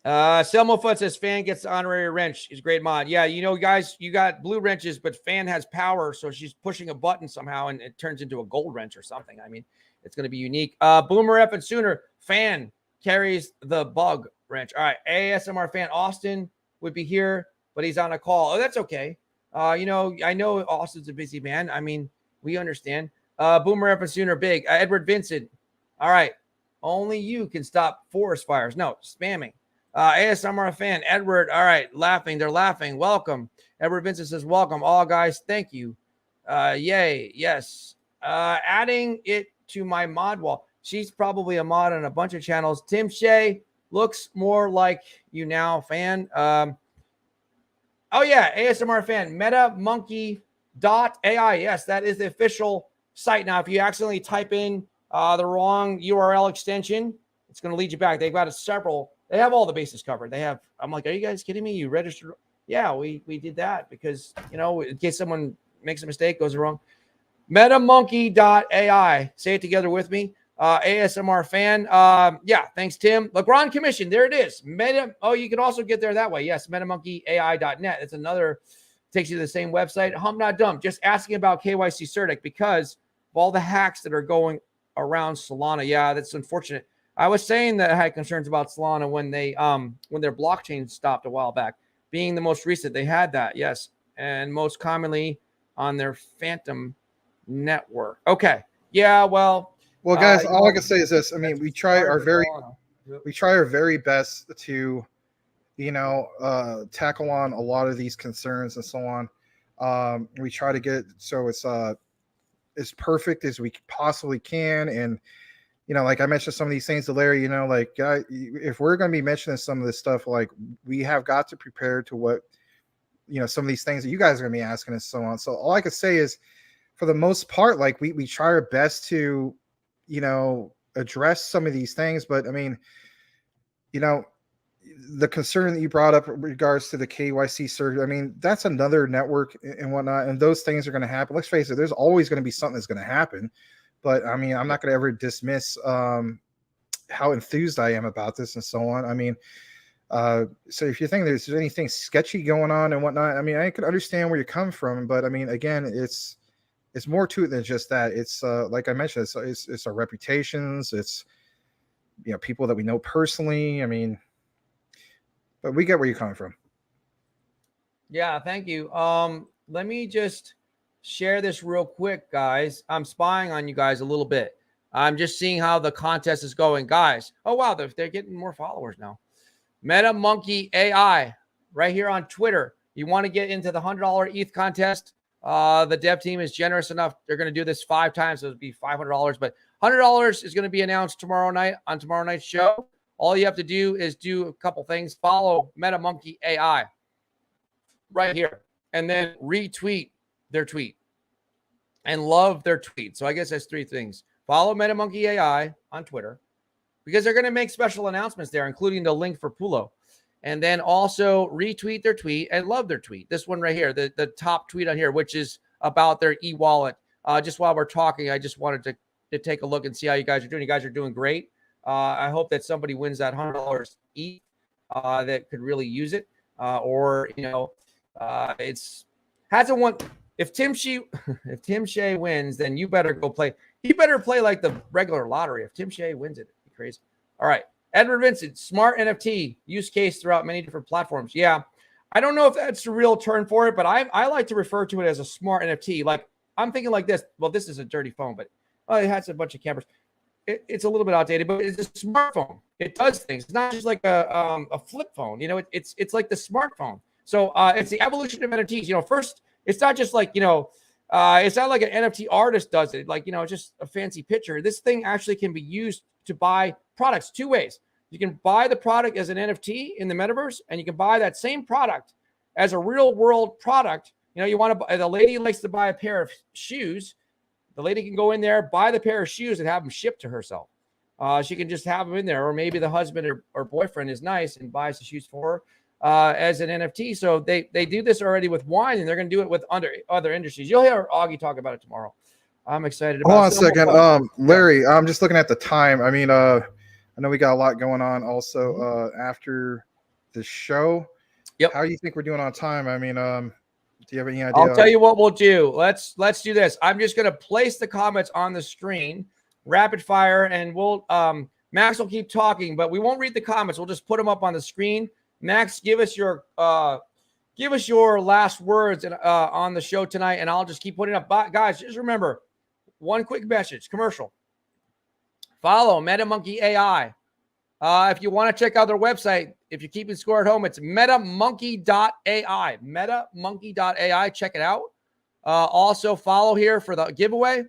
Selmo Foot says Fan gets the honorary wrench. He's a great mod. Yeah, you know, guys, you got blue wrenches, but Fan has power, so she's pushing a button somehow and it turns into a gold wrench or something. I mean, it's going to be unique. Boomer F and Sooner, Fan carries the bug wrench. All right, ASMR Fan Austin would be here, but he's on a call. Oh, that's okay. You know, I know Austin's a busy man. I mean, we understand. Boomer F and Sooner, big. Edward Vincent. All right, only you can stop forest fires. No, spamming. ASMR fan, Edward. All right, laughing. They're laughing. Welcome. Edward Vincent says, welcome. All guys, thank you. Yay. Yes. Adding it to my mod wall. She's probably a mod on a bunch of channels. Tim Shea looks more like you now, fan. Oh, yeah. ASMR fan, Metamonkey.ai. Yes, that is the official site. Now, if you accidentally type in the wrong URL extension, it's going to lead you back. They've got several. They have all the bases covered. They have, I'm like, are you guys kidding me? You registered? Yeah, we did that because, you know, in case someone makes a mistake, goes wrong. Metamonkey.ai. Say it together with me. ASMR fan. Yeah, thanks, Tim. Legrand Commission. There it is. Oh, you can also get there that way. Yes, MetamonkeyAI.net. It's another, takes you to the same website. Hump not dumb. Just asking about KYC Certic because of all the hacks that are going around Solana. Yeah, that's unfortunate. I was saying that I had concerns about Solana when they when their blockchain stopped a while back. Being the most recent, they had that, yes, and most commonly on their Phantom network. Okay, yeah, well, guys, all I can say is this. I mean, we try our very best to, you know, tackle on a lot of these concerns and so on. We try to get it so it's as perfect as we possibly can, and you know, like I mentioned some of these things to Larry, you know, like if we're going to be mentioning some of this stuff, like we have got to prepare to what, you know, some of these things that you guys are going to be asking and so on. So all I could say is for the most part, like we try our best to, you know, address some of these things. But I mean, you know, the concern that you brought up in regards to the KYC surge, I mean, that's another network and whatnot. And those things are going to happen. Let's face it, there's always going to be something that's going to happen. But I mean, I'm not going to ever dismiss how enthused I am about this and so on. I mean, so if you think there's anything sketchy going on and whatnot, I mean, I could understand where you're coming from. But I mean, again, it's more to it than just that. It's like I mentioned, it's our reputations. It's, you know, people that we know personally. I mean, but we get where you're coming from. Yeah, thank you. Let me just share this real quick, guys. I'm spying on you guys a little bit. I'm just seeing how the contest is going, guys. Oh, wow, they're getting more followers now. Metamonkey AI right here on Twitter. You want to get into the $100 ETH contest? The dev team is generous enough. They're going to do this 5 times. So it'll be $500, but $100 is going to be announced tomorrow night on tomorrow night's show. All you have to do is do a couple things. Follow Metamonkey AI right here, and then retweet their tweet and love their tweet. So I guess that's 3 things. Follow Metamonkey AI on Twitter, because they're going to make special announcements there, including the link for Pulo. And then also retweet their tweet and love their tweet. This one right here, the top tweet on here, which is about their e-wallet. Just while we're talking, I just wanted to take a look and see how you guys are doing. You guys are doing great. I hope that somebody wins that $100 ETH that could really use it. Or, you know, it's hasn't won. If Tim Shea wins, then you better go play. He better play like the regular lottery. If Tim Shea wins it, it'd be crazy. All right. Edward Vincent, smart NFT use case throughout many different platforms. Yeah. I don't know if that's the real term for it, but I like to refer to it as a smart NFT. Like, I'm thinking like this. Well, this is a dirty phone, but it has a bunch of cameras. It's a little bit outdated, but it's a smartphone. It does things. It's not just like a flip phone. You know, it's like the smartphone. So it's the evolution of NFTs. You know, first, it's not just like, you know, it's not like an NFT artist does it. Like, you know, it's just a fancy picture. This thing actually can be used to buy products 2 ways. You can buy the product as an NFT in the metaverse, and you can buy that same product as a real world product. You know, you want to buy, the lady likes to buy a pair of shoes. The lady can go in there, buy the pair of shoes, and have them shipped to herself. She can just have them in there, or maybe the husband or boyfriend is nice and buys the shoes for her as an NFT. So they do this already with wine, and they're going to do it with other industries. You'll hear Augie talk about it tomorrow. I'm excited about it. Hold on a second. Larry, I'm just looking at the time. I mean, I know we got a lot going on also after the show. Yep. How do you think we're doing on time? I mean, do you have any idea? I'll tell you what we'll do. Let's do this. I'm just going to place the comments on the screen, rapid fire, and we'll Max will keep talking, but we won't read the comments. We'll just put them up on the screen. Max, give us your last words on the show tonight, and I'll just keep putting up. But guys, just remember, one quick message, commercial. Follow Metamonkey AI. If you want to check out their website, if you're keeping score at home, it's metamonkey.ai. Metamonkey.ai. Check it out. Also, follow here for the giveaway,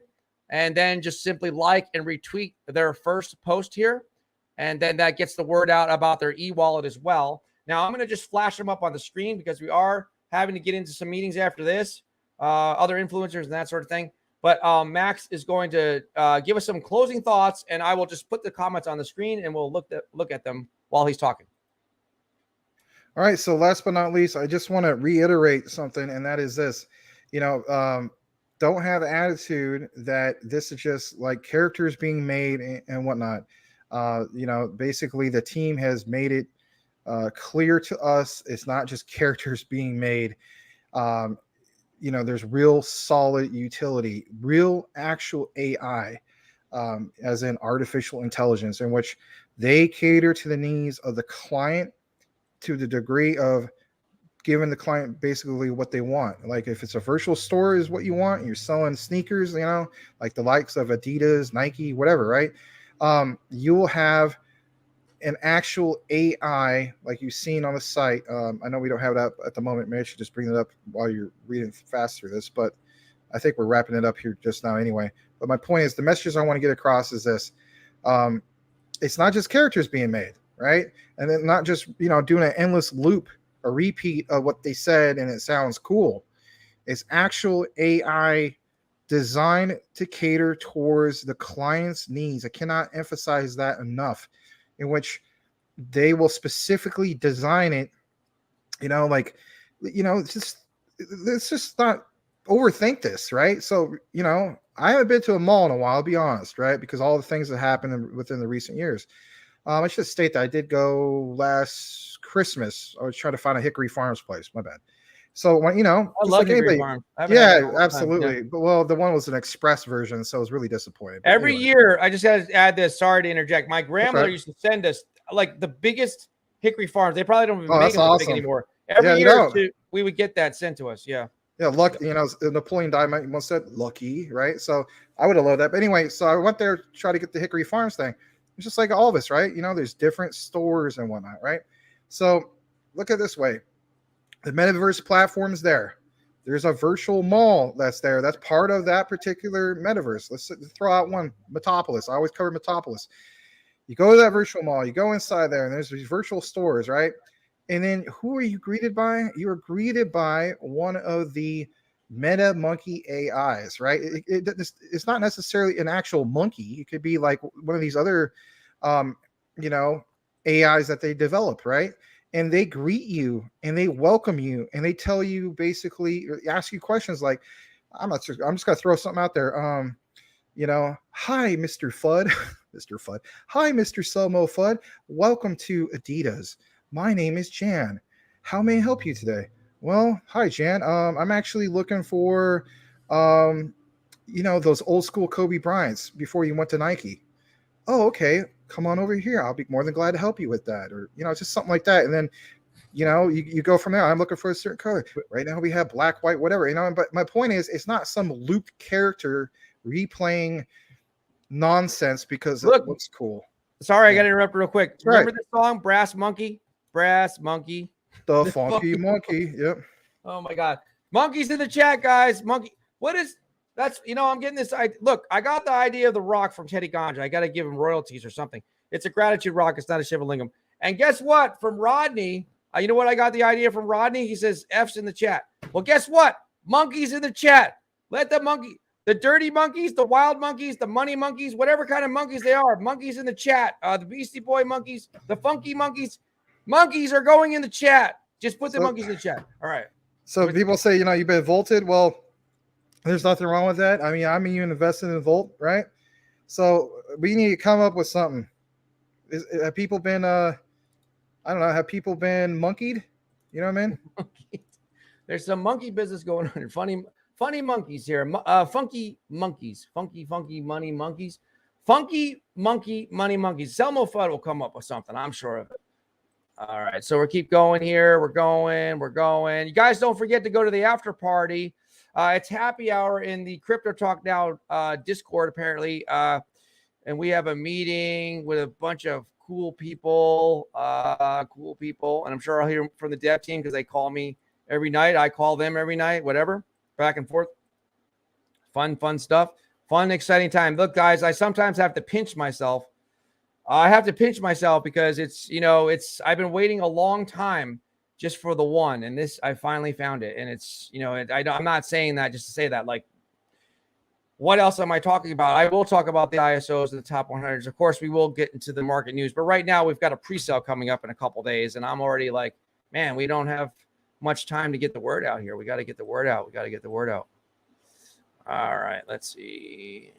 and then just simply like and retweet their first post here. And then that gets the word out about their e-wallet as well. Now, I'm going to just flash them up on the screen because we are having to get into some meetings after this, other influencers and that sort of thing. But Max is going to give us some closing thoughts, and I will just put the comments on the screen, and we'll look at them while he's talking. All right. So last but not least, I just want to reiterate something, and that is this. You know, don't have the attitude that this is just like characters being made and whatnot. You know, basically the team has made it clear to us it's not just characters being made. You know, there's real solid utility, real actual AI, as in artificial intelligence, in which they cater to the needs of the client to the degree of giving the client basically what they want. Like if it's a virtual store is what you want, you're selling sneakers, you know, like the likes of Adidas, Nike, whatever, right? You will have an actual AI like you've seen on the site. I know we don't have it up at the moment. Maybe I should just bring it up while you're reading fast through this, but I think we're wrapping it up here just now anyway. But my point is, the messages I want to get across is this. It's not just characters being made, right? And then not just, you know, doing an endless loop, a repeat of what they said and it sounds cool. It's actual AI designed to cater towards the client's needs. I cannot emphasize that enough. In which they will specifically design it, you know, like, you know, let's just not overthink this, right? So, you know, I haven't been to a mall in a while, I'll be honest, right? Because all the things that happened within the recent years. I should state that I did go last Christmas. I was trying to find a Hickory Farms place. My bad. So when, you know, I love like Hickory Farm. Yeah, absolutely. Yeah. But well, the one was an express version, so I was really disappointed. But every year, I just had to add this. Sorry to interject. My grandmother used to send us like the biggest Hickory Farms. They probably don't even make them big anymore. Every year, we would get that sent to us. Yeah. Yeah, luck. You know, Napoleon Dynamite once said lucky, right? So I would have loved that. But anyway, so I went there to try to get the Hickory Farms thing. It's just like all of us, right? You know, there's different stores and whatnot, right? So look at it this way. The metaverse platform is there. There's a virtual mall that's there. That's part of that particular metaverse. Let's throw out one, Metopolis. I always cover Metopolis. You go to that virtual mall, you go inside there, and there's these virtual stores, right? And then who are you greeted by? You are greeted by one of the Metamonkey AIs, right? It's not necessarily an actual monkey. It could be like one of these other, you know, AIs that they develop, right? And they greet you and they welcome you and they tell you, basically ask you questions like, I'm not sure, I'm just gonna throw something out there. You know, hi, Mr. Fudd, Mr. Fudd. Hi, Mr. Selmo Fudd. Welcome to Adidas. My name is Jan. How may I help you today? Well, hi, Jan. I'm actually looking for, you know, those old school Kobe Bryants before you went to Nike. Oh, okay. Come on over here. I'll be more than glad to help you with that. Or, you know, just something like that. And then, you know, you go from there. I'm looking for a certain color. Right now we have black, white, whatever, you know, but my point is, it's not some looped character replaying nonsense because it looks cool. Sorry, I got to interrupt real quick. Remember the song Brass Monkey? Brass Monkey. The funky monkey. Yep. Oh my God. Monkeys in the chat, guys. Monkey. What is that's, you know, I'm getting this. Look, I got the idea of the rock from Teddy Ganja. I got to give him royalties or something. It's a gratitude rock. It's not a Shivalingam. And guess what? From Rodney, you know what I got the idea from Rodney? He says F's in the chat. Well, guess what? Monkeys in the chat. Let the monkey, the dirty monkeys, the wild monkeys, the money monkeys, whatever kind of monkeys they are, monkeys in the chat. The Beastie Boy monkeys, the funky monkeys. Monkeys are going in the chat. Just put the monkeys in the chat. All right. So people say, you know, you've been vaulted. Well, there's nothing wrong with that. I mean, you invested in Volt, right? So we need to come up with something. Have people been, I don't know, have people been monkeyed? You know what I mean? There's some monkey business going on. Funny monkeys here. Funky monkeys. Funky money monkeys. Funky monkey money monkeys. Selmo Fudd will come up with something. I'm sure of it. All right. So we'll keep going here. We're going. You guys don't forget to go to the after party. It's happy hour in the Crypto Talk Now Discord, apparently. And we have a meeting with a bunch of cool people. And I'm sure I'll hear from the dev team because they call me every night. I call them every night, whatever, back and forth. Fun stuff. Fun, exciting time. Look, guys, I sometimes have to pinch myself. I have to pinch myself because it's, you know, I've been waiting a long time just for the one, and this, I finally found it. And it's, you know, I'm not saying that just to say that. Like, what else am I talking about? I will talk about the ISOs and the top 100s. Of course, we will get into the market news, but right now we've got a pre-sale coming up in a couple days, and I'm already like, man, we don't have much time to get the word out here. We got to get the word out. All right, let's see.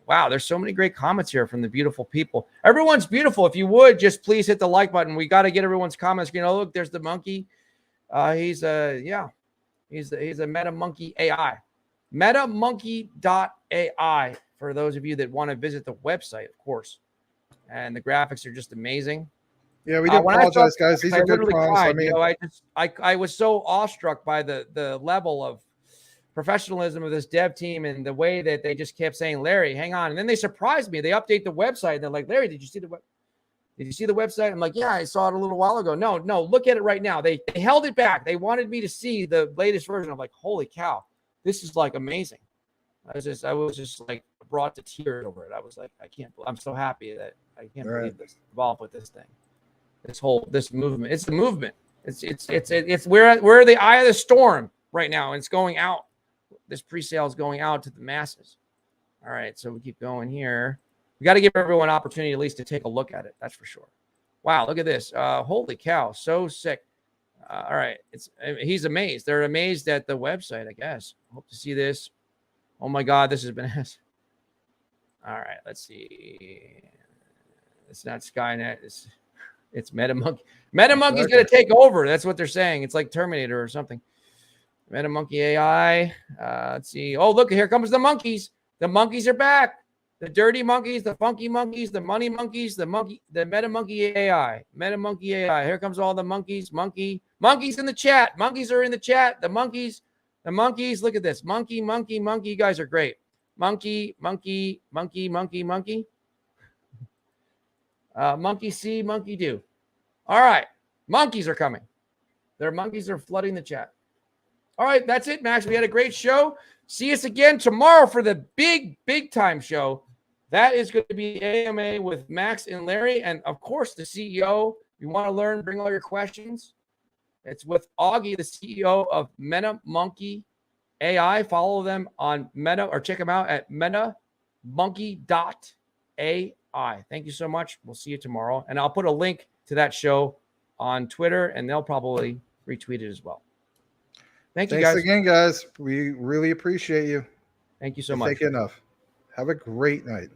Wow, there's so many great comments here from the beautiful people. Everyone's beautiful. If you would, just please hit the like button. We got to get everyone's comments. You know, look, there's the monkey. He's a Metamonkey AI. Metamonkey.ai for those of you that want to visit the website, of course. And the graphics are just amazing. Yeah, we do apologize, guys. These are good prompts. I mean, you know, I was so awestruck by the level of professionalism of this dev team and the way that they just kept saying, Larry, hang on. And then they surprised me. They update the website. And they're like, Larry, did you see the website? I'm like, yeah, I saw it a little while ago. No, look at it right now. They held it back. They wanted me to see the latest version. I'm like, holy cow, this is like amazing. I was just like brought to tears over it. I was like, I'm so happy that I can't believe this involved with this thing. This movement. It's the movement. We're the eye of the storm right now. And it's going out. This pre-sale is going out to the masses. All right, so we keep going here. We got to give everyone an opportunity at least to take a look at it. That's for sure. Wow, look at this. Holy cow, so sick. All right, he's amazed. They're amazed at the website, I guess. Hope to see this. Oh my God, this has been. All right, let's see. It's not Skynet. It's Metamonkey. Metamonkey's going to take over. That's what they're saying. It's like Terminator or something. Metamonkey AI. Let's see. Oh, look, here comes the monkeys. The monkeys are back. The dirty monkeys, the funky monkeys, the money monkeys, the Metamonkey AI. Metamonkey AI. Here comes all the monkeys. Monkeys in the chat. Monkeys are in the chat. The monkeys. Look at this. Monkey. You guys are great. Monkey. Monkey see, monkey do. All right. Monkeys are coming. Their monkeys are flooding the chat. All right, that's it, Max. We had a great show. See us again tomorrow for the big time show. That is going to be AMA with Max and Larry, and of course the CEO. If you want to learn, bring all your questions. It's with Augie, the CEO of Metamonkey AI. Follow them on Meta, or check them out at metamonkey.ai. Thank you so much. We'll see you tomorrow, and I'll put a link to that show on Twitter, and they'll probably retweet it as well. Thanks again, guys. We really appreciate you. Thank you so much. Thank you enough. Have a great night.